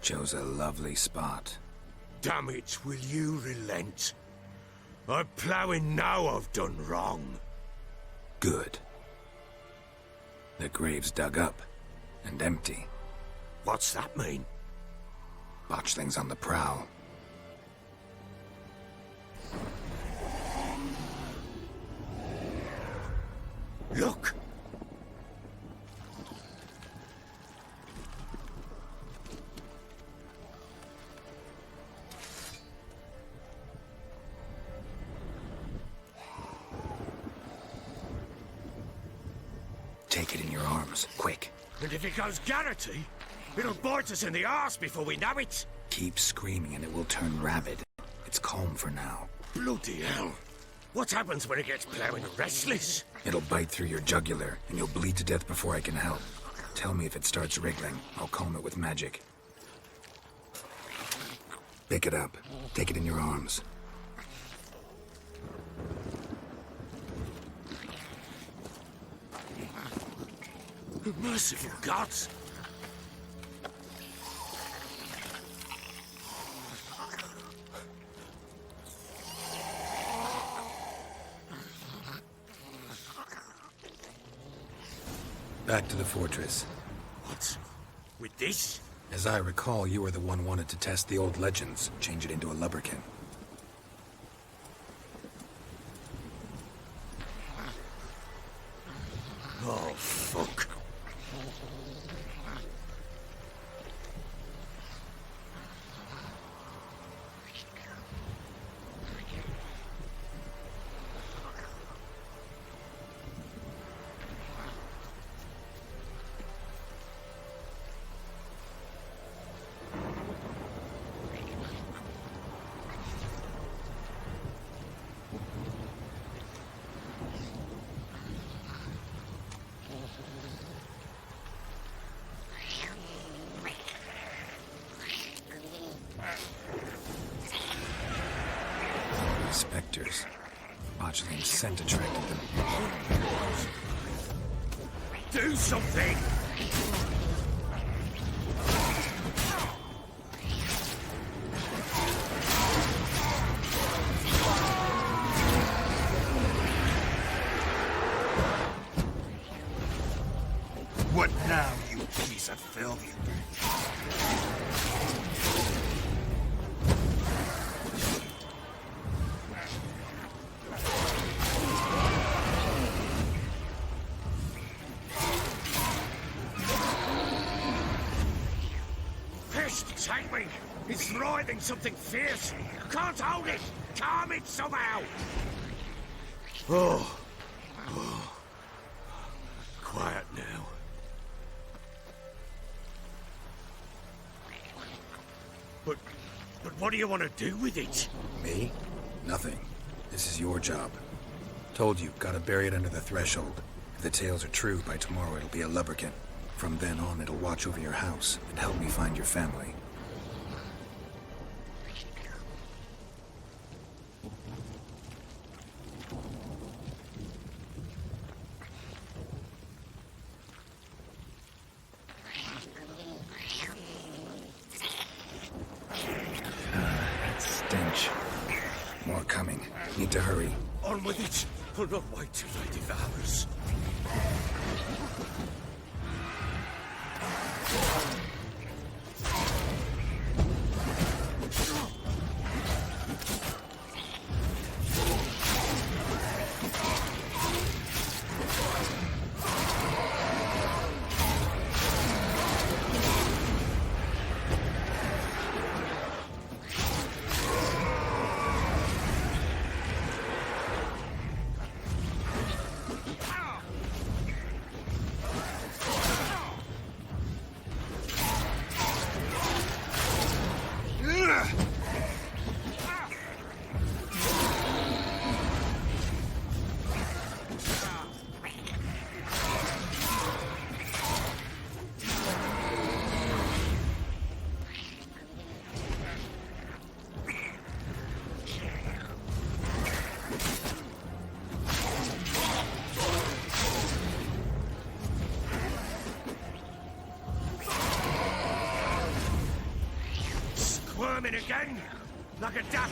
Chose a lovely spot. Damn it, will you relent? I'm ploughing now I've done wrong. Good. The grave's dug up and empty. What's that mean? Botchling's on the prowl. Look! Take it in your arms, quick. And if it goes Garrity, it'll bite us in the arse before we know it. Keep screaming and it will turn rabid. It's calm for now. Bloody hell. What happens when it gets ploughing restless? It'll bite through your jugular, and you'll bleed to death before I can help. Tell me if it starts wriggling. I'll calm it with magic. Pick it up. Take it in your arms. Merciful gods! Back to the fortress. What? With this? As I recall, you were the one wanted to test the old legends, change it into a lubberkin. Oh, fuck. Spectres. Botchling's scent attracted them. Do something! What now, you piece of filth? Fist, take me! It's writhing something fierce! Can't hold it! Calm it somehow! Oh. Quiet now. But what do you want to do with it? Me? Nothing. This is your job. Told you, gotta bury it under the threshold. If the tales are true, by tomorrow it'll be a lubberkin. From then on, it'll watch over your house and help me find your family. That stench. More coming. Need to hurry. On with it! We'll not wait till they devour us. Squirming again, like a duck.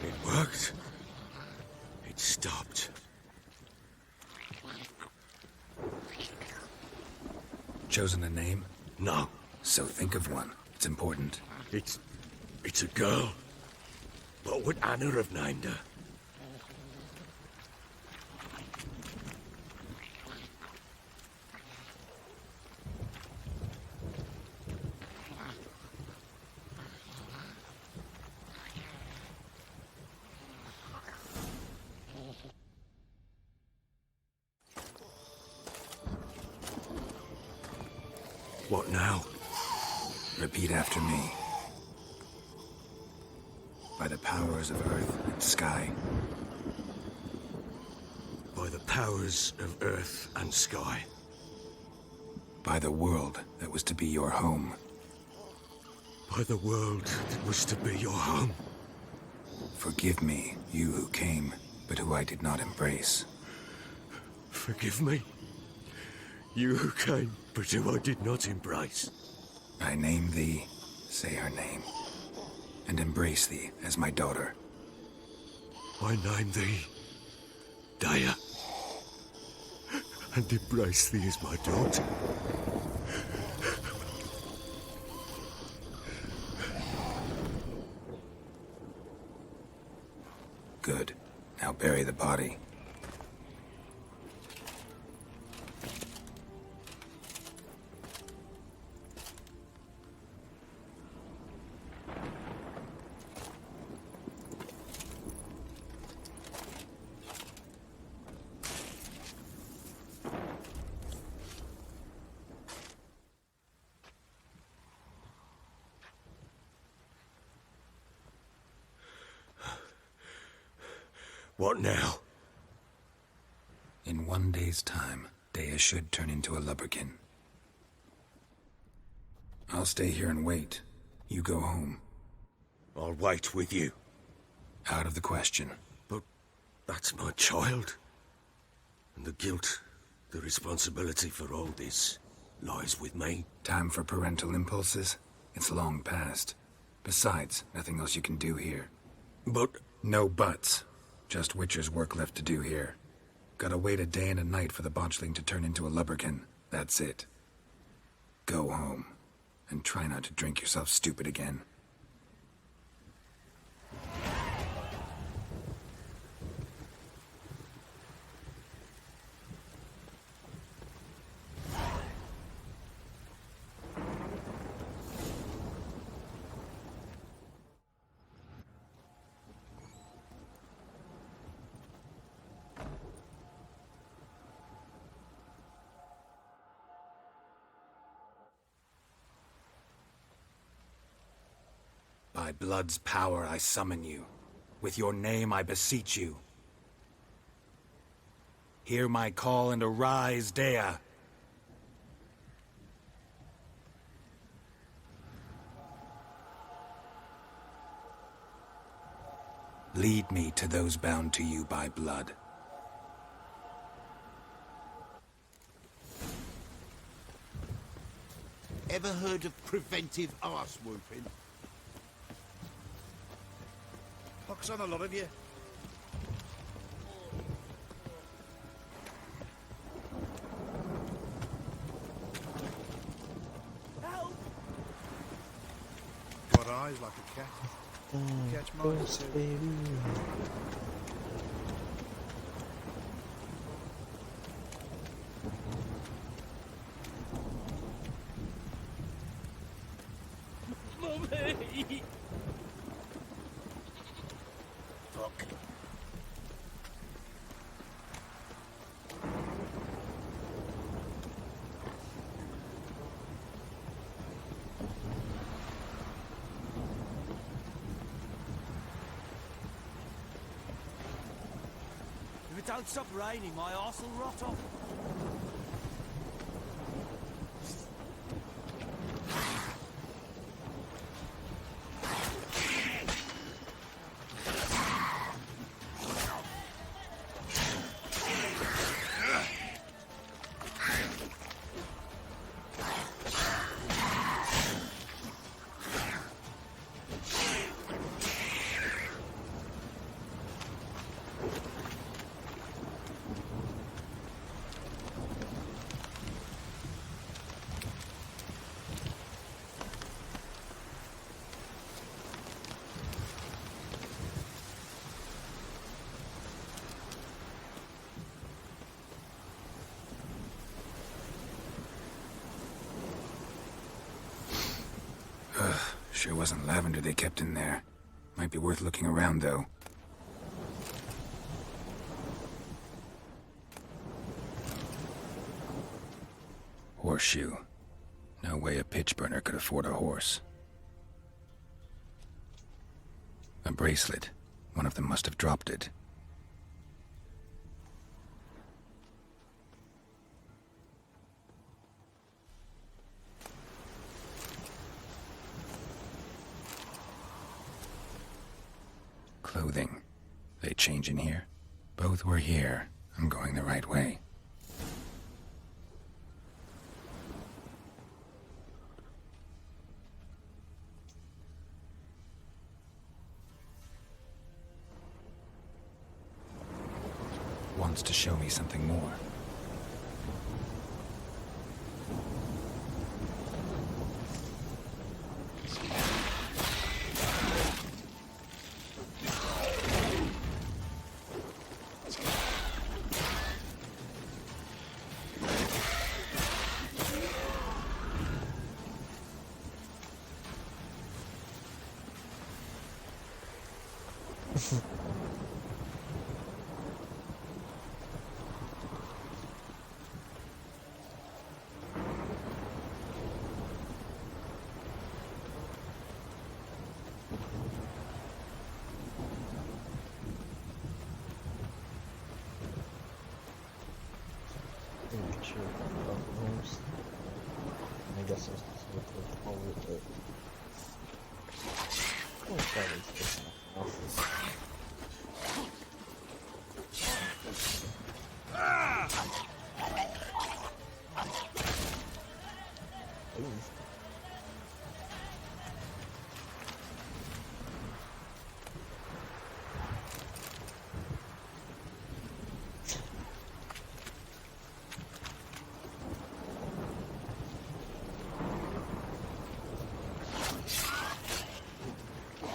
It worked. It stopped. Chosen a name? No. So think of one. It's important. It's a girl. What would Anna have named her? What now? Repeat after me. By the powers of earth and sky. By the powers of earth and sky. By the world that was to be your home. By the world that was to be your home. Forgive me, you who came, but who I did not embrace. Forgive me? You who came, but who I did not embrace. I name thee, say her name, and embrace thee as my daughter. I name thee, Daya, and embrace thee as my daughter. Good. Now bury the body. What now? In 1 day's time, Daya should turn into a lubberkin. I'll stay here and wait. You go home. I'll wait with you. Out of the question. But that's my child. And the guilt, the responsibility for all this lies with me. Time for parental impulses? It's long past. Besides, nothing else you can do here. But... No buts. Just Witcher's work left to do here. Gotta wait a day and a night for the botchling to turn into a lubberkin. That's it. Go home. And try not to drink yourself stupid again. By blood's power I summon you. With your name I beseech you. Hear my call and arise, Dea. Lead me to those bound to you by blood. Ever heard of preventive arse whooping? Pox on a lot of you. Help! Got eyes like a cat. Catch mine too. Mummy! Fuck. If it don't stop raining, my arse will rot off. Sure wasn't lavender they kept in there. Might be worth looking around, though. Horseshoe. No way a pitch burner could afford a horse. A bracelet. One of them must have dropped it. Clothing. They change in here? Both were here. I'm going the right way. Wants to show me something more. I guess I was supposed to follow it, but oh, probably just enough.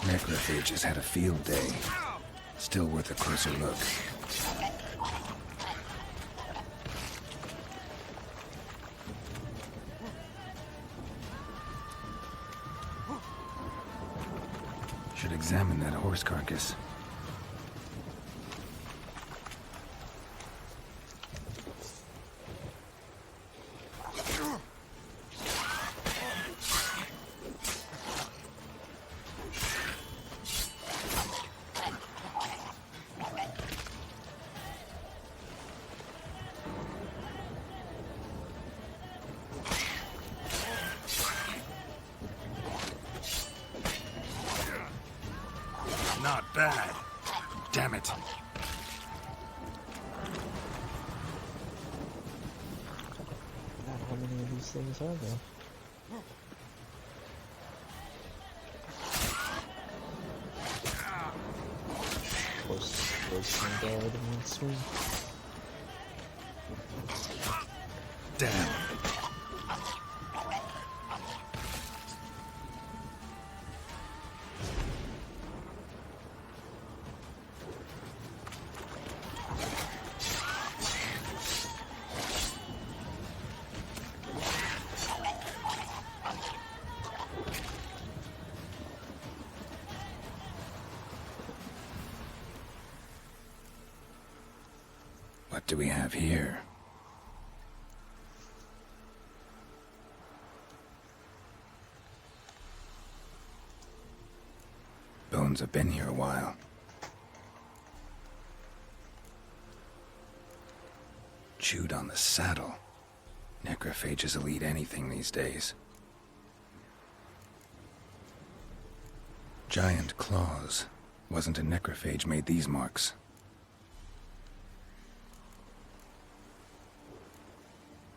Necrophages had a field day. Still worth a closer look. Should examine that horse carcass. Not bad. Damn it. God, how many of these things are there? Force can guard and swing. Damn. What do we have here? Bones have been here a while. Chewed on the saddle. Necrophages will eat anything these days. Giant claws. Wasn't a necrophage made these marks.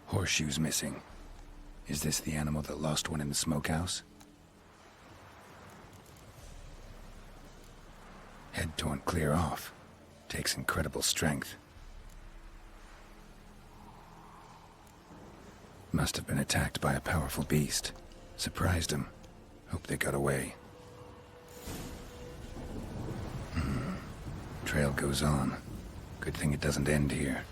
Horseshoes missing. Is this the animal that lost one in the smokehouse? Head torn clear off. Takes incredible strength. Must have been attacked by a powerful beast. Surprised him. Hope they got away. Trail goes on. Good thing it doesn't end here.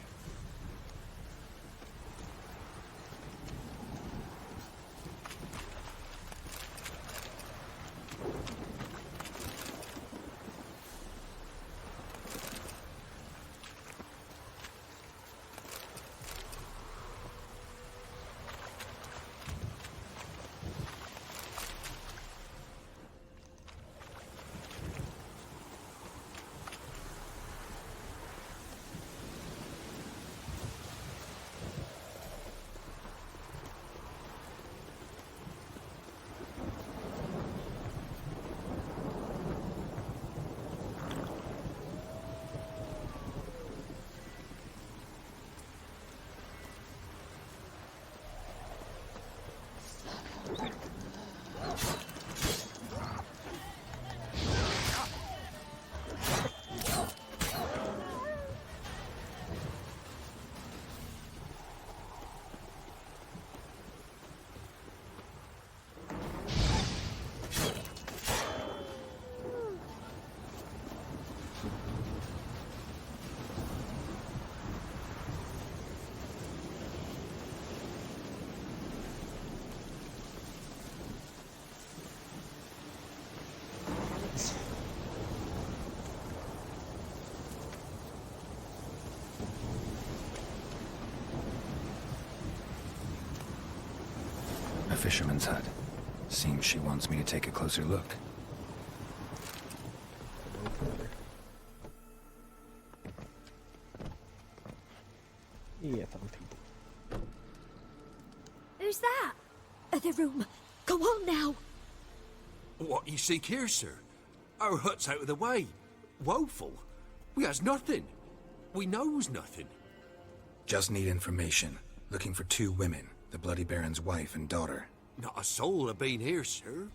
A fisherman's hut. Seems she wants me to take a closer look. Yeah, found people. Who's that? The room. Go on now. What you seek here, sir? Our hut's out of the way. Woeful. We has nothing. We knows nothing. Just need information. Looking for 2 women. The Bloody Baron's wife and daughter. Not a soul have been here, sir.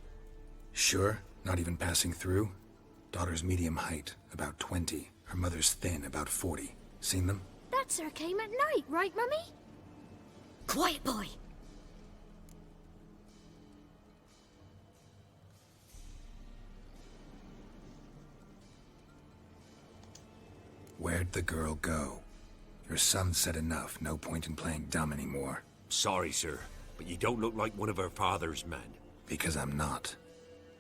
Sure? Not even passing through? Daughter's medium height, about 20. Her mother's thin, about 40. Seen them? That sir came at night, right, Mummy? Quiet, boy. Where'd the girl go? Your son said enough. No point in playing dumb anymore. Sorry, sir, but you don't look like one of her father's men. Because I'm not.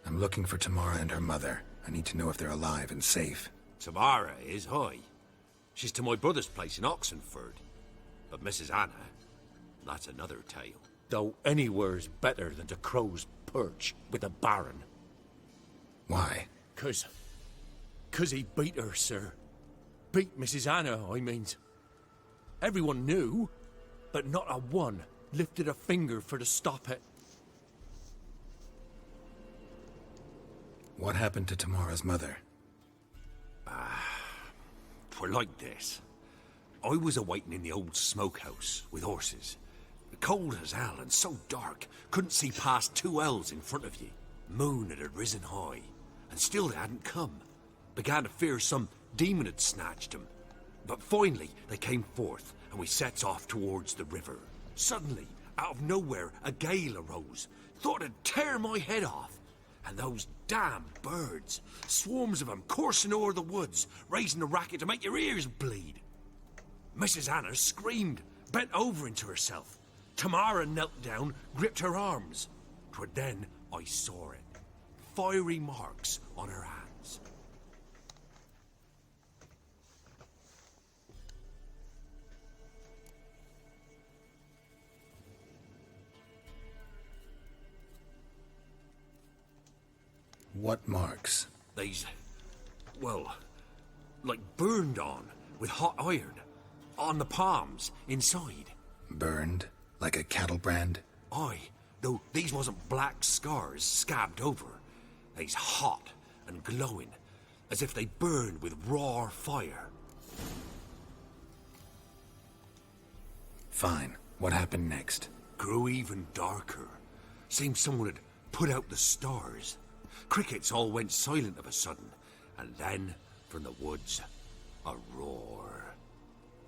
I'm looking for Tamara and her mother. I need to know if they're alive and safe. Tamara is high. She's to my brother's place in Oxenford. But Mrs. Anna, that's another tale. Though anywhere's better than to Crow's Perch with the Baron. Why? 'Cause he beat her, sir. Beat Mrs. Anna, I means. Everyone knew, but not a one lifted a finger for to stop it. What happened to Tamara's mother? 'twere like this. I was a-waiting in the old smokehouse with horses. Cold as hell and so dark, couldn't see past 2 ells in front of ye. Moon had risen high, and still they hadn't come. Began to fear some demon had snatched them. But finally they came forth, and we sets off towards the river. Suddenly, out of nowhere, a gale arose. Thought it'd tear my head off. And those damn birds, swarms of them coursing o'er the woods, raising a racket to make your ears bleed. Mrs. Anna screamed, bent over into herself. Tamara knelt down, gripped her arms. 'Twere then I saw it. Fiery marks on her hands. What marks? They's, well, like burned on with hot iron. On the palms, inside. Burned? Like a cattle brand? Aye, though these wasn't black scars scabbed over. They's hot and glowing, as if they burned with raw fire. Fine. What happened next? Grew even darker. Seemed someone had put out the stars. Crickets all went silent of a sudden, and then, from the woods, a roar.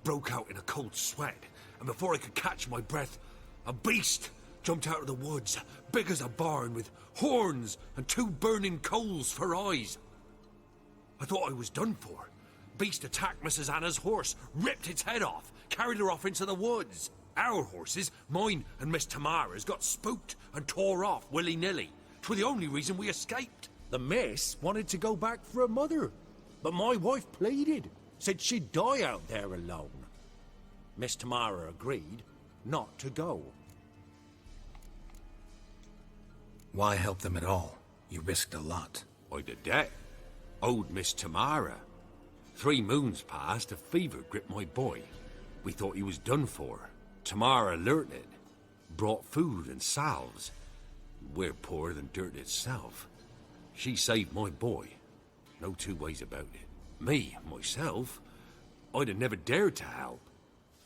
Broke out in a cold sweat, and before I could catch my breath, a beast jumped out of the woods, big as a barn, with horns and 2 burning coals for eyes. I thought I was done for. Beast attacked Mrs. Anna's horse, ripped its head off, carried her off into the woods. Our horses, mine and Miss Tamara's, got spooked and tore off willy-nilly. 'Twere the only reason we escaped. The miss wanted to go back for her mother, but my wife pleaded, said she'd die out there alone. Miss Tamara agreed not to go. Why help them at all? You risked a lot. I did that. Owed Miss Tamara. 3 moons passed, a fever gripped my boy. We thought he was done for. Tamara learnt it. Brought food and salves. We're poorer than dirt itself. She saved my boy. No 2 ways about it. Me, myself, I'd have never dared to help.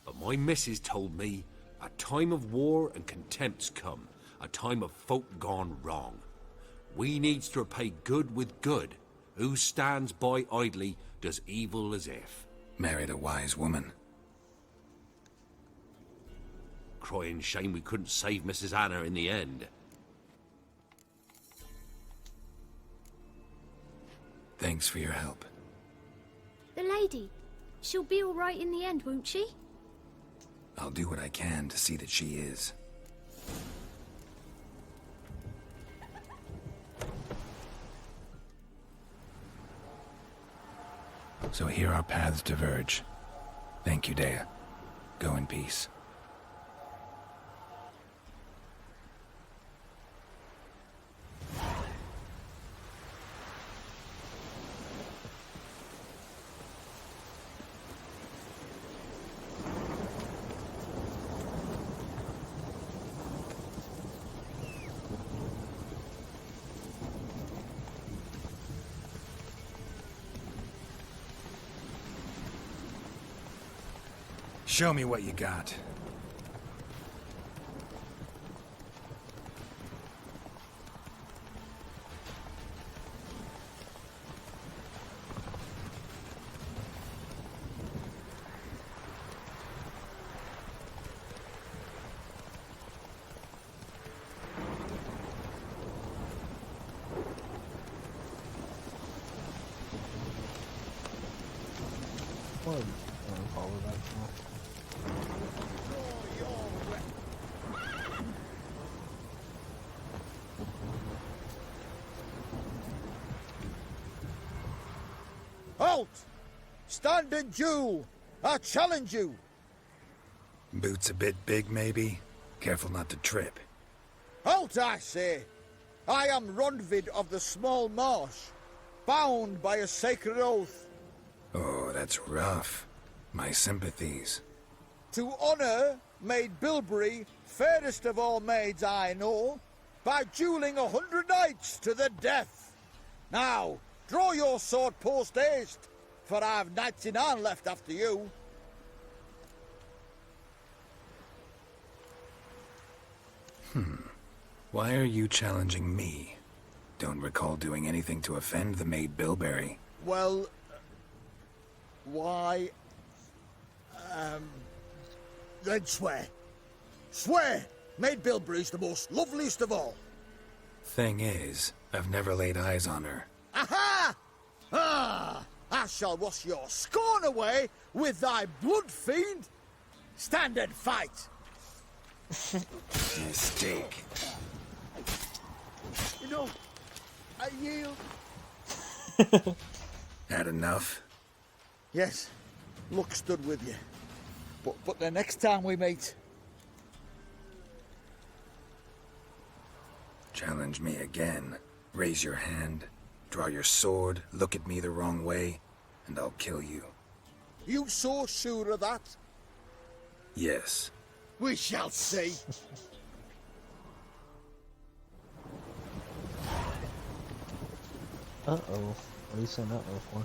But my missus told me a time of war and contempt's come. A time of folk gone wrong. We needs to repay good with good. Who stands by idly does evil as if. Married a wise woman. Crying shame we couldn't save Mrs. Anna in the end. Thanks for your help. The lady, she'll be all right in the end, won't she? I'll do what I can to see that she is. So here our paths diverge. Thank you, Dea. Go in peace. Show me what you got. Halt! Stand and duel! I challenge you! Boots a bit big, maybe? Careful not to trip. Halt, I say! I am Ronvid of the Small Marsh, bound by a sacred oath. Oh, that's rough. My sympathies. To honour Maid Bilberry, fairest of all maids I know, by duelling 100 knights to the death. Now, draw your sword post haste. for I've knights in Arn left after you. Why are you challenging me? Don't recall doing anything to offend the maid Bilberry. Well, why... then swear. Swear! Maid Bilberry's the most loveliest of all. Thing is, I've never laid eyes on her. Aha! Ah! I shall wash your scorn away with thy blood fiend. Stand and fight. Mistake. No, I yield. Had enough? Yes, luck stood with you. But the next time we meet... Challenge me again. Raise your hand, draw your sword, look at me the wrong way, and I'll kill you. You so sure of that? Yes. We shall see. Uh-oh. What are you saying uh-oh for?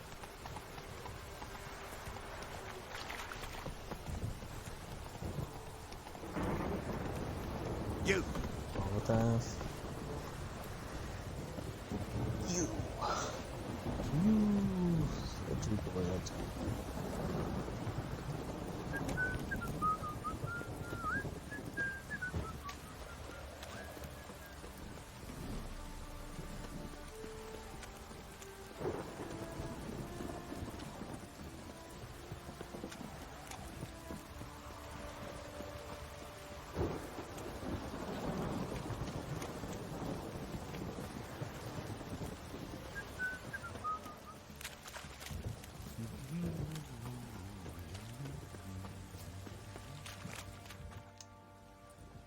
You. Molotov. You. Ooh. Soldier boy, that's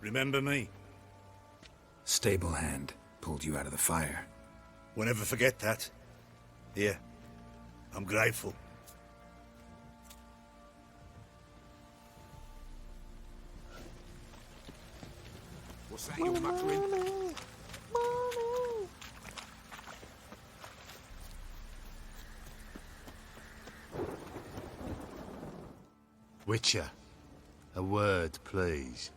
Remember me? Stable hand pulled you out of the fire. We'll never forget that. Here, I'm grateful. What's that you're muttering? Witcher, a word, please.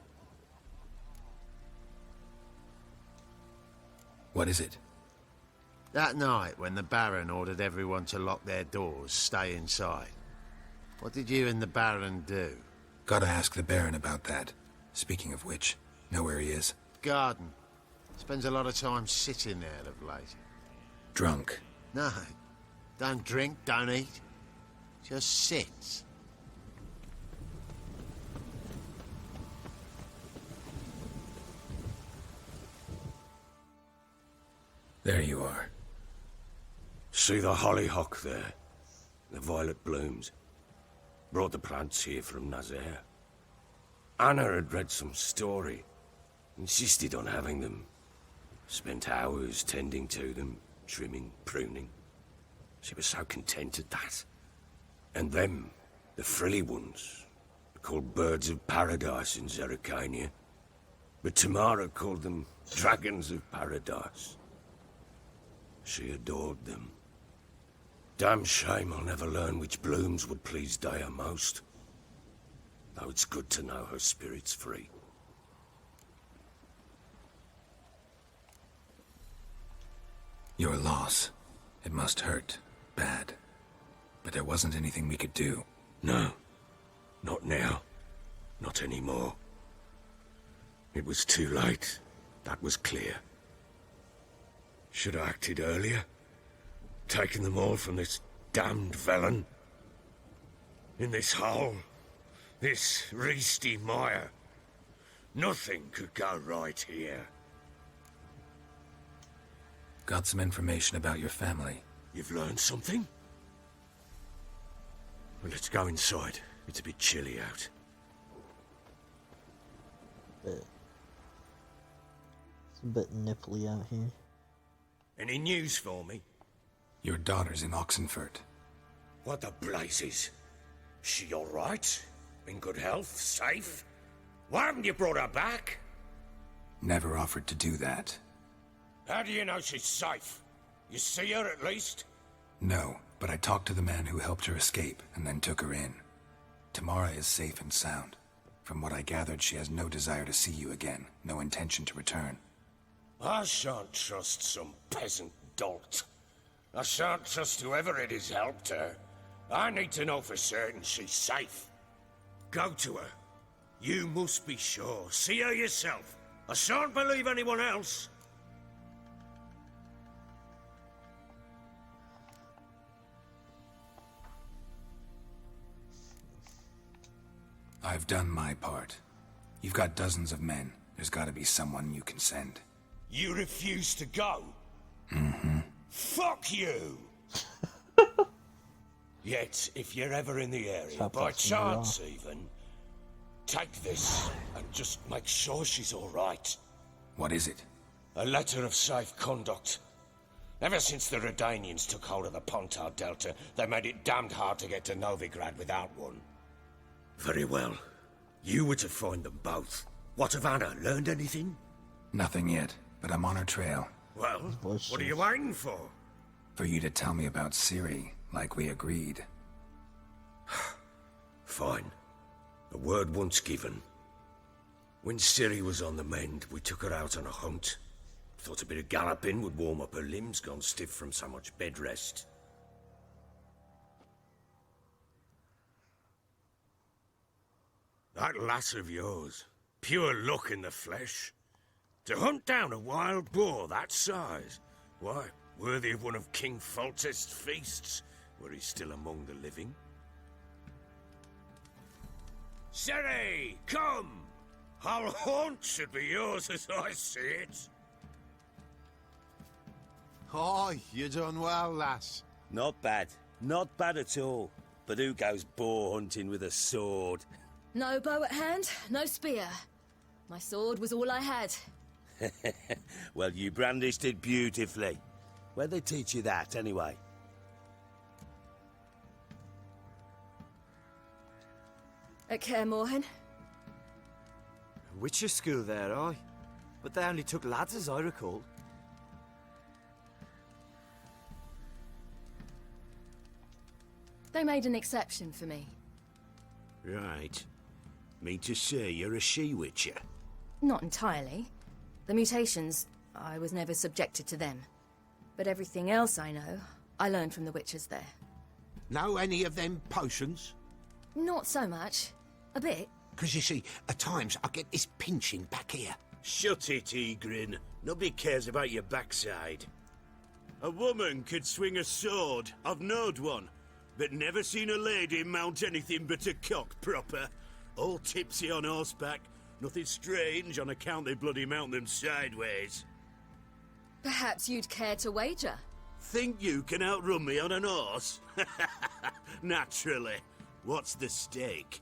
What is it? That night when the Baron ordered everyone to lock their doors, stay inside. What did you and the Baron do? Gotta ask the Baron about that. Speaking of which, know where he is? Garden. Spends a lot of time sitting there of late. Drunk. No. Don't drink, don't eat. Just sits. There you are. See the hollyhock there? The violet blooms. Brought the plants here from Nazaire. Anna had read some story. Insisted on having them. Spent hours tending to them, trimming, pruning. She was so content at that. And them, the frilly ones, called birds of paradise in Zerrikania. But Tamara called them dragons of paradise. She adored them. Damn shame I'll never learn which blooms would please Dea most. Though it's good to know her spirit's free. Your loss. It must hurt. Bad. But there wasn't anything we could do. No. Not now. Not anymore. It was too late. That was clear. Should have acted earlier. Taken them all from this damned Velen. In this hole. This Reesty mire. Nothing could go right here. Got some information about your family. You've learned something? Well, let's go inside. It's a bit chilly out. It's a bit nipply out here. Any news for me? Your daughter's in Oxenfurt. What the blazes? She all right? In good health? Safe? Why haven't you brought her back? Never offered to do that. How do you know she's safe? You see her at least? No, but I talked to the man who helped her escape and then took her in. Tamara is safe and sound. From what I gathered, she has no desire to see you again, no intention to return. I shan't trust some peasant dolt. I shan't trust whoever it is helped her. I need to know for certain she's safe. Go to her. You must be sure. See her yourself. I shan't believe anyone else. I've done my part. You've got dozens of men. There's got to be someone you can send. You refuse to go? Mm-hmm. Fuck you! Yet, if you're ever in the area, by chance even, take this and just make sure she's all right. What is it? A letter of safe conduct. Ever since the Redanians took hold of the Pontar Delta, they made it damned hard to get to Novigrad without one. Very well. You were to find them both. What of Anna? Learned anything? Nothing yet, but I'm on her trail. Well, what are you waiting for? For you to tell me about Ciri, like we agreed. Fine. A word once given. When Ciri was on the mend, we took her out on a hunt. Thought a bit of galloping would warm up her limbs, gone stiff from so much bed rest. That lass of yours, pure luck in the flesh. To hunt down a wild boar that size, why, worthy of one of King Foltest's feasts, were he still among the living. Ciri, come! Our haunt should be yours as I see it. Aye, you done well, lass. Not bad. Not bad at all. But who goes boar hunting with a sword? No bow at hand, no spear. My sword was all I had. Well, you brandished it beautifully. Where'd they teach you that, anyway? At Kaer Morhen. Witcher school there, aye. But they only took lads, as I recall. They made an exception for me. Right. Mean to say you're a she-witcher? Not entirely. The mutations, I was never subjected to them. But everything else I know, I learned from the witches there. Know any of them potions? Not so much. A bit. Because you see, at times I get this pinching back here. Shut it, Egrin. Nobody cares about your backside. A woman could swing a sword. I've knowed one. But never seen a lady mount anything but a cock proper. All tipsy on horseback. Nothing strange on account they bloody mount them sideways. Perhaps you'd care to wager? Think you can outrun me on an horse? Naturally. What's the stake?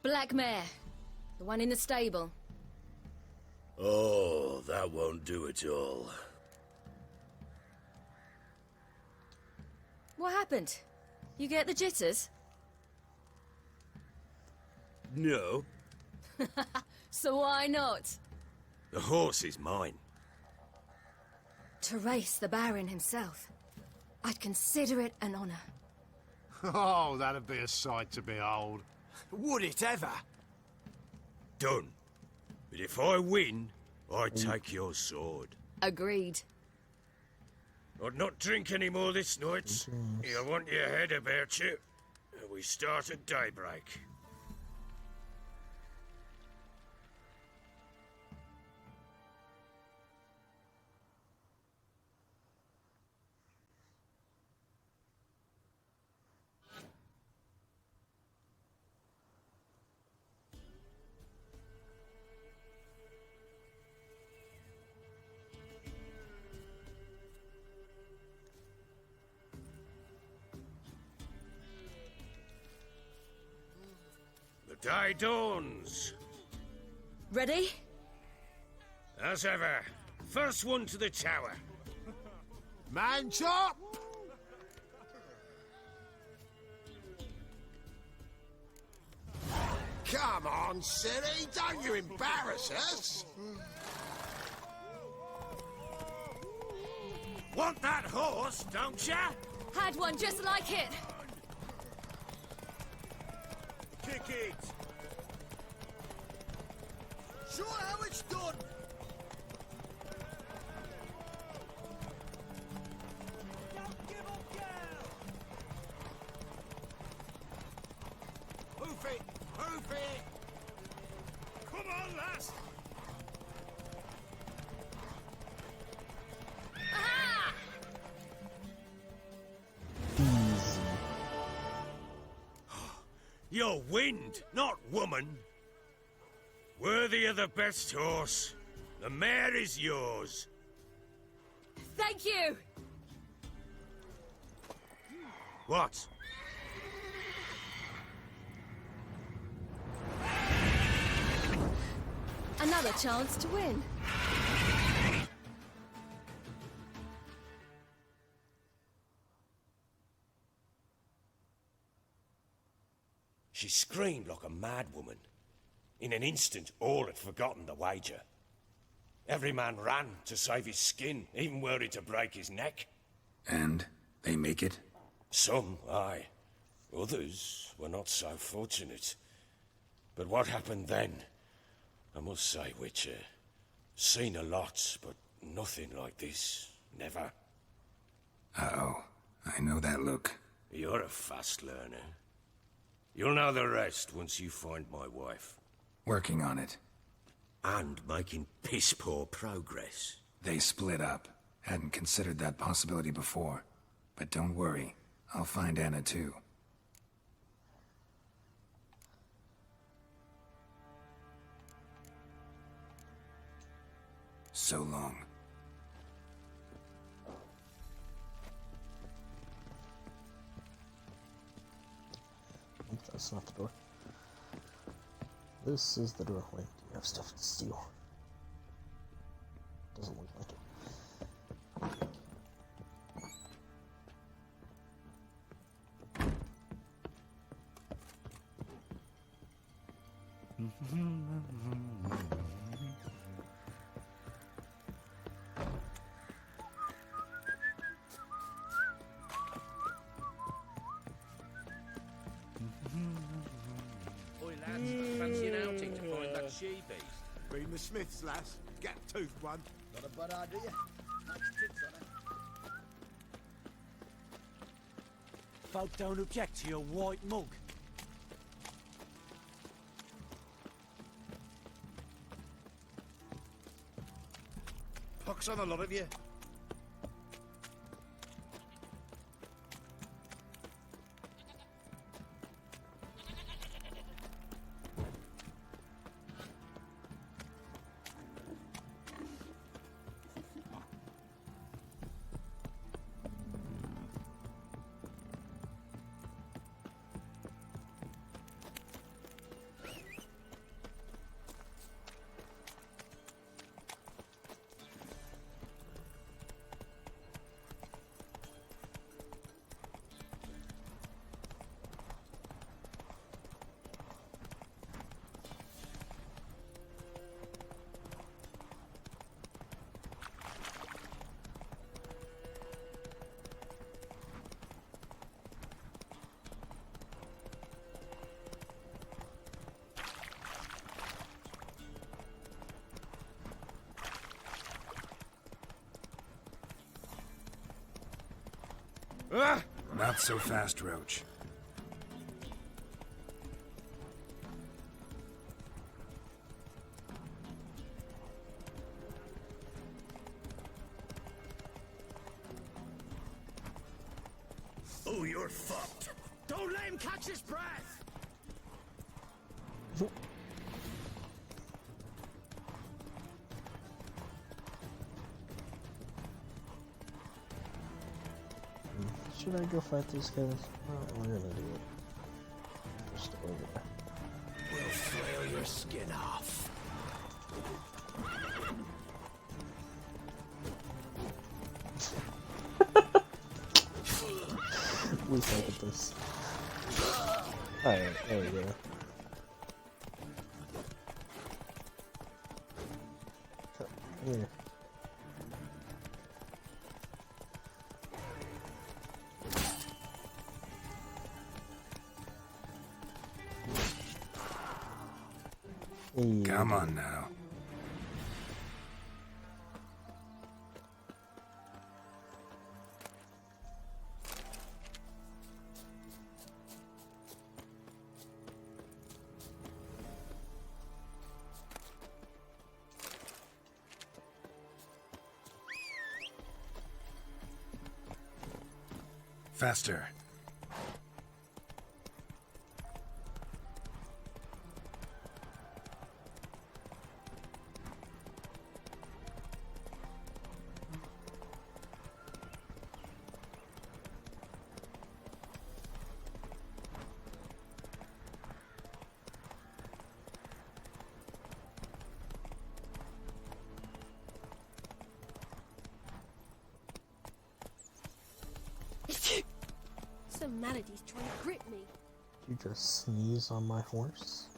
Black mare. The one in the stable. Oh, that won't do it all. What happened? You get the jitters? No. So why not? The horse is mine. To race the Baron himself. I'd consider it an honor. Oh, that'd be a sight to behold. Would it ever? Done. But if I win, I take your sword. Agreed. I'd not drink any more this night. You want your head about you. We start at daybreak. The day dawns. Ready? As ever. First one to the tower. Man chop! Come on, Ciri, don't you embarrass us. Want that horse, don't ya? Had one just like it. Kick it! Show how it's done! Hoof it! Hoof it! Come on, lass! Easy. You're wind, not woman. Worthy of the best horse. The mare is yours. Thank you. What? Another chance to win. She screamed like a mad woman. In an instant, all had forgotten the wager. Every man ran to save his skin, even worried to break his neck. And they make it? Some, aye. Others were not so fortunate. But what happened then? I must say, Witcher, seen a lot, but nothing like this. Never. Uh-oh. I know that look. You're a fast learner. You'll know the rest once you find my wife. Working on it. And making piss-poor progress. They split up. Hadn't considered that possibility before. But don't worry. I'll find Anna too. So long. Nope, that's not the door. This is the door. Wait, do you have stuff to steal? Doesn't look like it. Oi, lads, fancy an outing to find that she-beast? Been the Smiths, lass. Gap-toothed one. Not a bad idea. Nice tits on it. Folk don't object to your white mug. Pox on a lot of you. Not so fast, Roach. Oh, you're fucked. Don't let him catch his breath. Should I go fight these guys? We're gonna do it. Just over there. We'll flail your skin off. We suck at this. Alright, there we go. Come here. Come on now. Faster. Some manatee's trying to grip me. Did you just sneeze on my horse?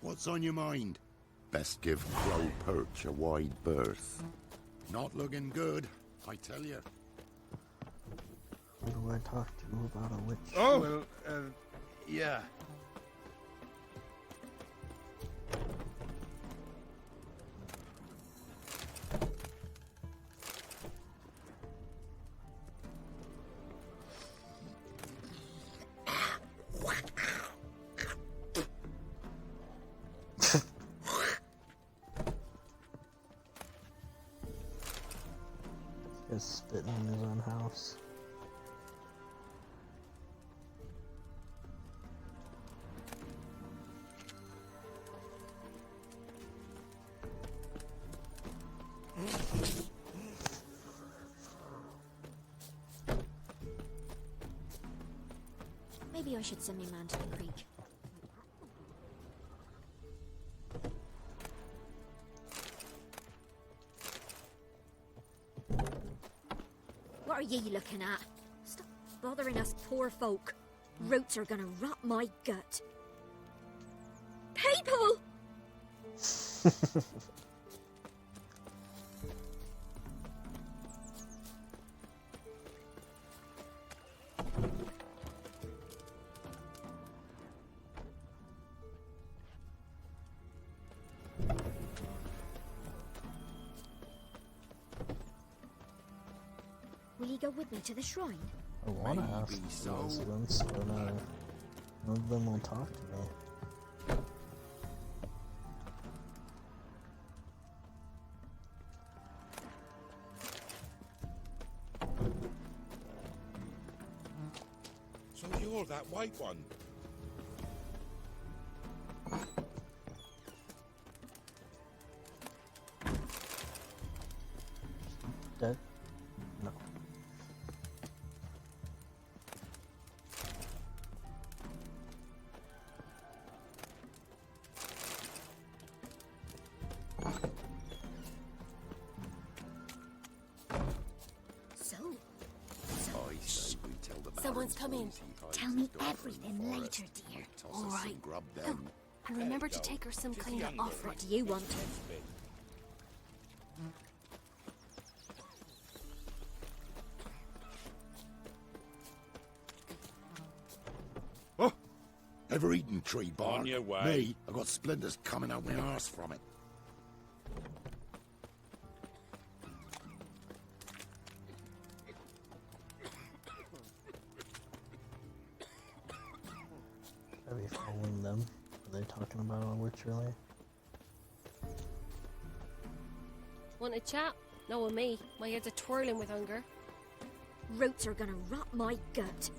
What's on your mind? Best give Crow Perch a wide berth. Not looking good, I tell you. Who do I talk to about a witch? Oh! Well, yeah. He's spitting in his own house. Maybe I should send me man to the creek. What are ye looking at? Stop bothering us poor folk. Roots are gonna rot my gut. People! Will you go with me to the shrine? I want to ask the residents, but none of them will talk to me. So you're that white one? Dead? No. Someone's coming. Tell me everything later, dear. All right. Oh, and remember to take her some kind of offer. What do you want? Oh! Ever eaten tree bark? On your way. Me? I got splinters coming out my arse from it. Are we following them? Are they talking about a witch really? Want a chat? No, with me. My head's a twirling with hunger. Roots are gonna rot my gut.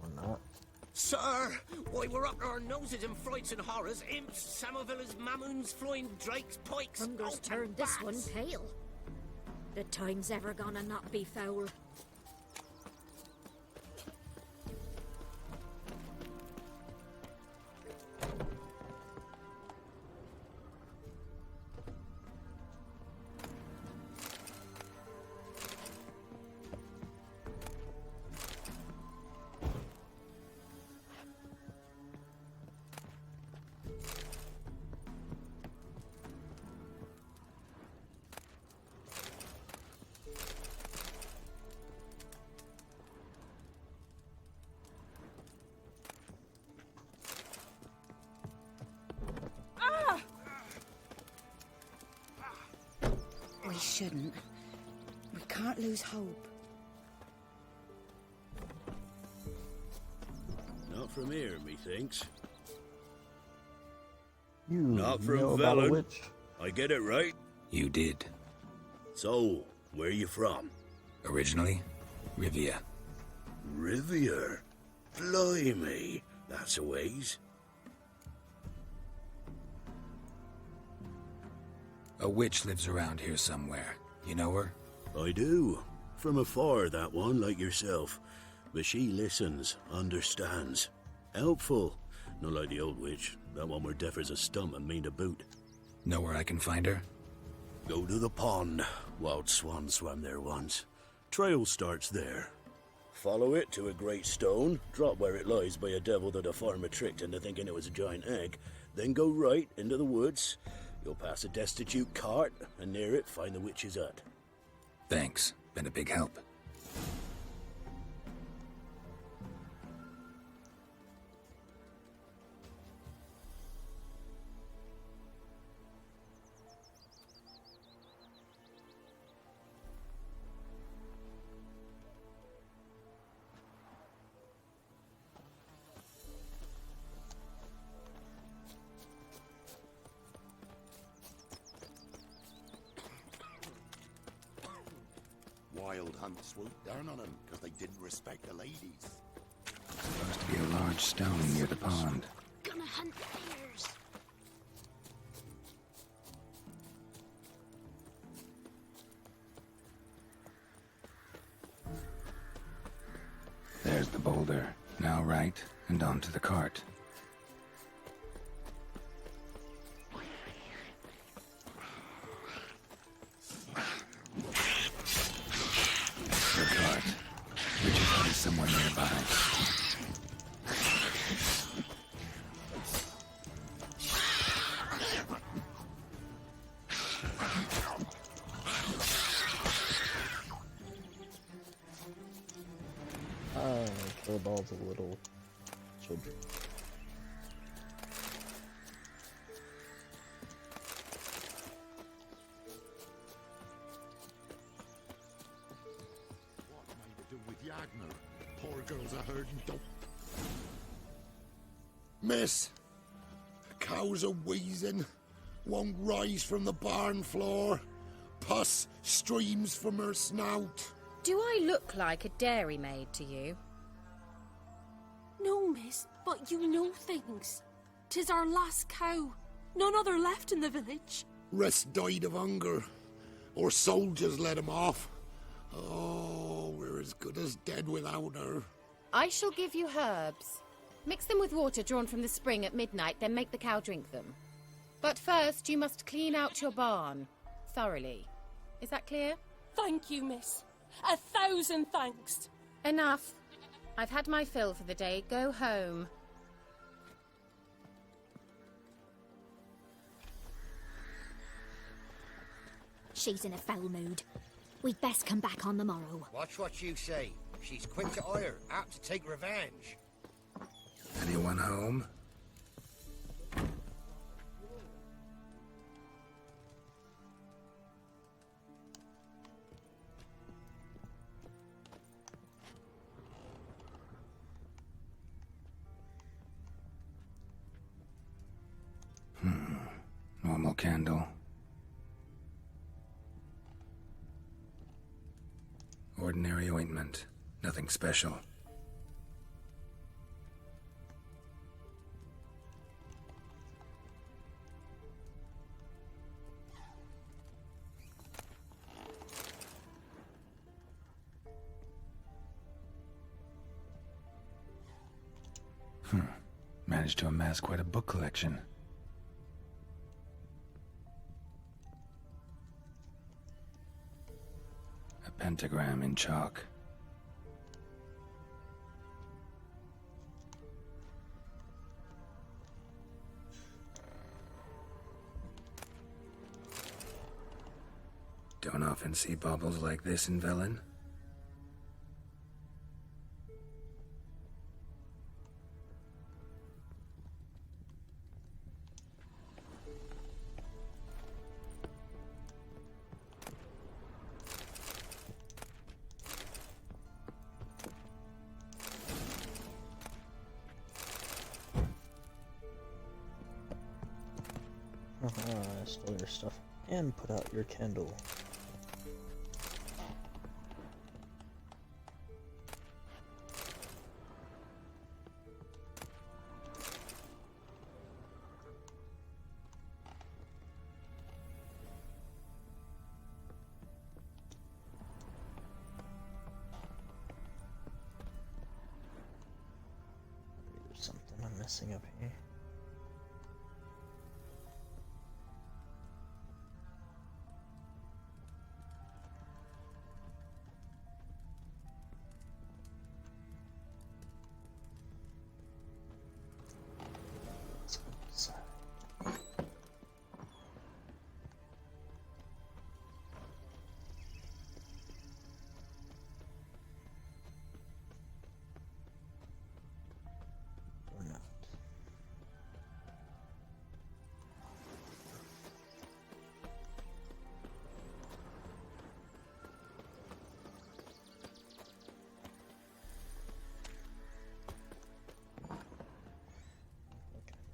Or not. Sir, why we're up our noses in frights and horrors, imps, Samovillas, mamoons, flying drakes, pikes. Hunger's turned this one pale. The time's ever gonna not be foul. shouldn't. We can't lose hope. Not from here, methinks. You Not know from about a Velen. witch? I get it right? You did. So, where you from? Originally, Rivia. Rivia? Blimey, that's a ways. A witch lives around here somewhere. You know her? I do. From afar, that one, like yourself. But she listens, understands. Helpful. Not like the old witch. That one were deaf as a stump and mean to boot. Know where I can find her? Go to the pond. Wild swan swam there once. Trail starts there. Follow it to a great stone, drop where it lies by a devil that a farmer tricked into thinking it was a giant egg, then go right into the woods. You'll pass a destitute cart, and near it find the witch's hut. Thanks. Been a big help. Wild hunt swooped down on them because they didn't respect the ladies. Supposed to be a large stone near the pond. Gonna hunt bears. There's the boulder. Now right, and onto the cart. The cart. Witch's hut is somewhere nearby. Killed all the little children. What am I to do with Yagner? Poor girl's a herding dope. Miss, the cows are wheezing. Won't rise from the barn floor. Pus streams from her snout. Do I look like a dairymaid to you? No, miss, but you know things. 'Tis our last cow. None other left in the village. Rest died of hunger. Or soldiers let him off. Oh, we're as good as dead without her. I shall give you herbs. Mix them with water drawn from the spring at midnight, then make the cow drink them. But first, you must clean out your barn. Thoroughly. Is that clear? Thank you, miss. 1,000 thanks. Enough. I've had my fill for the day. Go home. She's in a foul mood. We'd best come back on the morrow. Watch what you say. She's quick to ire, apt to take revenge. Anyone home? Normal candle. Ordinary ointment. Nothing special. Managed to amass quite a book collection. A pentagram in chalk. Don't often see baubles like this in Velen. I stole your stuff and put out your candle. There's something I'm missing up here.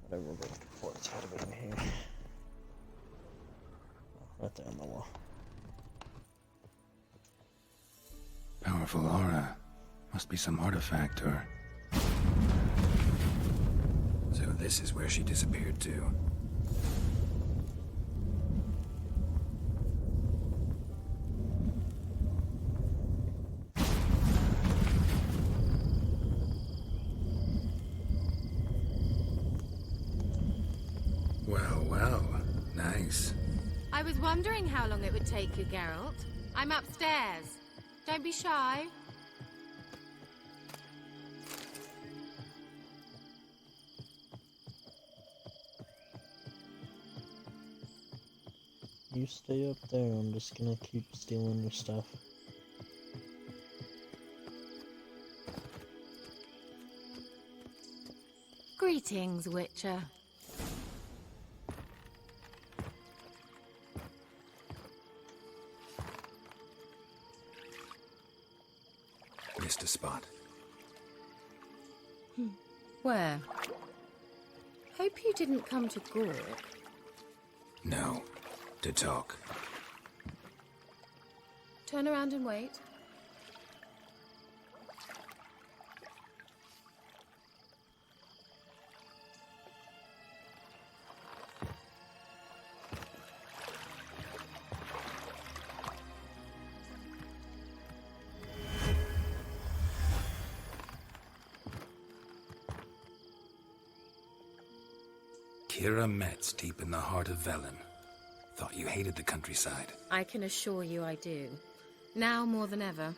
Whatever we're looking for, it's gotta be in here. Oh, right there on the wall. Powerful aura. Must be some artifact or... So this is where she disappeared to. Well, well. Nice. I was wondering how long it would take you, Geralt. I'm upstairs. Don't be shy. You stay up there, I'm just gonna keep stealing your stuff. Greetings, Witcher. Missed a spot. Where? Hope you didn't come to Gork. No. To talk. Turn around and wait. Kira Metz, deep in the heart of Velen. Thought you hated the countryside. I can assure you I do. Now more than ever.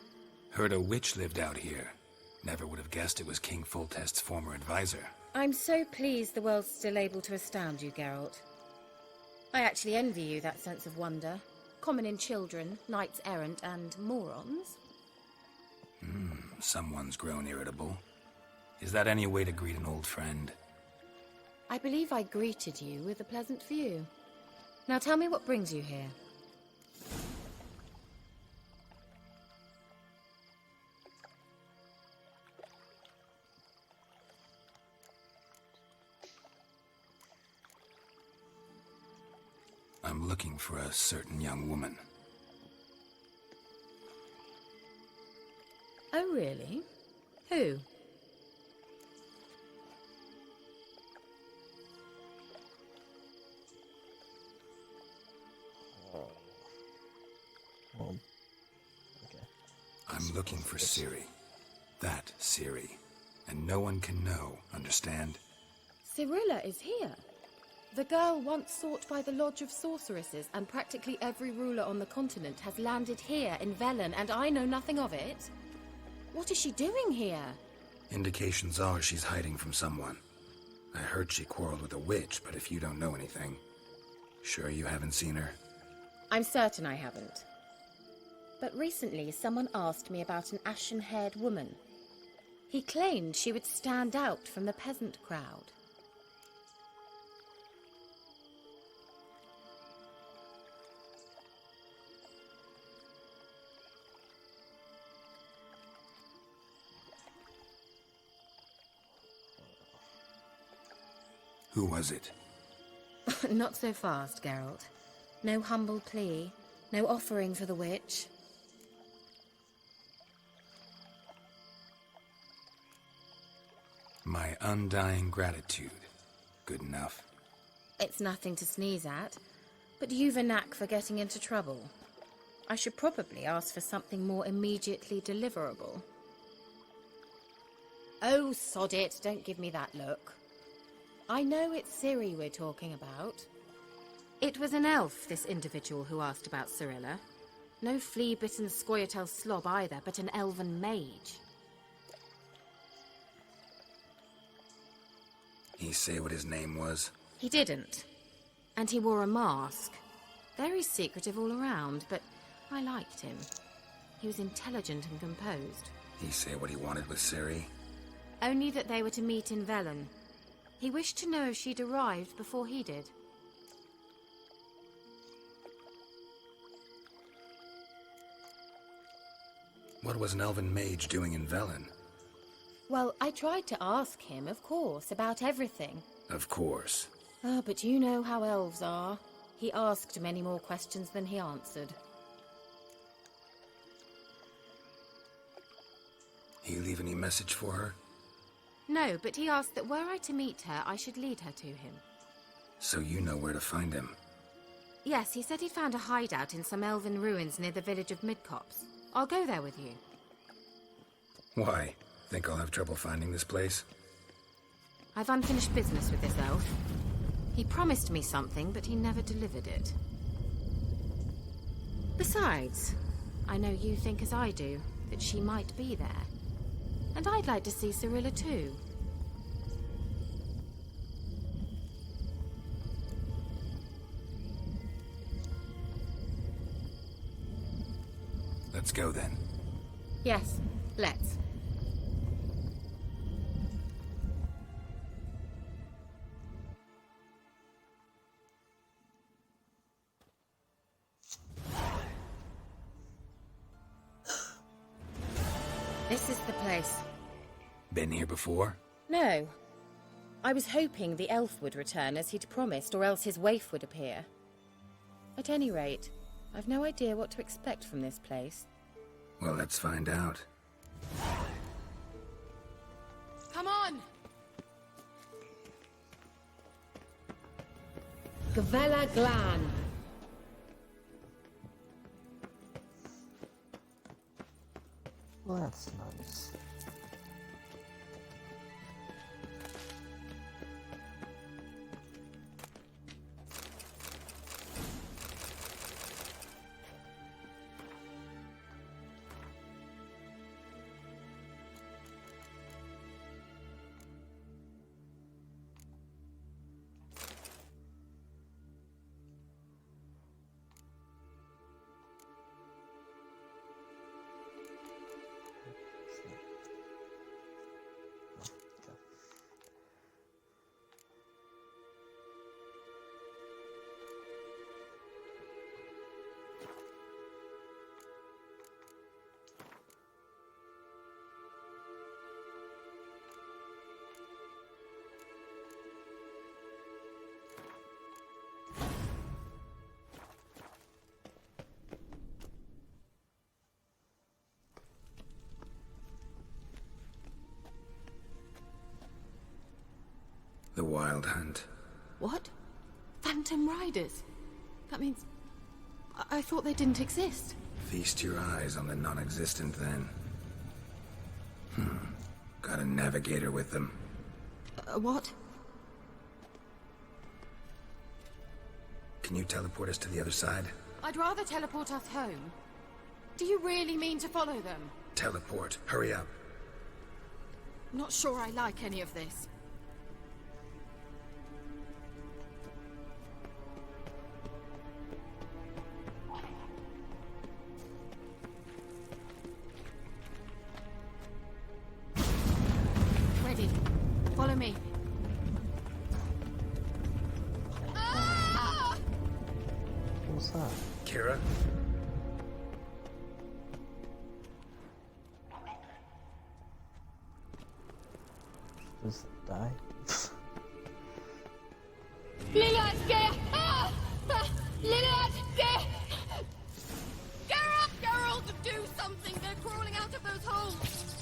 Heard a witch lived out here. Never would have guessed it was King Foltest's former advisor. I'm so pleased the world's still able to astound you, Geralt. I actually envy you that sense of wonder. Common in children, knights errant, and morons. Someone's grown irritable. Is that any way to greet an old friend? I believe I greeted you with a pleasant view. Now tell me what brings you here. I'm looking for a certain young woman. Oh, really? Who? Well, okay. I'm looking for Ciri. That Ciri. And no one can know, understand? Cirilla is here. The girl once sought by the Lodge of Sorceresses, and practically every ruler on the continent has landed here in Velen, and I know nothing of it. What is she doing here? Indications are she's hiding from someone. I heard she quarreled with a witch, but if you don't know anything, sure you haven't seen her? I'm certain I haven't. But recently someone asked me about an ashen-haired woman. He claimed she would stand out from the peasant crowd. Who was it? Not so fast, Geralt. No humble plea, no offering for the witch. My undying gratitude. Good enough. It's nothing to sneeze at, but you've a knack for getting into trouble. I should probably ask for something more immediately deliverable. Oh, sod it, don't give me that look. I know it's Ciri we're talking about. It was an elf, this individual who asked about Cirilla. No flea-bitten Scoia'tael slob either, but an elven mage. He say what his name was? He didn't. And he wore a mask. Very secretive all around, but I liked him. He was intelligent and composed. He say what he wanted with Ciri? Only that they were to meet in Velen. He wished to know if she'd arrived before he did. What was an elven mage doing in Velen? Well, I tried to ask him, of course, about everything. Of course. Ah, but you know how elves are. He asked many more questions than he answered. He leave any message for her? No, but he asked that were I to meet her, I should lead her to him. So you know where to find him? Yes, he said he found a hideout in some elven ruins near the village of Midcopse. I'll go there with you. Why? Think I'll have trouble finding this place? I've unfinished business with this elf. He promised me something, but he never delivered it. Besides, I know you think as I do, that she might be there. And I'd like to see Cirilla too. Let's go then. Yes, let's. This is the place. Been here before? No. I was hoping the elf would return as he'd promised, or else his waif would appear. At any rate, I've no idea what to expect from this place. Well, let's find out. Come on! Gavella Glan. Well, that's nice. The Wild Hunt. What? Phantom Riders? That means... I thought they didn't exist. Feast your eyes on the non-existent then. Got a navigator with them. What? Can you teleport us to the other side? I'd rather teleport us home. Do you really mean to follow them? Teleport. Hurry up. Not sure I like any of this. Ready. Follow me. What's that? Kira? Just die? Lila's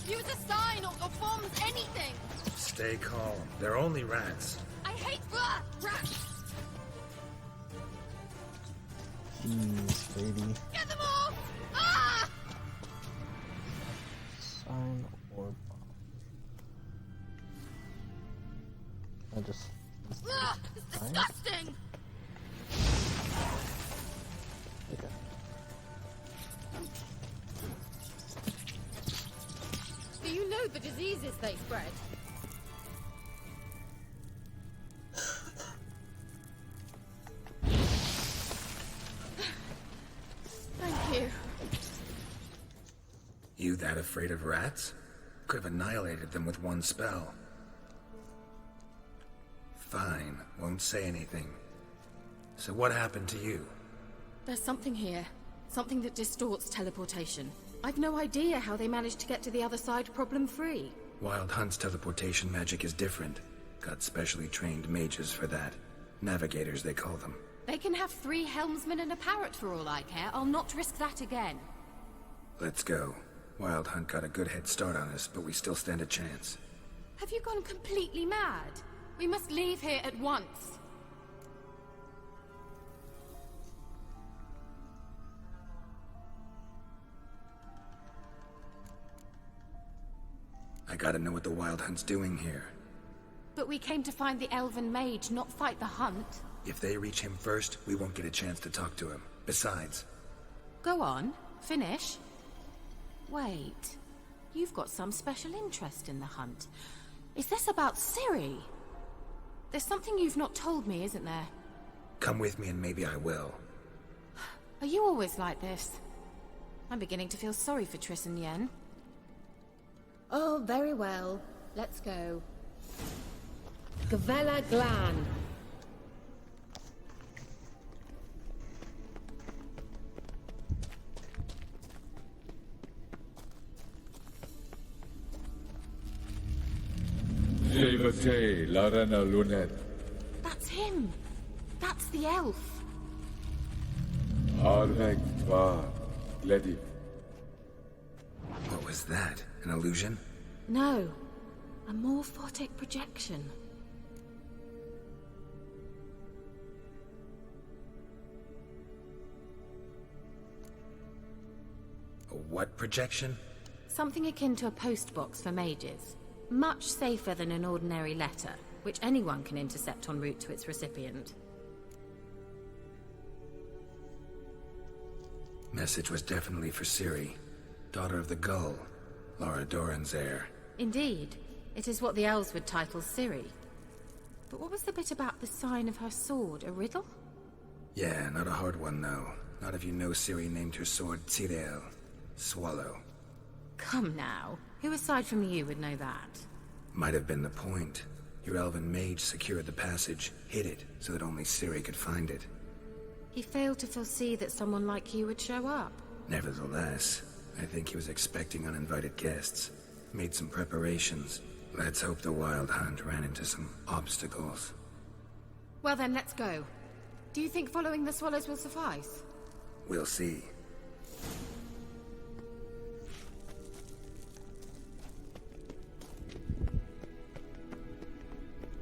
Use a sign or forms, anything! Stay calm. They're only rats. I hate rats! Jeez, baby. Get them off! Ah! Sign or bomb. I just... Ugh, it's disgusting! Okay. Do you know the diseases they spread? Thank you. You that afraid of rats? Could have annihilated them with one spell. Fine, won't say anything. So what happened to you? There's something here. Something that distorts teleportation. I've no idea how they managed to get to the other side problem-free. Wild Hunt's teleportation magic is different. Got specially trained mages for that. Navigators, they call them. They can have 3 helmsmen and a parrot for all I care. I'll not risk that again. Let's go. Wild Hunt got a good head start on us, but we still stand a chance. Have you gone completely mad? We must leave here at once. I gotta know what the Wild Hunt's doing here. But we came to find the Elven Mage, not fight the hunt. If they reach him first, we won't get a chance to talk to him. Besides... Go on, finish. Wait, you've got some special interest in the hunt. Is this about Ciri? There's something you've not told me, isn't there? Come with me and maybe I will. Are you always like this? I'm beginning to feel sorry for Triss and Yen. Oh, very well. Let's go. Gavella Glan. That's him! That's the elf! What was that? An illusion? No, a morphotic projection. A what projection? Something akin to a postbox for mages. Much safer than an ordinary letter, which anyone can intercept en route to its recipient. Message was definitely for Ciri, daughter of the Gull, Lara Doran's heir. Indeed, it is what the elves would title Ciri. But what was the bit about the sign of her sword? A riddle? Yeah, not a hard one, though. Not if you know Ciri named her sword Tirael, Swallow. Come now. Who aside from you would know that? Might have been the point. Your elven mage secured the passage, hid it, so that only Ciri could find it. He failed to foresee that someone like you would show up. Nevertheless, I think he was expecting uninvited guests. Made some preparations. Let's hope the Wild Hunt ran into some obstacles. Well then, let's go. Do you think following the swallows will suffice? We'll see.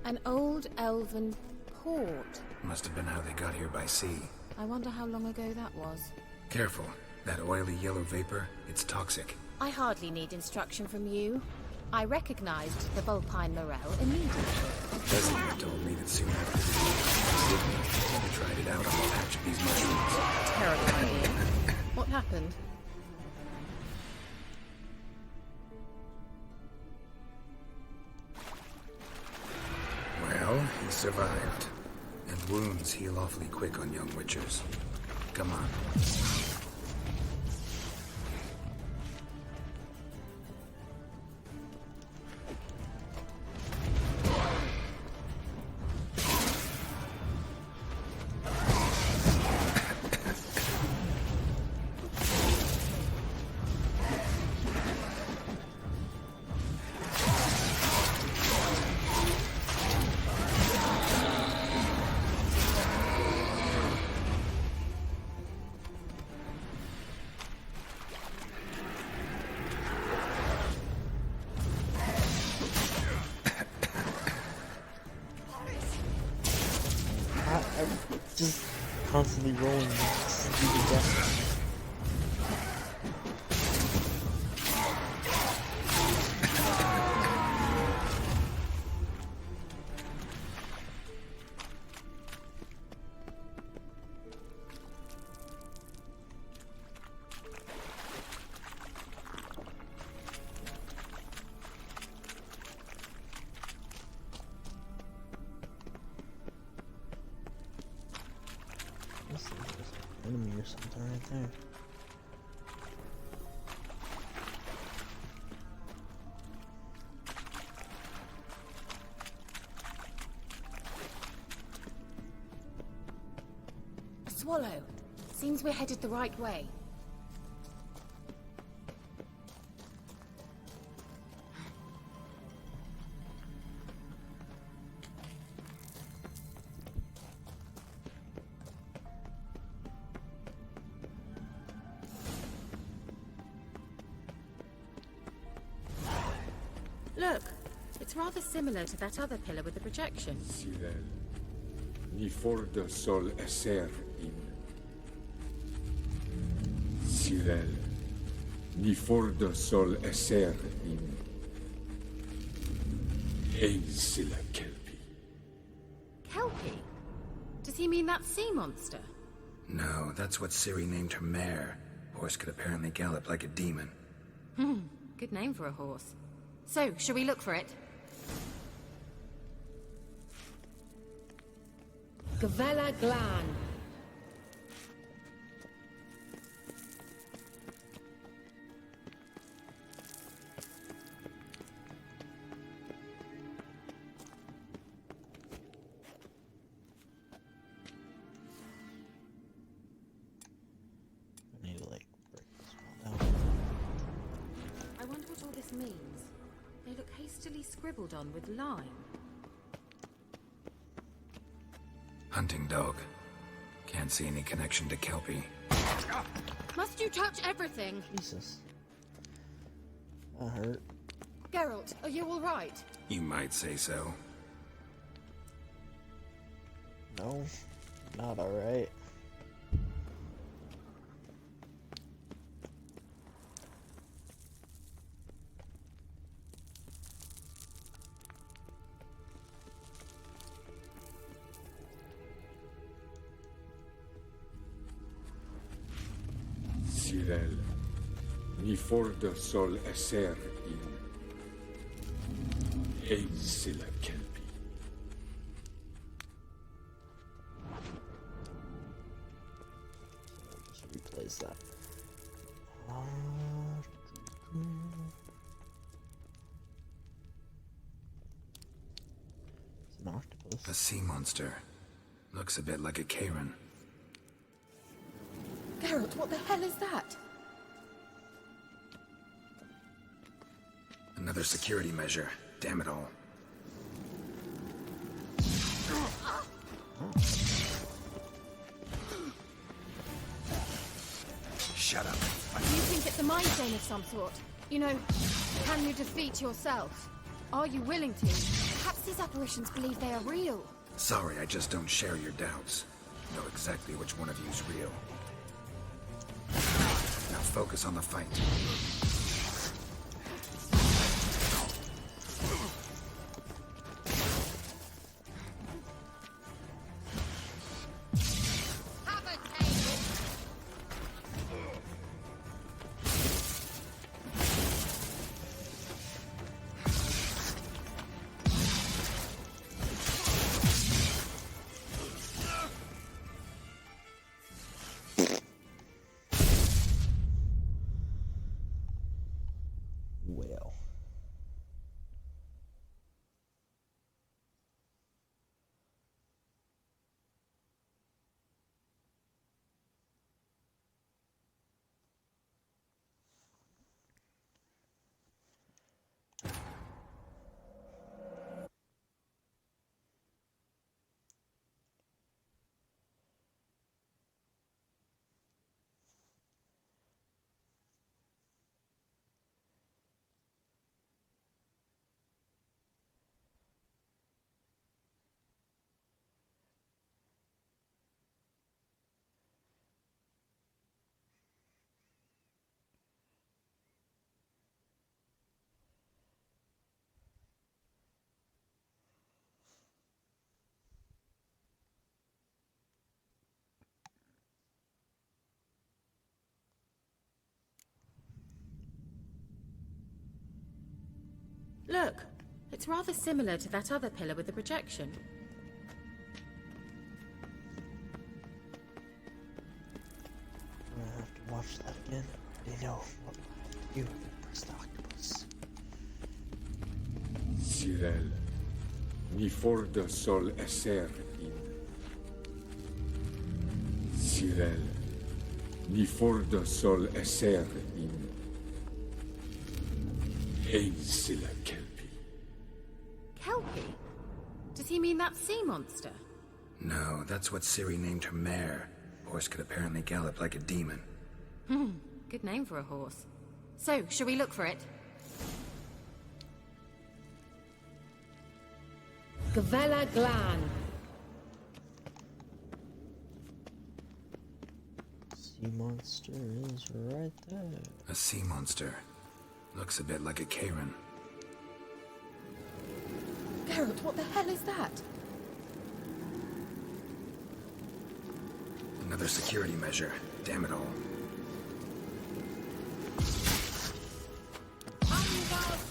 An old elven port. Must have been how they got here by sea. I wonder how long ago that was. Careful. That oily yellow vapor, it's toxic. I hardly need instruction from you. I recognized the Vulpine Morel immediately. Vesemir told me that soon after they tried it out on a patch of these mushrooms. Terrible idea. What happened? Well, he survived. And wounds heal awfully quick on young witchers. Come on. just constantly rolling stupid death. Enemy or something right there. A swallow. Seems we're headed the right way. Look, it's rather similar to that other pillar with the projection. Sirel, ni fordo sol esser in. Sirel, ni fordo sol esser in. Ein sila kelpi. Kelpie? Does he mean that sea monster? No, that's what Ciri named her mare. Horse could apparently gallop like a demon. Good name for a horse. So, shall we look for it? Gavella Glan. I need to like break this one down. I wonder what all this means. They look hastily scribbled on with lime. Hunting dog. Can't see any connection to Kelpie. Must you touch everything? Jesus. That hurt. Geralt, are you all right? You might say so. No, not alright. Sirel, ni fordo sol esser in. Ein sila kelpi. Just replace that. It's an octopus. A sea monster. Looks a bit like a Karen. Geralt, what the hell is that? Another security measure. Damn it all. Shut up. Do you think it's a mind game of some sort? You know, can you defeat yourself? Are you willing to? Perhaps these apparitions believe they are real. Sorry, I just don't share your doubts. Know exactly which one of you's real. Now focus on the fight. Look, it's rather similar to that other pillar with the projection. I'm gonna have to watch that again. They know what I have to do with the octopus. Cyril, ni forda sol esser in. Cyril, ni forda sol esser in. Ein silla kelpie. Kelpie? Does he mean that sea monster? No, that's what Ciri named her mare. Horse could apparently gallop like a demon. Good name for a horse. So, shall we look for it? Gavella Glan. Sea monster is right there. A sea monster. Looks a bit like a Karen. Geralt, what the hell is that? Another security measure. Damn it all.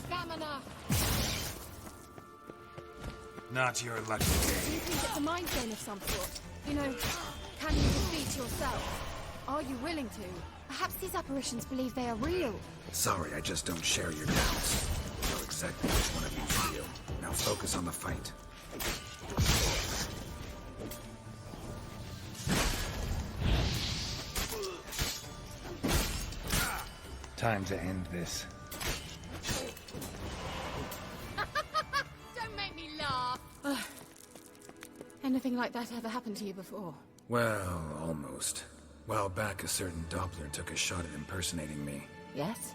Stamina! Not your lucky day. You think it's a mind game of some sort? You know, can you defeat yourself? Are you willing to? Perhaps these apparitions believe they are real. Sorry, I just don't share your doubts. I know exactly which one of you's real. Now focus on the fight. Time to end this. Don't make me laugh! Anything like that ever happened to you before? Well, almost. A while back, a certain Doppler took a shot at impersonating me. Yes?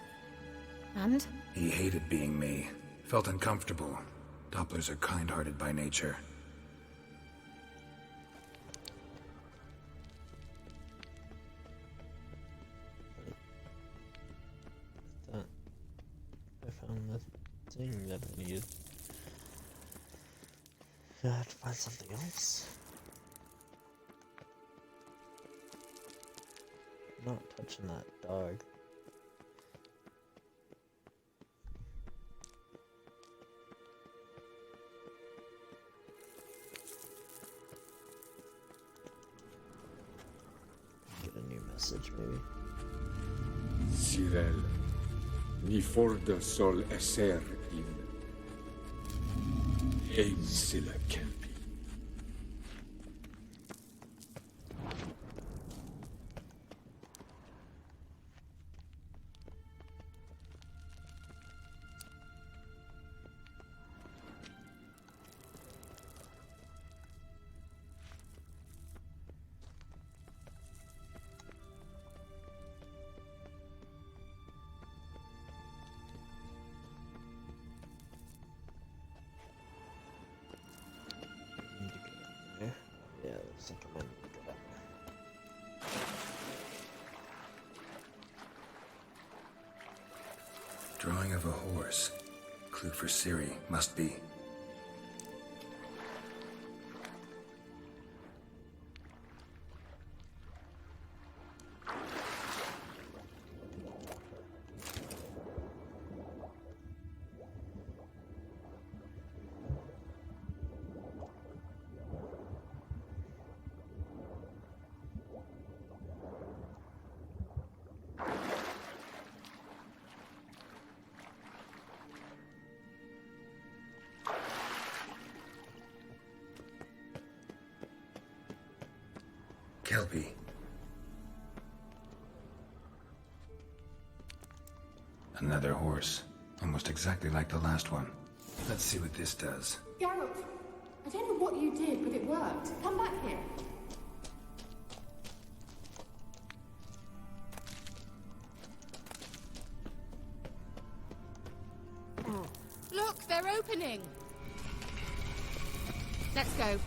And? He hated being me. Felt uncomfortable. Dopplers are kind-hearted by nature. I found the thing that I needed. I have to find something else. I'm not touching that dog. Get a new message, maybe. Cyril, ni forda sol esser in. Ein silla kelpie. Yeah, looks like I'm gonna go that. Drawing of a horse. Clue for Ciri. Must be. Kelpie. Another horse. Almost exactly like the last one. Let's see what this does. Geralt, I don't know what you did, but it worked. Come back here. Look, they're opening. Let's go.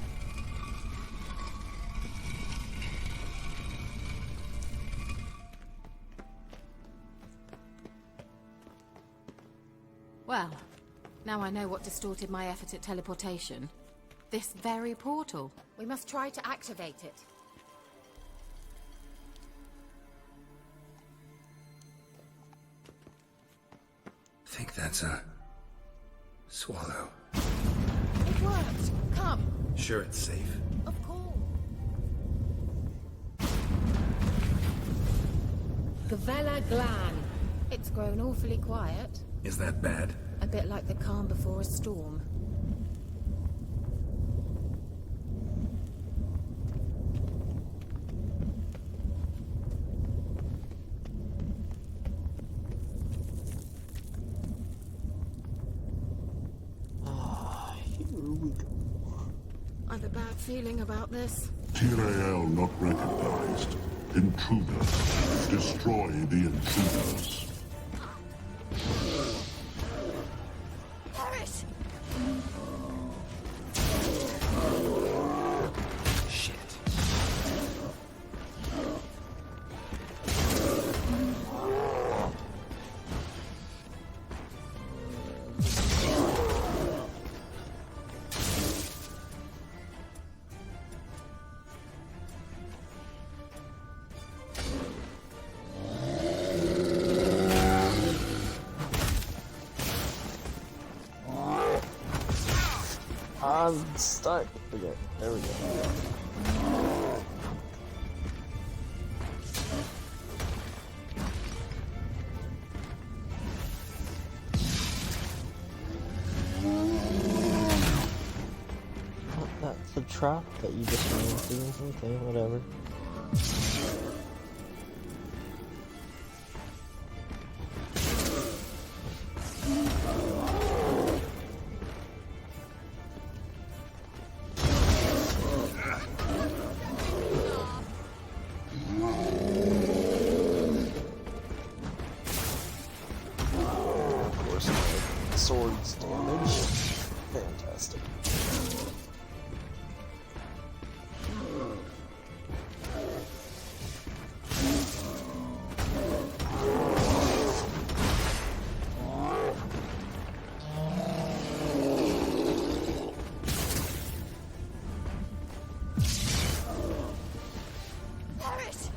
Well, now I know what distorted my effort at teleportation. This very portal. We must try to activate it. Think that's a... Swallow. It worked. Come. Sure it's safe? Of course. Gavella Glan. It's grown awfully quiet. Is that bad? A bit like the calm before a storm. Here we go. I've a bad feeling about this. Tyrael not recognized. Intruders. Destroy the intruders. Horace! Shit. I'm stuck. Okay, there we go. Oh, that's the trap that you just ran into. Okay, whatever. Of course, my sword's damage. Fantastic. Horace!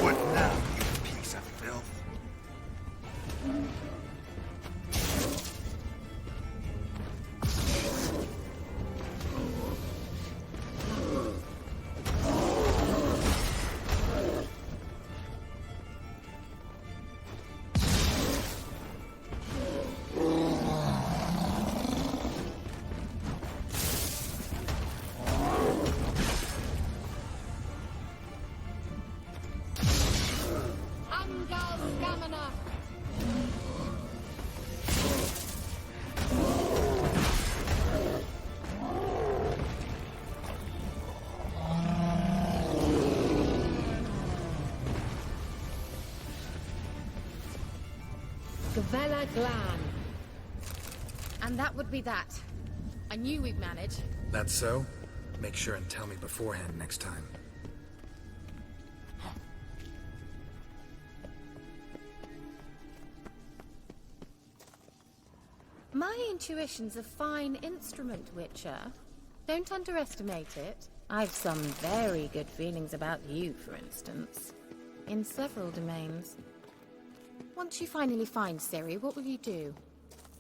What now, you piece of filth? Angal Stamina. Gavella Glan. And that would be that. I knew we'd manage. That's so? Make sure and tell me beforehand next time. My intuition's a fine instrument, Witcher. Don't underestimate it. I've some very good feelings about you, for instance. In several domains. Once you finally find Ciri, what will you do?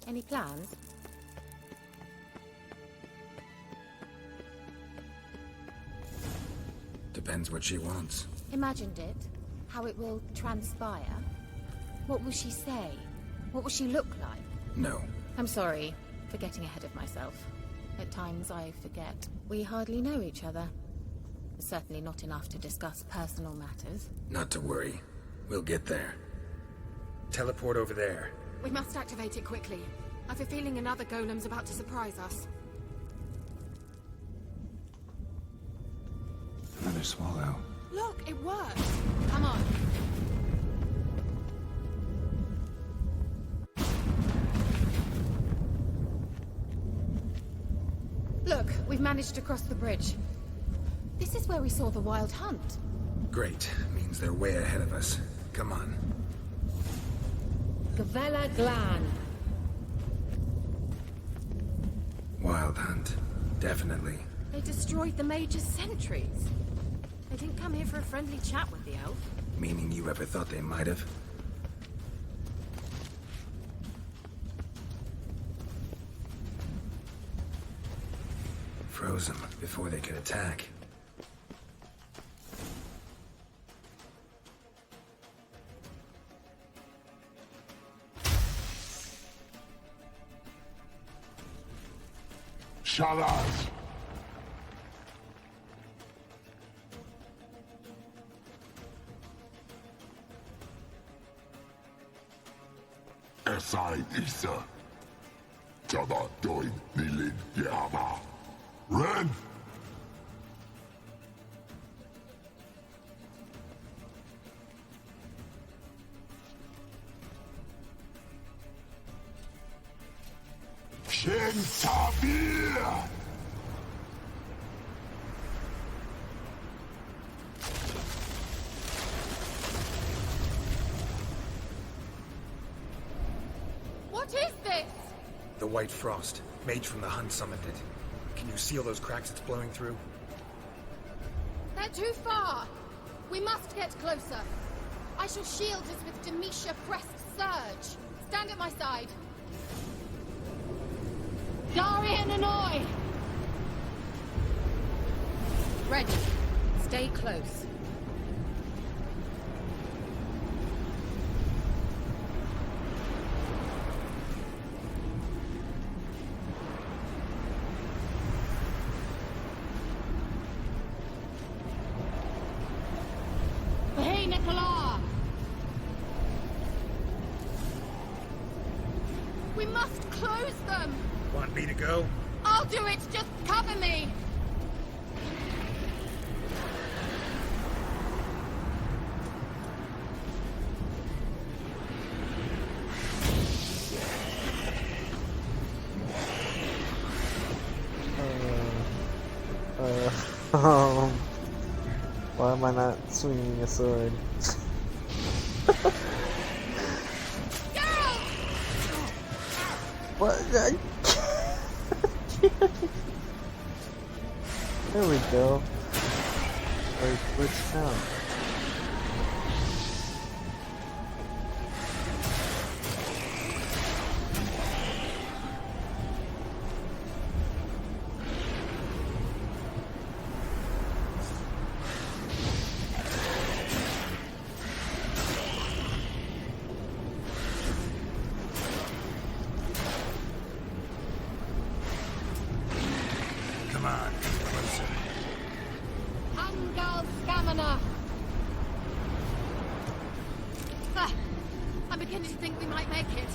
Any plans? Depends what she wants. Imagined it. How it will transpire. What will she say? What will she look like? No. I'm sorry for getting ahead of myself. At times I forget. We hardly know each other. Certainly not enough to discuss personal matters. Not to worry. We'll get there. Teleport over there. We must activate it quickly. I've a feeling another golem's about to surprise us. Another swallow. Look, it worked! Come on. Look, we've managed to cross the bridge. This is where we saw the Wild Hunt. Great. Means they're way ahead of us. Come on. Gavella Glan. Wild Hunt. Definitely. They destroyed the Mage's sentries. They didn't come here for a friendly chat with the elf. Meaning you ever thought they might have? Froze them before they could attack. Shalas! Esai Isa. Jada Doin Nilin Yama. Ren! Shin Sabir! What is this? The White Frost. Mage from the Hunt summoned it. Can you seal those cracks it's blowing through? They're too far. We must get closer. I shall shield us with Demetia Crest Surge. Stand at my side. Darian and Annoy! Ready. Stay close. Hey, Nicola! We must close them! Want me to go? I'll do it! Just cover me! Why am I not swinging a sword? What? There we go. Like, glitched out. Come on, closer. Angal Stamina! Ah, I'm beginning to think we might make it.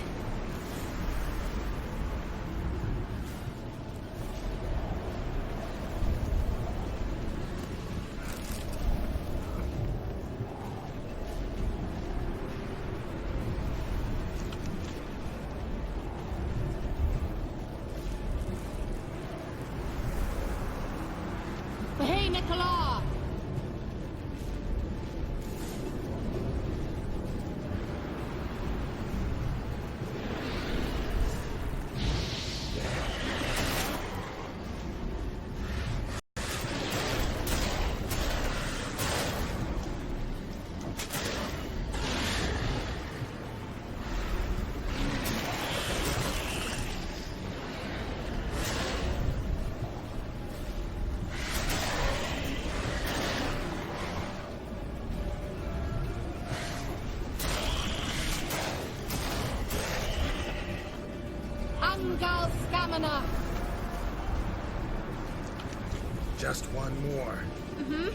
Hey, Nicola! Angal Stamina! Just one more. Mm-hmm.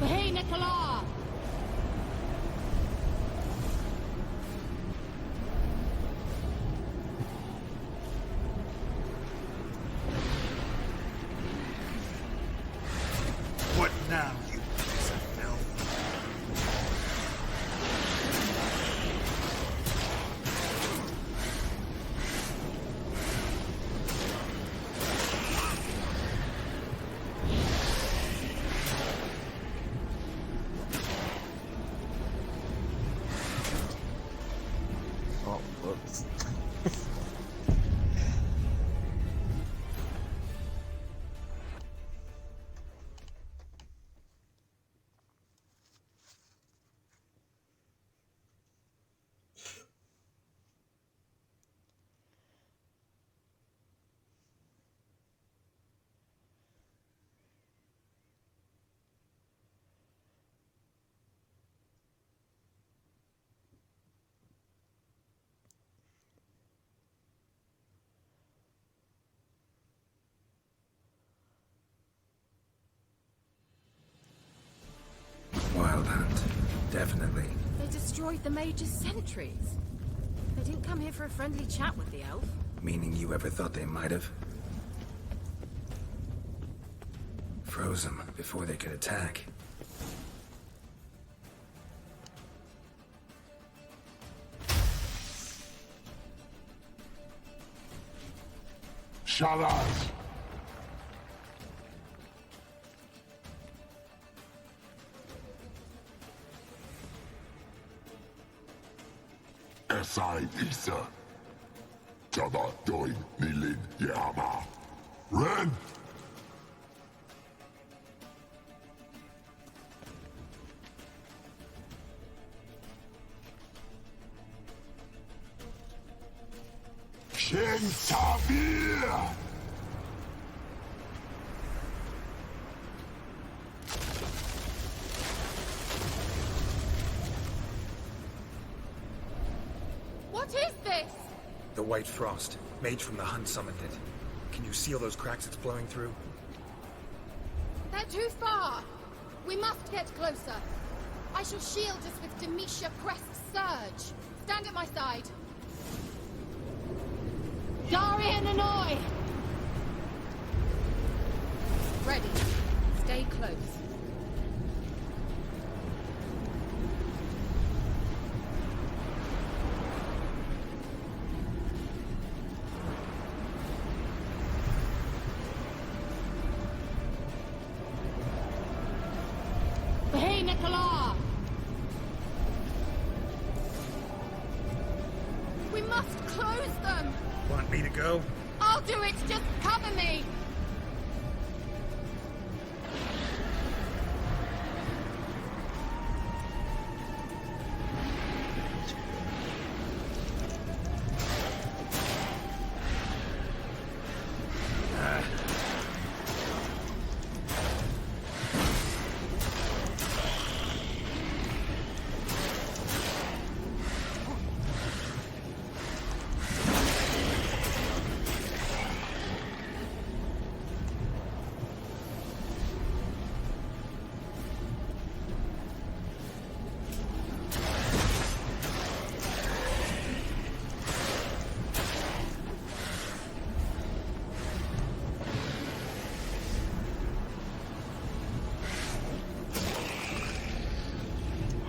Hey, Nicola! They destroyed the Mage's sentries. They didn't come here for a friendly chat with the elf. Meaning you ever thought they might have? Froze them before they could attack. Shalas! Esai Isa. Jada doin nilin yama. Ren! Shin Sabir! What is this? The White Frost. Mage from the Hunt summoned it. Can you seal those cracks it's blowing through? They're too far. We must get closer. I shall shield us with Demetia Crest's surge. Stand at my side. Darian and I! Ready. Stay close. Hey, Nicola! We must close them! Want me to go? I'll do it! Just cover me!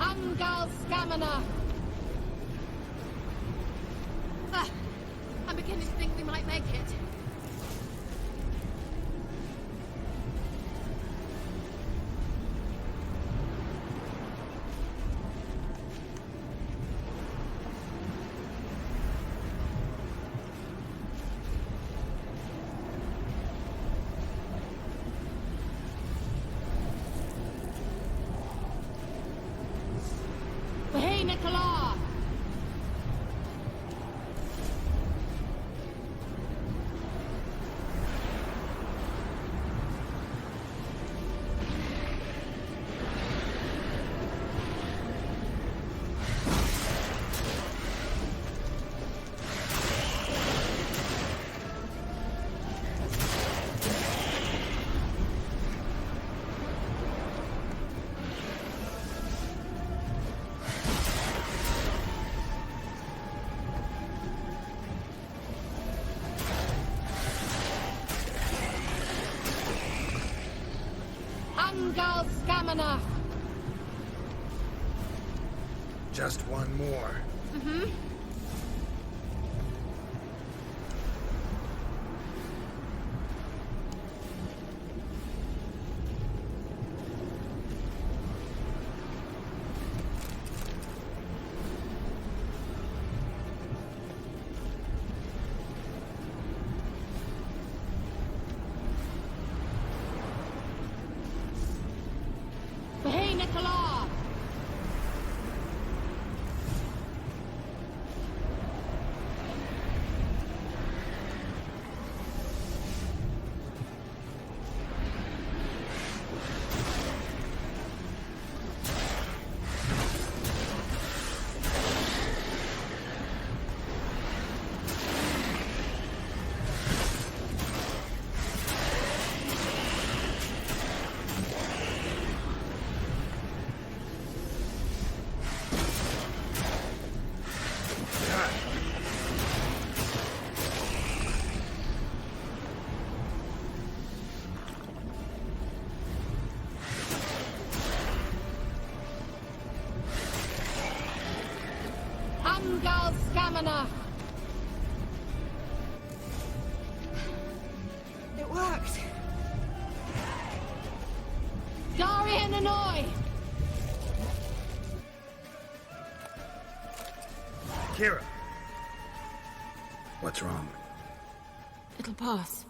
Angal Scamina! I'm beginning to think we might make it. Hey, Nicola! Angal Scamina! Just one more. Mm-hmm. Hey, Nicola! Angal Stamina! It worked! Darian Annoy! Kira! What's wrong? It'll pass.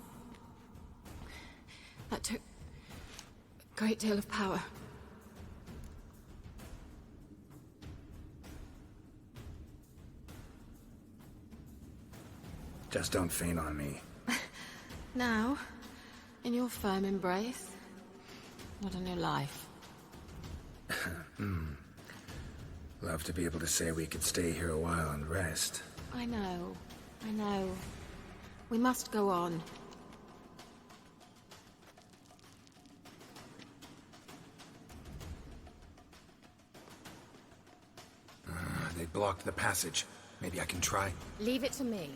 That took a great deal of power. Just don't faint on me. Now, in your firm embrace, what a new life. Love to be able to say we could stay here a while and rest. I know. We must go on. They blocked the passage. Maybe I can try. Leave it to me.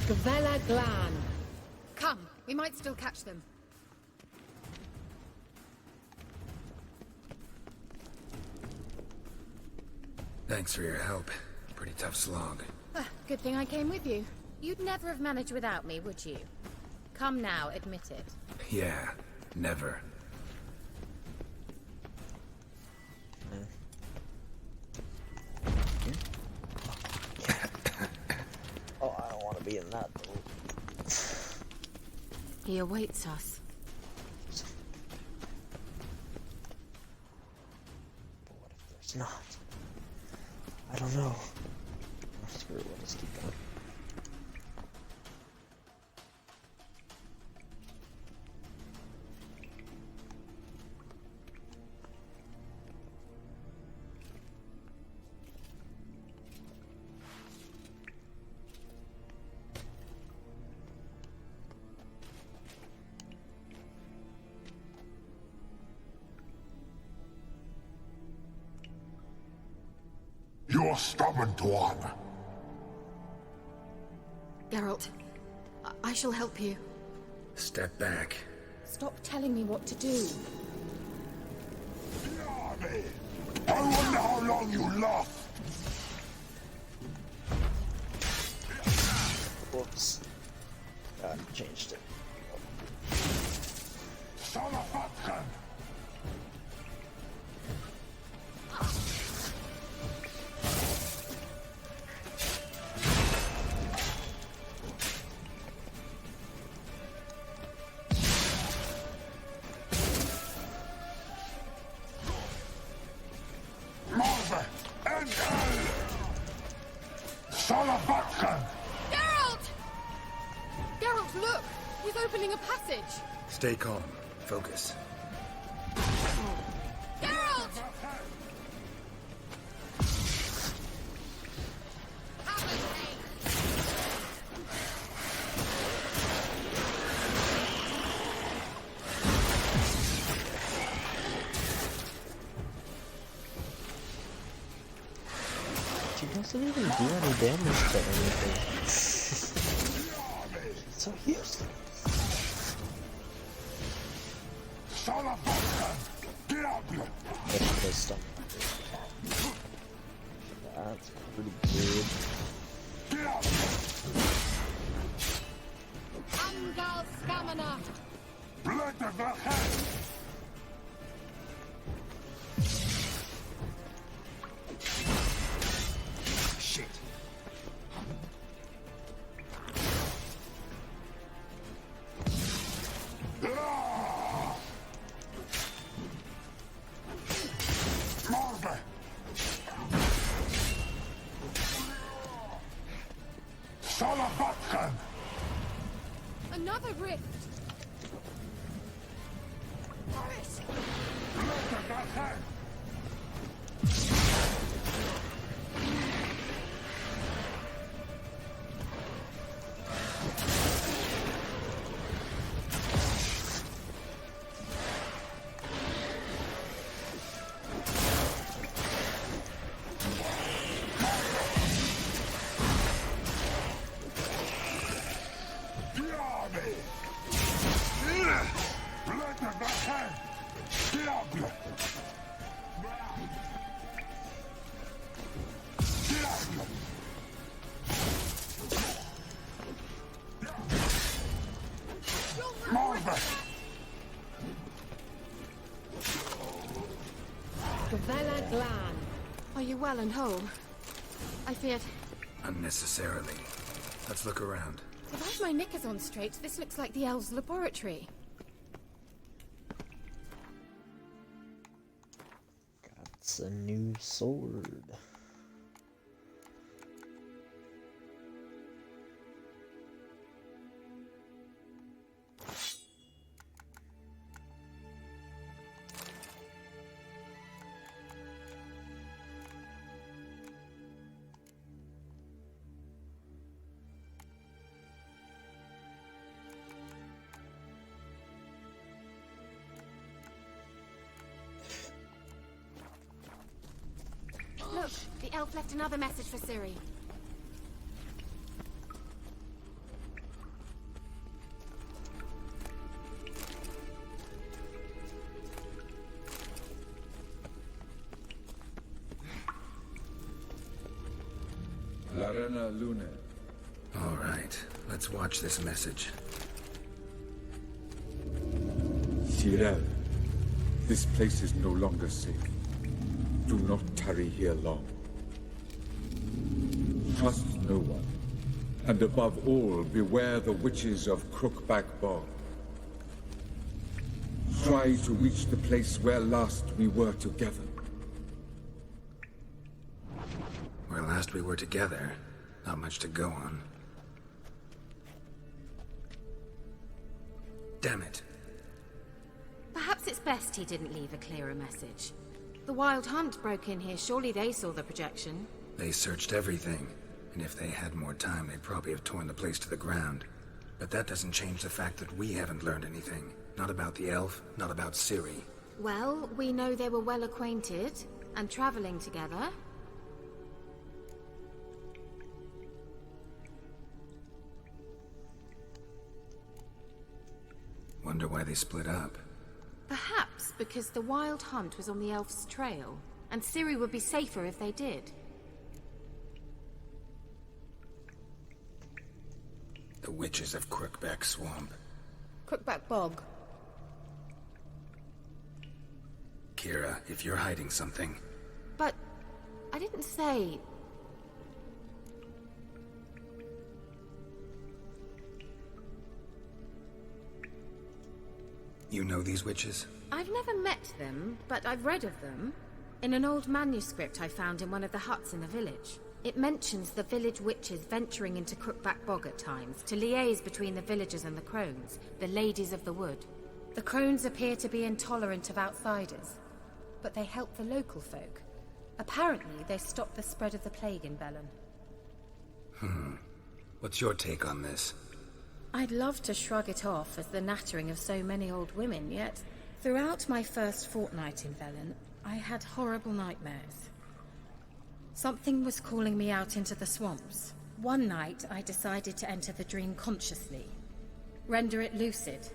Gavella Glan. Come, we might still catch them. Thanks for your help. Pretty tough slog. Good thing I came with you. You'd never have managed without me, would you? Come now, admit it. Yeah, never. Oh, I don't want to be in that boat. He awaits us. But what if there's not? I don't know. Oh, screw it, we'll just keep going. You're stubborn, one. Geralt, I shall help you. Step back. Stop telling me what to do. I wonder how long you last. Whoops. I changed it. Salafatkan! Geralt, look! He's opening a passage! Stay calm. Focus. Geralt! She doesn't even do any damage to anything. It's so useless. That's the stuff. That's pretty good. Angal Stamina! Shit. Another rift! Are you well and whole? I feared... Unnecessarily. Let's look around. If I have my knickers on straight, this looks like the elves' laboratory. That's a new sword. Look, the elf left another message for Ciri. Larena Lune. All right, let's watch this message. Tyrell, this place is no longer safe. Do not tarry here long. Trust no one. And above all, beware the witches of Crookback Bog. Try to reach the place where last we were together. Where last we were together, not much to go on. Damn it. Perhaps it's best he didn't leave a clearer message. The Wild Hunt broke in here. Surely they saw the projection. They searched everything, and if they had more time, they'd probably have torn the place to the ground. But that doesn't change the fact that we haven't learned anything. Not about the elf, not about Ciri. Well, we know they were well acquainted, and traveling together. Wonder why they split up. Perhaps because the Wild Hunt was on the elf's trail, and Ciri would be safer if they did. The witches of Crookback Swamp. Crookback Bog. Kira, if you're hiding something... But... I didn't say... You know these witches? I've never met them, but I've read of them. In an old manuscript I found in one of the huts in the village. It mentions the village witches venturing into Crookback Bog at times to liaise between the villagers and the crones, the ladies of the wood. The crones appear to be intolerant of outsiders, but they help the local folk. Apparently, they stop the spread of the plague in Velen. What's your take on this? I'd love to shrug it off as the nattering of so many old women, yet throughout my first fortnight in Velen, I had horrible nightmares. Something was calling me out into the swamps. One night, I decided to enter the dream consciously, render it lucid.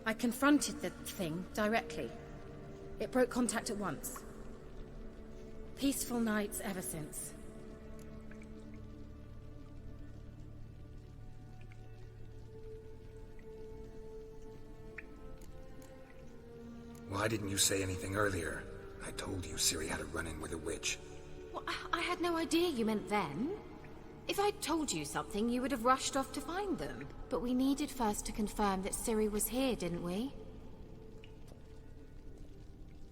I confronted the thing directly. It broke contact at once. Peaceful nights ever since. Why didn't you say anything earlier? I told you Ciri had a run-in with a witch. Well, I had no idea you meant then. If I'd told you something, you would have rushed off to find them. But we needed first to confirm that Ciri was here, didn't we?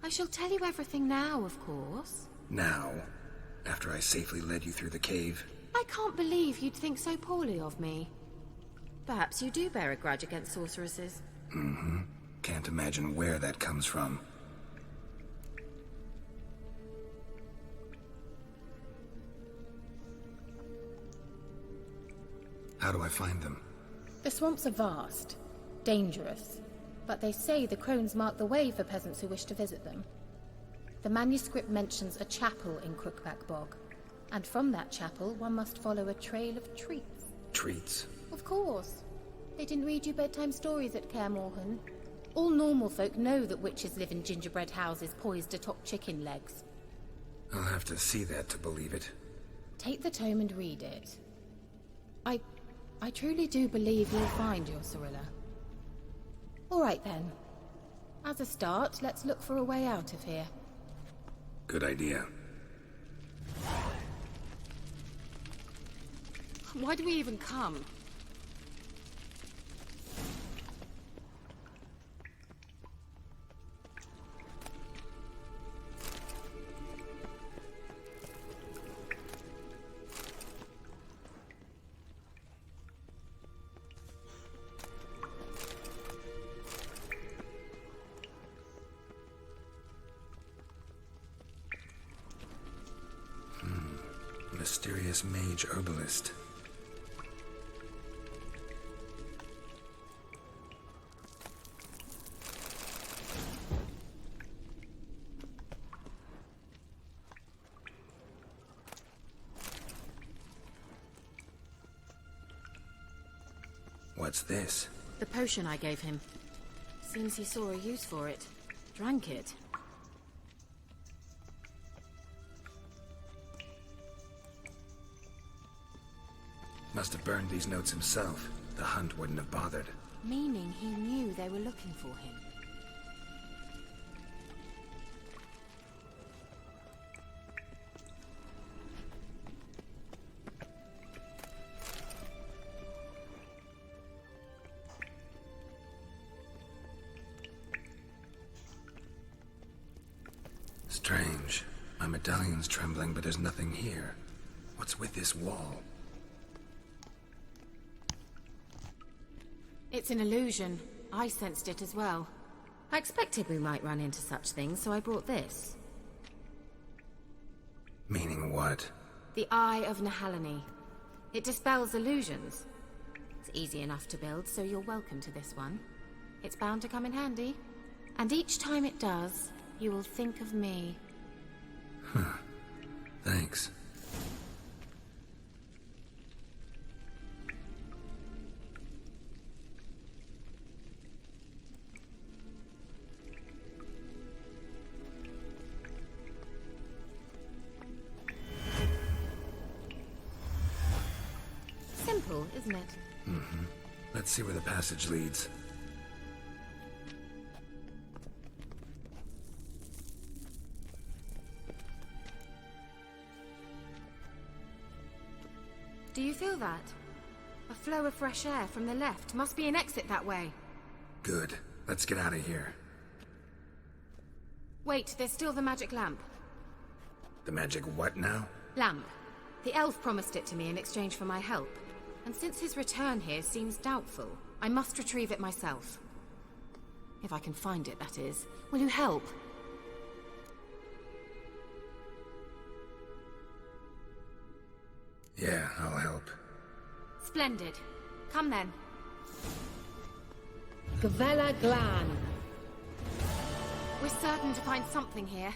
I shall tell you everything now, of course. Now? After I safely led you through the cave? I can't believe you'd think so poorly of me. Perhaps you do bear a grudge against sorceresses. Mm-hmm. Can't imagine where that comes from. How do I find them? The swamps are vast, dangerous, but they say the crones mark the way for peasants who wish to visit them. The manuscript mentions a chapel in Crookback Bog, and from that chapel one must follow a trail of treats. Treats? Of course. They didn't read you bedtime stories at Kaer Morhen. All normal folk know that witches live in gingerbread houses poised atop chicken legs. I'll have to see that to believe it. Take the tome and read it. I truly do believe you'll find your Cirilla. All right then. As a start, let's look for a way out of here. Good idea. Why do we even come? Mysterious mage herbalist. What's this? The potion I gave him. Seems he saw a use for it. Drank it. Must have burned these notes himself. The hunt wouldn't have bothered. Meaning he knew they were looking for him. Strange. My medallion's trembling, but there's nothing here. What's with this wall? It's an illusion. I sensed it as well. I expected we might run into such things, so I brought this. Meaning what? The Eye of Nehaleni. It dispels illusions. It's easy enough to build, so you're welcome to this one. It's bound to come in handy. And each time it does, you will think of me. Huh. Thanks. Simple, isn't it? Mm-hmm. Let's see where the passage leads. Do you feel that? A flow of fresh air from the left. Must be an exit that way. Good. Let's get out of here. Wait, there's still the magic lamp. The magic what now? Lamp. The elf promised it to me in exchange for my help. And since his return here seems doubtful, I must retrieve it myself. If I can find it, that is. Will you help? Yeah, I'll help. Splendid. Come then. Gavella Glan. We're certain to find something here.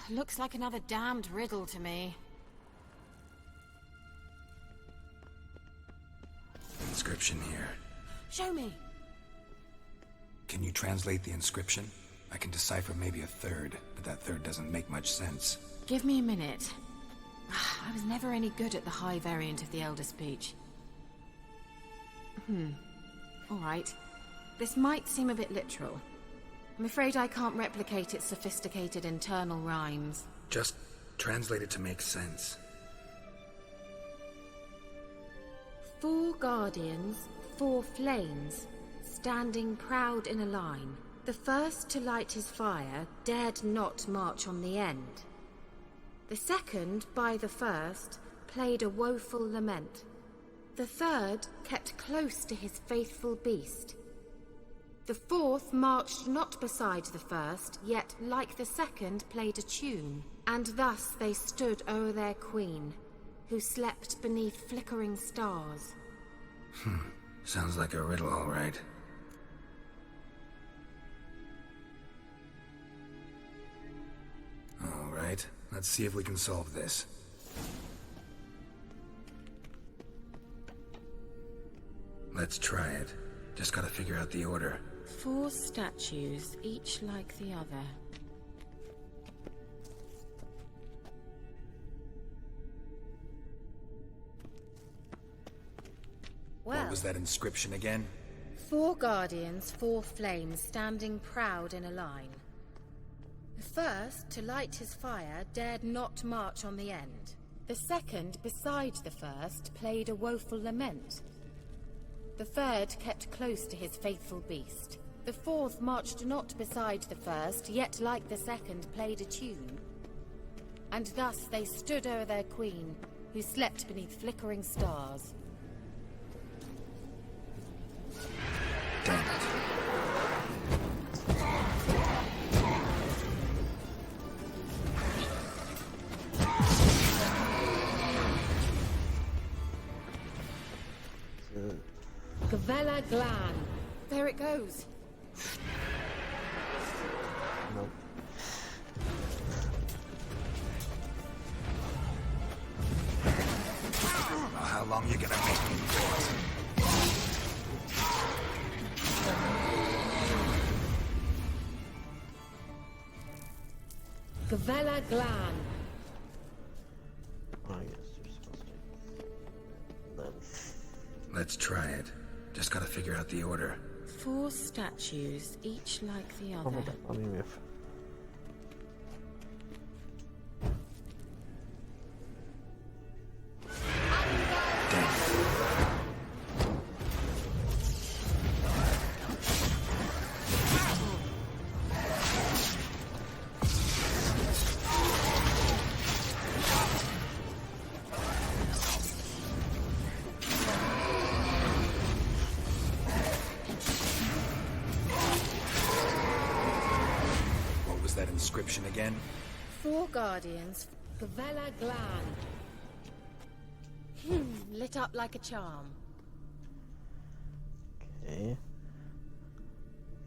Looks like another damned riddle to me. Inscription here. Show me. Can you translate the inscription? I can decipher maybe a third, but that third doesn't make much sense. Give me a minute. I was never any good at the high variant of the Elder Speech. All right. This might seem a bit literal. I'm afraid I can't replicate its sophisticated internal rhymes. Just translate it to make sense. 4 guardians, 4 flames, standing proud in a line. The first to light his fire dared not march on the end. The second, by the first, played a woeful lament. The third kept close to his faithful beast. The fourth marched not beside the first, yet, like the second, played a tune. And thus they stood o'er their queen, who slept beneath flickering stars. Sounds like a riddle, all right. All right, let's see if we can solve this. Let's try it. Just gotta figure out the order. 4 statues, each like the other. What was that inscription again? 4 guardians, 4 flames, standing proud in a line. The first, to light his fire, dared not march on the end. The second, beside the first, played a woeful lament. The third kept close to his faithful beast. The fourth marched not beside the first, yet like the second played a tune. And thus they stood o'er their queen, who slept beneath flickering stars. Damn it. Gavella Glan. There it goes. Nope. How long you gonna make me wait? Gavella Glan. Oh, I guess you're supposed to. Then. Let's try it. Just gotta figure out the order. 4 statues, each like the other. Oh, hold on, let me move. Inscription again? 4 guardians, Gavella Glan. Lit up like a charm. Okay.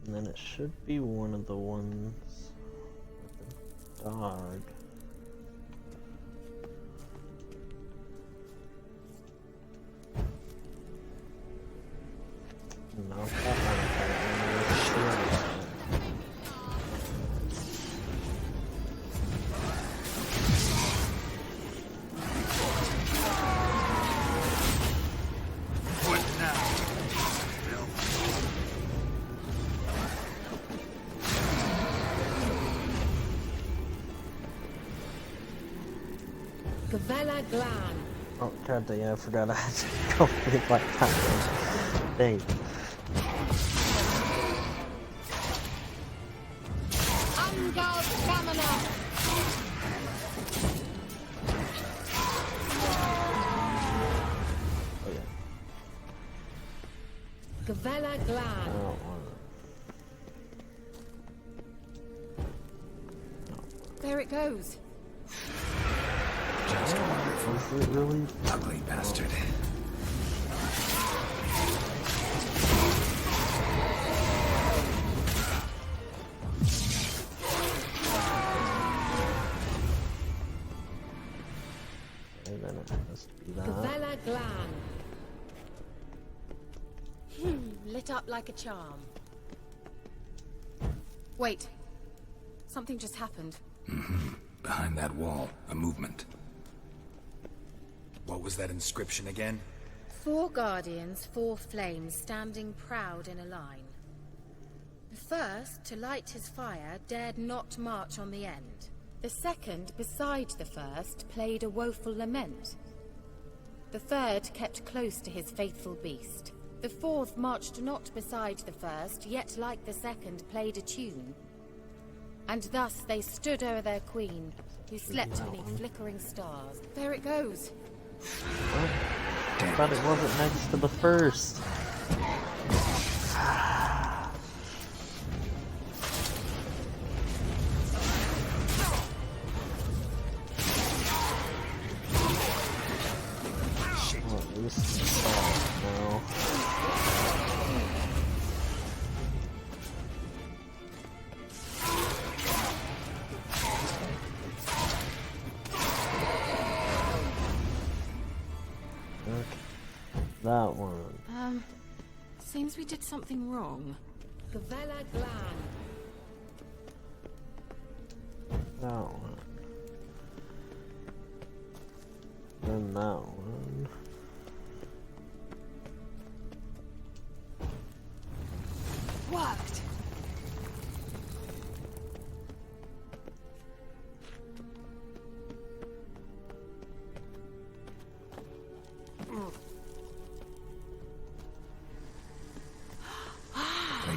And then it should be one of the ones with the dog. No, that one. Gavella Glan. Oh god dang it, I forgot I had to go with my time. Dang. Angal Stamina. Oh yeah. Gavella Glan. I don't want it. There it goes. Just wonderful. Is it really? Ugly bastard. And then it has to be that. Gavella Glan. Lit up like a charm. Wait. Something just happened. Behind that wall, a movement. What was that inscription again? 4 guardians, 4 flames, standing proud in a line. The first, to light his fire, dared not march on the end. The second, beside the first, played a woeful lament. The third kept close to his faithful beast. The fourth marched not beside the first, yet like the second played a tune. And thus they stood o'er their queen, who slept beneath flickering stars. There it goes. Oh, but it wasn't next to the first. Well, at least it's solved now. That one. Seems we did something wrong. Gavella Glan. That one. Then that one. Worked.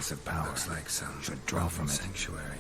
Place of power. Looks like some should draw from sanctuary.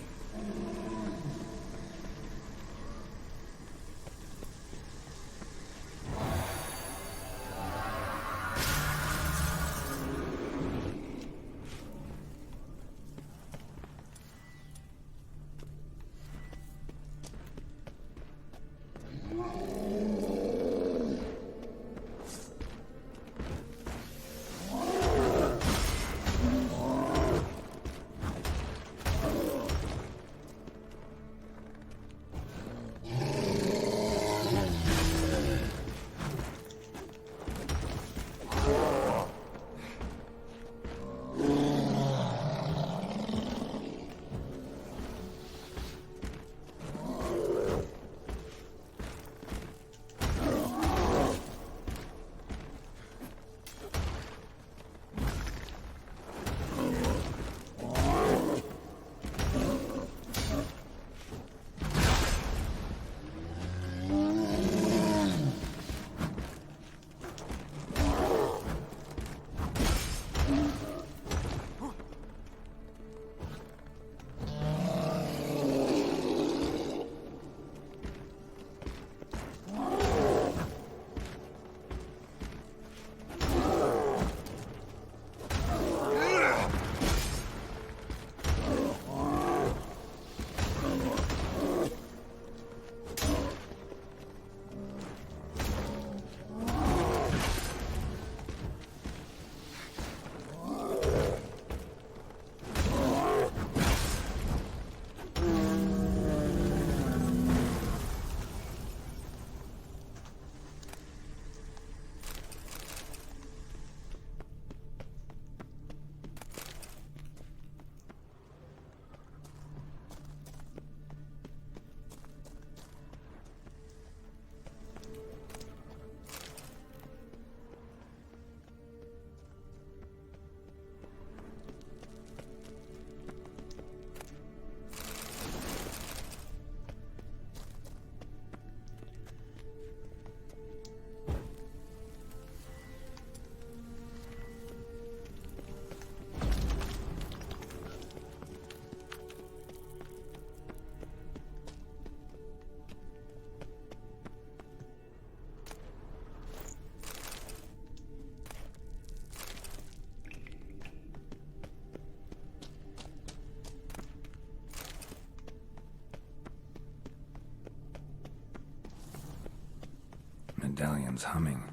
Medallion's humming.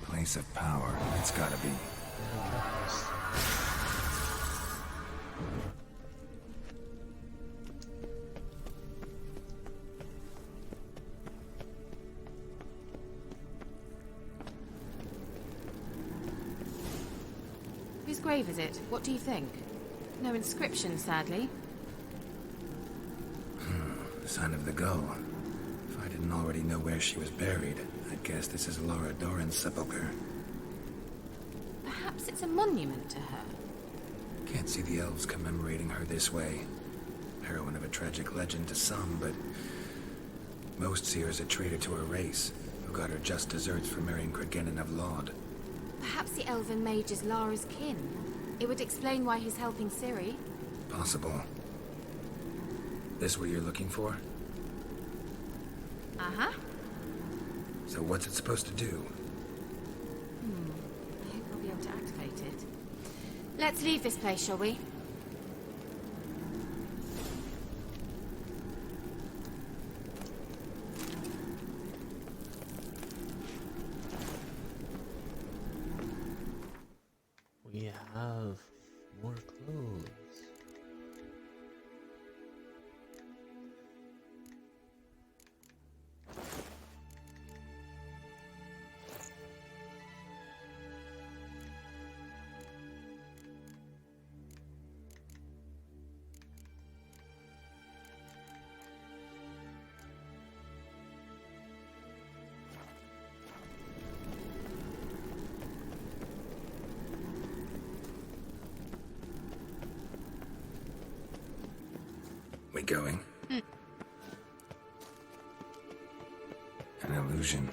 Place of power. It's gotta be. Whose grave is it? What do you think? No inscription, sadly. Sign of the gull. If I didn't already know where she was buried, I'd guess this is Laura Doran's sepulchre. Perhaps it's a monument to her. Can't see the elves commemorating her this way. Heroine of a tragic legend to some, but most see her as a traitor to her race, who got her just deserts for marrying Cregennan of Laud. Perhaps the elven mage is Lara's kin. It would explain why he's helping Ciri. Possible. This what you're looking for? Uh-huh. So what's it supposed to do? I hope we'll be able to activate it. Let's leave this place, shall we? We have more clothes. We going? An illusion.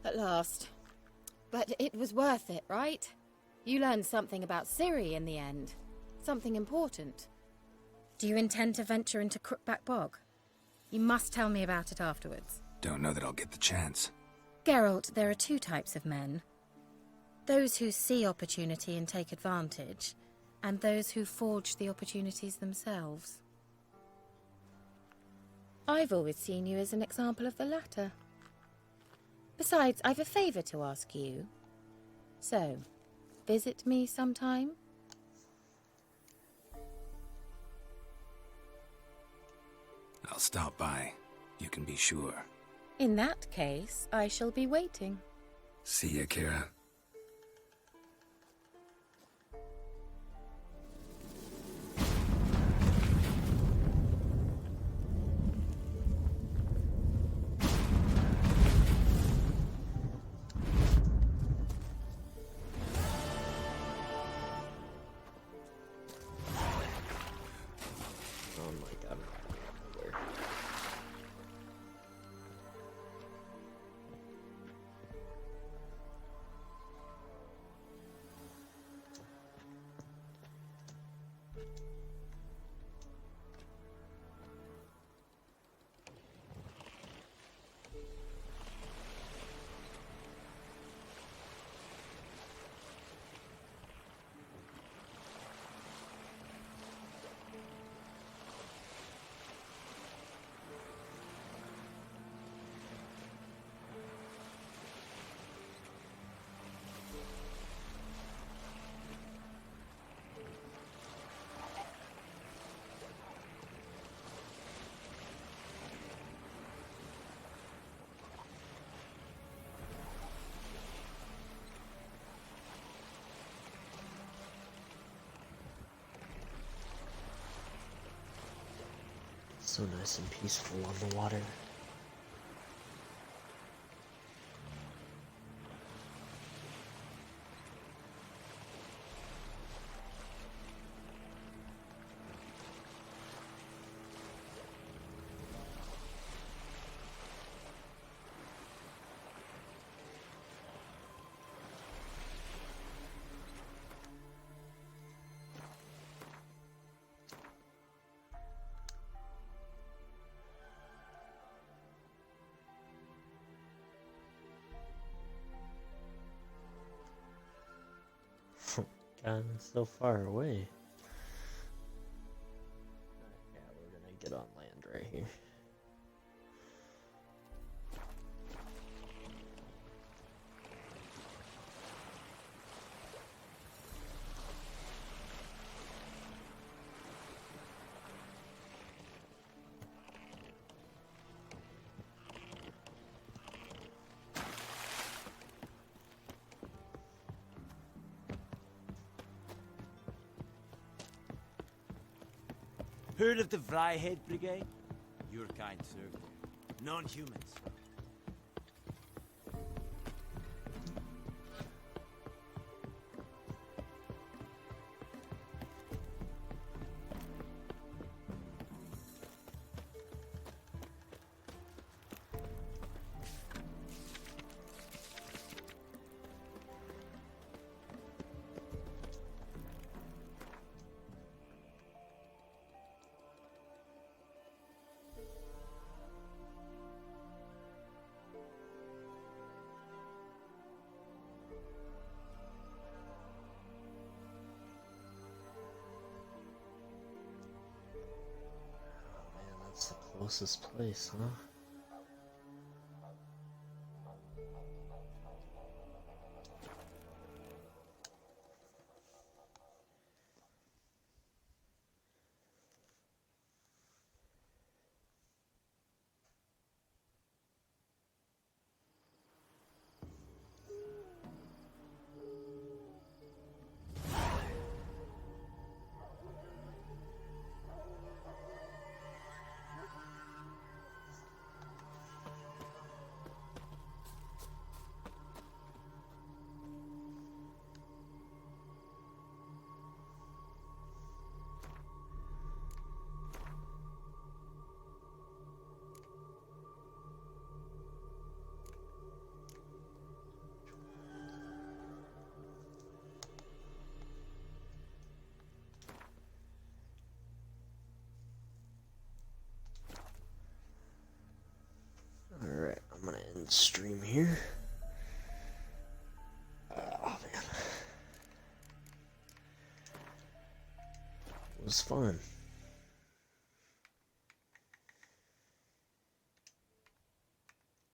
At last. But it was worth it, right? You learned something about Ciri in the end. Something important. Do you intend to venture into Crookback Bog? You must tell me about it afterwards. Don't know that I'll get the chance. Geralt, there are two types of men. Those who see opportunity and take advantage, and those who forge the opportunities themselves. I've always seen you as an example of the latter. Besides, I've a favour to ask you. So, visit me sometime? I'll stop by. You can be sure. In that case, I shall be waiting. See ya, Kira. Oh my god. So nice and peaceful on the water. Gotten so far away. Yeah, we're gonna get on land right here. Heard of the Vryhead Brigade? Your kind, sir. Non-humans. That's the closest place, huh? end stream here. Oh man. It was fun.